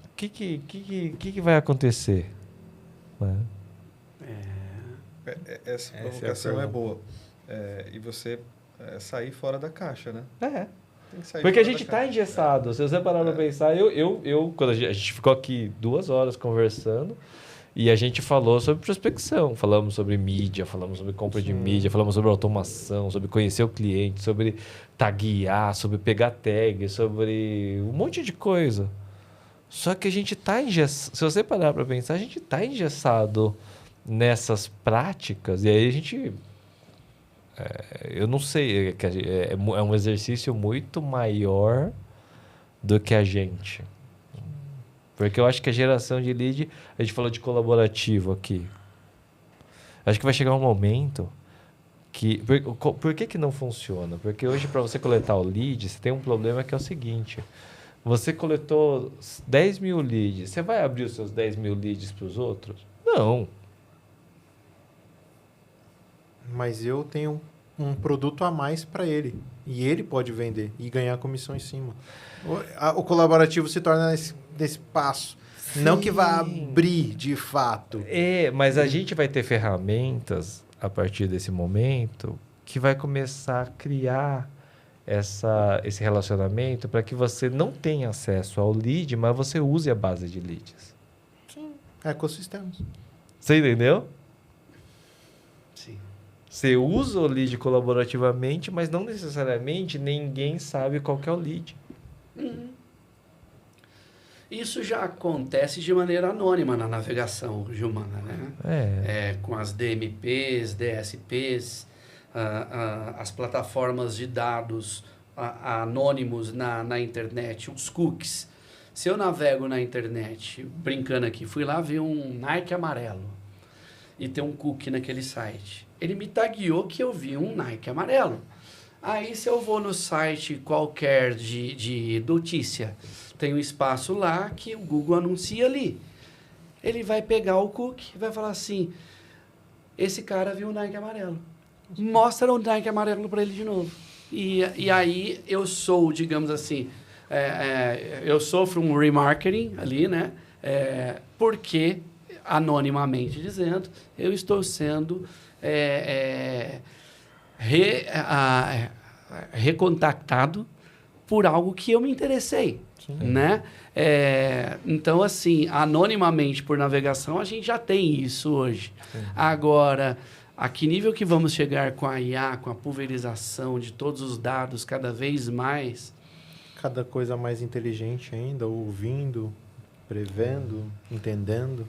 O que vai acontecer? Né? essa provocação é boa. E você sair fora da caixa, né? Tem que sair Porque a fora gente da caixa. está engessado. Se você parar para pensar, quando a gente ficou aqui 2 horas conversando, E a gente falou sobre prospecção, falamos sobre mídia, falamos sobre compra de mídia, falamos sobre automação, sobre conhecer o cliente, sobre taguear, sobre pegar tag, sobre um monte de coisa. Só que a gente está engessado. Se você parar para pensar, a gente está engessado nessas práticas. E aí a gente... eu não sei, é um exercício muito maior do que a gente. Porque eu acho que a geração de lead, a gente falou de colaborativo aqui. Acho que vai chegar um momento que... Por que não funciona? Porque hoje, para você coletar o lead, você tem um problema que é o seguinte. Você coletou 10 mil leads. Você vai abrir os seus 10 mil leads para os outros? Não. Mas eu tenho um produto a mais para ele. E ele pode vender e ganhar comissão em cima. O colaborativo se torna nesse passo. Sim. Não que vá abrir de fato. Mas a gente vai ter ferramentas a partir desse momento que vai começar a criar esse relacionamento para que você não tenha acesso ao lead, mas você use a base de leads. Sim. Ecossistemas. Você entendeu? Sim. Você usa o lead colaborativamente, mas não necessariamente ninguém sabe qual que é o lead. Isso já acontece de maneira anônima na navegação humana, né? Com as DMPs, DSPs, as plataformas de dados anônimos na internet, os cookies. Se eu navego na internet, brincando aqui, fui lá ver um Nike amarelo e tem um cookie naquele site. Ele me tagueou que eu vi um Nike amarelo. Aí, se eu vou no site qualquer de notícia, tem um espaço lá que o Google anuncia ali. Ele vai pegar o cookie e vai falar assim, esse cara viu o Nike amarelo. Mostra o Nike amarelo para ele de novo. E aí, eu sou, digamos assim, eu sofro um remarketing ali, né? Porque, anonimamente dizendo, eu estou sendo... recontactado por algo que eu me interessei, né? Então, assim, anonimamente por navegação, a gente já tem isso hoje. Agora, a que nível que vamos chegar com a IA, com a pulverização de todos os dados cada vez mais? Cada coisa mais inteligente ainda, ouvindo, prevendo, entendendo.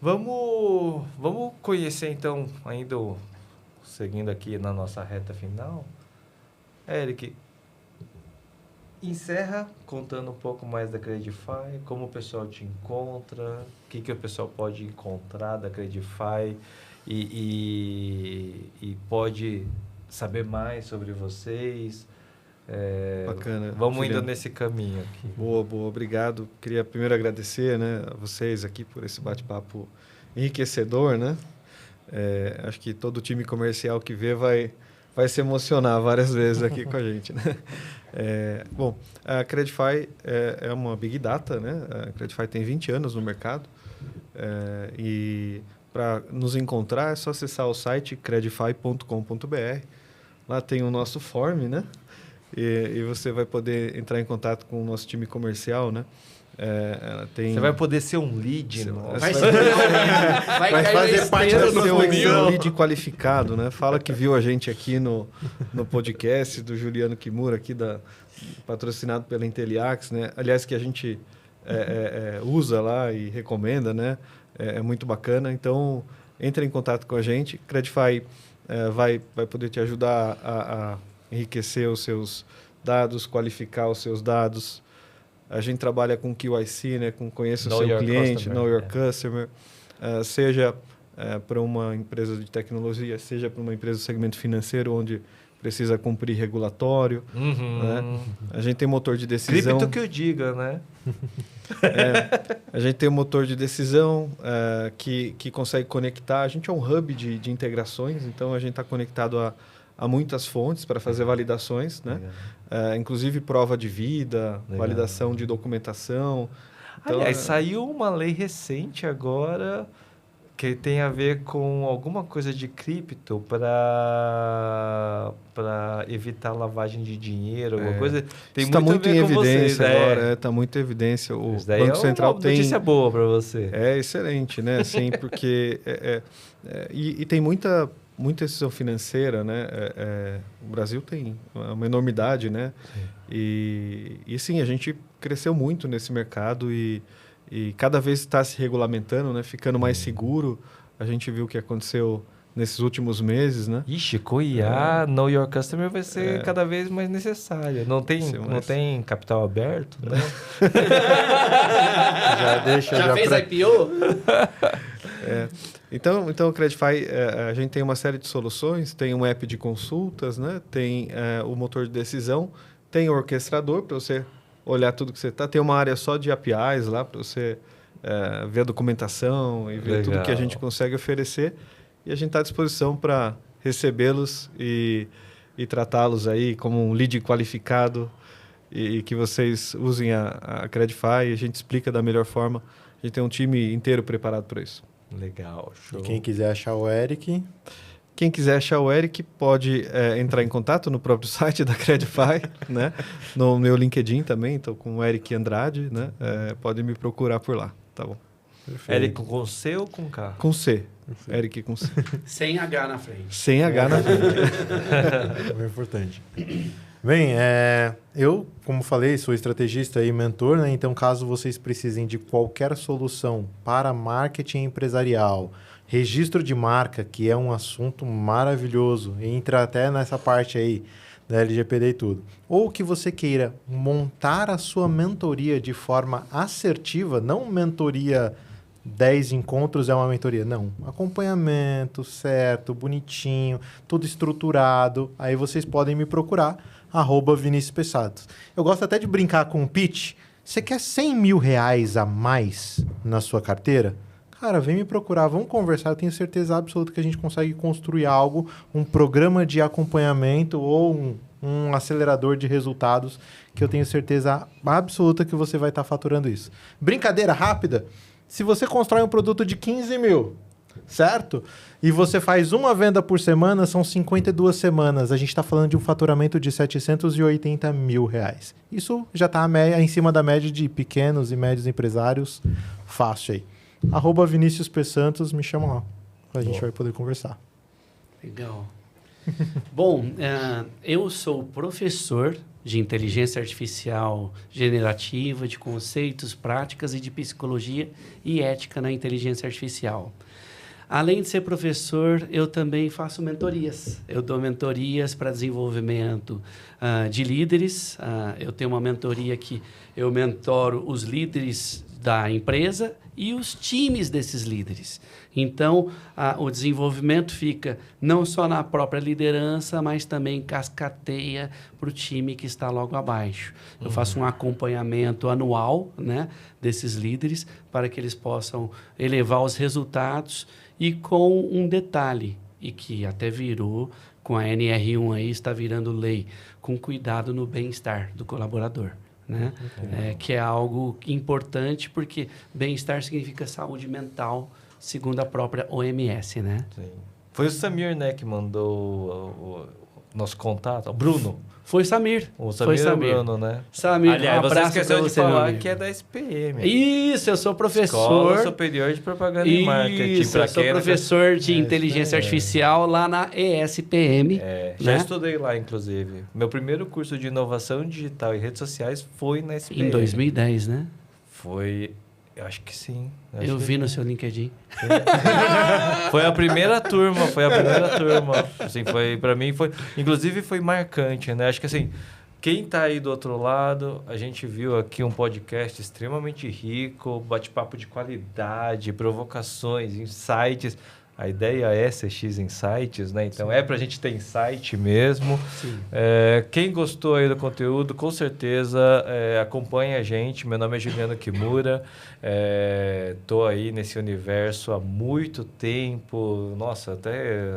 Vamos conhecer, então, ainda seguindo aqui na nossa reta final. Eric, encerra contando um pouco mais da Credify, como o pessoal te encontra, o que o pessoal pode encontrar da Credify e pode saber mais sobre vocês. Bacana. Vamos Juliano. indo nesse caminho aqui. Boa, obrigado. Queria primeiro agradecer, né, a vocês aqui por esse bate-papo enriquecedor, né? Acho que todo time comercial que vê vai se emocionar várias vezes aqui com a gente, né? Bom, a Credify é uma Big Data, né? A Credify tem 20 anos no mercado e para nos encontrar é só acessar o site credify.com.br. Lá tem o nosso form, né? E você vai poder entrar em contato com o nosso time comercial, né? Você vai poder ser um lead, Vai fazer parte da ser sua um lead qualificado, né? Fala que viu a gente aqui no podcast do Juliano Kimura, aqui patrocinado pela Inteliax, né? Aliás, que a gente usa lá e recomenda, né? É muito bacana. Então, entre em contato com a gente. Credify vai poder te ajudar a enriquecer os seus dados, qualificar os seus dados. A gente trabalha com QIC, né? Com conheça o seu cliente, know your customer. Seja para uma empresa de tecnologia, seja para uma empresa do segmento financeiro, onde precisa cumprir regulatório. Né? A gente tem motor de decisão... Cripto que eu diga, né? A gente tem um motor de decisão que consegue conectar. A gente é um hub de integrações, então a gente está conectado a muitas fontes para fazer validações, né? Inclusive prova de vida, validação de documentação. Então, aliás, saiu uma lei recente agora que tem a ver com alguma coisa de cripto para evitar lavagem de dinheiro, alguma coisa. Tem Está muito a ver em com vocês, evidência agora, está muito em evidência. O Isso daí Banco Central uma tem... notícia boa para você. É excelente, né? Assim, porque... e tem muita decisão financeira, né? O Brasil tem uma enormidade, né? E sim, a gente cresceu muito nesse mercado e cada vez está se regulamentando, né? Ficando mais seguro. A gente viu o que aconteceu nesses últimos meses, né? Ixi, com IA, Know Your Customer vai ser cada vez mais necessário. Não tem capital aberto, né? Já fez IPO? Então o Credify, a gente tem uma série de soluções, tem um app de consultas, né? Tem o motor de decisão, tem o orquestrador para você olhar tudo que você está, tem uma área só de APIs lá para você ver a documentação e ver tudo que a gente consegue oferecer. E a gente está à disposição para recebê-los e tratá-los aí como um lead qualificado e que vocês usem a Credify e a gente explica da melhor forma. A gente tem um time inteiro preparado para isso. Legal, show. E quem quiser achar o Eric... Quem quiser achar o Eric pode entrar em contato no próprio site da Credify, né? No meu LinkedIn também, estou com o Eric Andrade, né? Pode me procurar por lá, tá bom? Perfeito. Eric com C ou com K? Com C. Perfeito. Eric com C. Sem H na frente. Sem H na frente. É importante. Bem, eu, como falei, sou estrategista e mentor, né? Então, caso vocês precisem de qualquer solução para marketing empresarial, registro de marca, que é um assunto maravilhoso, entra até nessa parte aí da LGPD e tudo, ou que você queira montar a sua mentoria de forma assertiva, não mentoria 10 encontros é uma mentoria, não. Acompanhamento certo, bonitinho, tudo estruturado, aí vocês podem me procurar, @ViniciusPessados. Eu gosto até de brincar com o pitch. Você quer 100 mil reais a mais na sua carteira? Cara, vem me procurar, vamos conversar. Eu tenho certeza absoluta que a gente consegue construir algo, um programa de acompanhamento ou um acelerador de resultados que eu tenho certeza absoluta que você vai estar faturando isso. Brincadeira rápida, se você constrói um produto de 15 mil, certo? E você faz uma venda por semana, são 52 semanas. A gente está falando de um faturamento de 780 mil reais. Isso já está em cima da média de pequenos e médios empresários. Fácil aí. @ViniciusPSantos, me chama lá. A gente vai poder conversar. Legal. Bom, eu sou professor de inteligência artificial generativa, de conceitos, práticas e de psicologia e ética na inteligência artificial. Além de ser professor, eu também faço mentorias. Eu dou mentorias para desenvolvimento de líderes. Eu tenho uma mentoria que eu mentoro os líderes da empresa e os times desses líderes. Então, o desenvolvimento fica não só na própria liderança, mas também cascateia para o time que está logo abaixo. Eu faço um acompanhamento anual, né, desses líderes para que eles possam elevar os resultados e com um detalhe, e que até virou, com a NR1 aí, está virando lei, com cuidado no bem-estar do colaborador. Né? Que é algo importante, porque bem-estar significa saúde mental, segundo a própria OMS, né? Sim. Foi o Samir, né, que mandou o nosso contato, o Bruno. Foi Samir. O Samir, foi Samir. É o Bruno, né? Samir, aliás, um você abraço esqueceu pra de você, meu falar amigo. que é da SPM. Isso, eu sou professor. Escola Superior de Propaganda e Marketing. Isso, eu sou professor de inteligência artificial lá na ESPM. Já né? estudei lá, inclusive. Meu primeiro curso de inovação digital e redes sociais foi na SPM. Em 2010, né? Foi... Eu acho que sim. Eu vi no seu LinkedIn. Foi a primeira turma, Assim, foi, pra mim, foi... Inclusive, foi marcante, né? Acho que, assim, quem tá aí do outro lado, a gente viu aqui um podcast extremamente rico, bate-papo de qualidade, provocações, insights. A ideia é CX Insights, né? Então é para a gente ter insight mesmo. Sim. Quem gostou aí do conteúdo, com certeza acompanha a gente. Meu nome é Juliano Kimura. Tô aí nesse universo há muito tempo. Nossa, até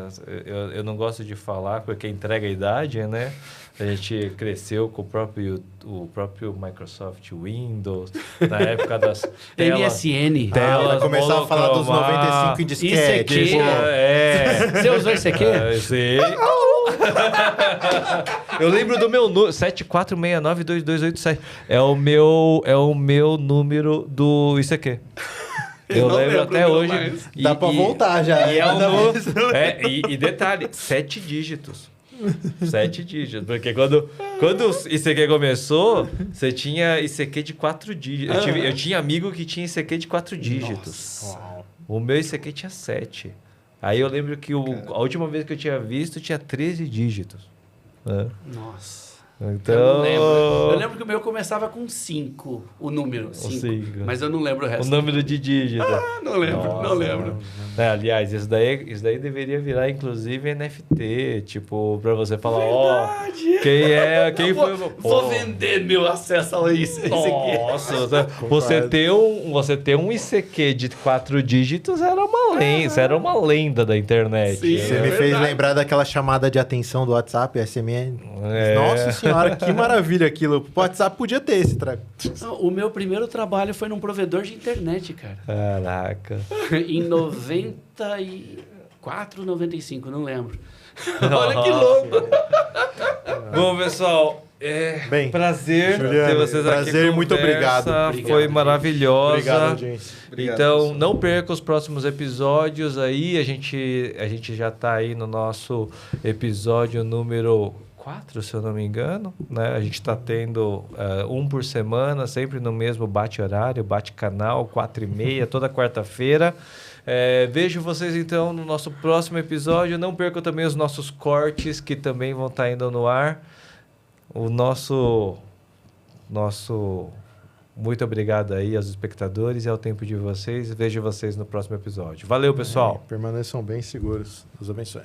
eu não gosto de falar porque entrega a idade, né? A gente cresceu com o próprio Microsoft Windows, na época das MSN. Vai começar a falar dos 95 em disquete. ICQ. Você usou ICQ? Sei. Eu lembro do meu número, 74692287. É o meu número do ICQ. Eu não lembro até hoje. mais. Dá pra voltar já. E detalhe, 7 dígitos. 7 dígitos. Porque quando o ICQ começou, você tinha ICQ de 4 dígitos. Eu tinha amigo que tinha ICQ de 4 dígitos. Nossa. O meu ICQ tinha 7. Aí eu lembro que a última vez que eu tinha visto tinha 13 dígitos. Né? Nossa. Então... Eu não lembro. Eu lembro que o meu começava com 5, o número. 5. cinco. Mas eu não lembro o O resto. número de dígito. Não lembro, não lembro. Aliás, isso daí deveria virar, inclusive, NFT. Tipo, pra você falar, quem foi... Vou vender meu acesso ao ICQ. Nossa, você ter um ICQ de 4 dígitos era uma lenda da internet. Sim. Você me fez lembrar daquela chamada de atenção do WhatsApp, SMN. Nossa senhora, que maravilha aquilo. O WhatsApp podia ter esse trago. O meu primeiro trabalho foi num provedor de internet, cara. Caraca. Em 94, 95, não lembro. Olha que louco. Bom, pessoal, Bem, prazer Juliano, ter vocês aqui. prazer, muito obrigado. Foi maravilhosa. Obrigado, audiência. Obrigado, Então, pessoal. não perca os próximos episódios aí. A gente já está aí no nosso episódio número 4, se eu não me engano. Né? A gente está tendo um por semana, sempre no mesmo bate-horário, bate-canal, 4h30, toda quarta-feira. Vejo vocês, então, no nosso próximo episódio. Não percam também os nossos cortes, que também vão estar indo no ar. O nosso muito obrigado aí aos espectadores e ao tempo de vocês. Vejo vocês no próximo episódio. Valeu, pessoal. Permaneçam bem seguros. Deus abençoe.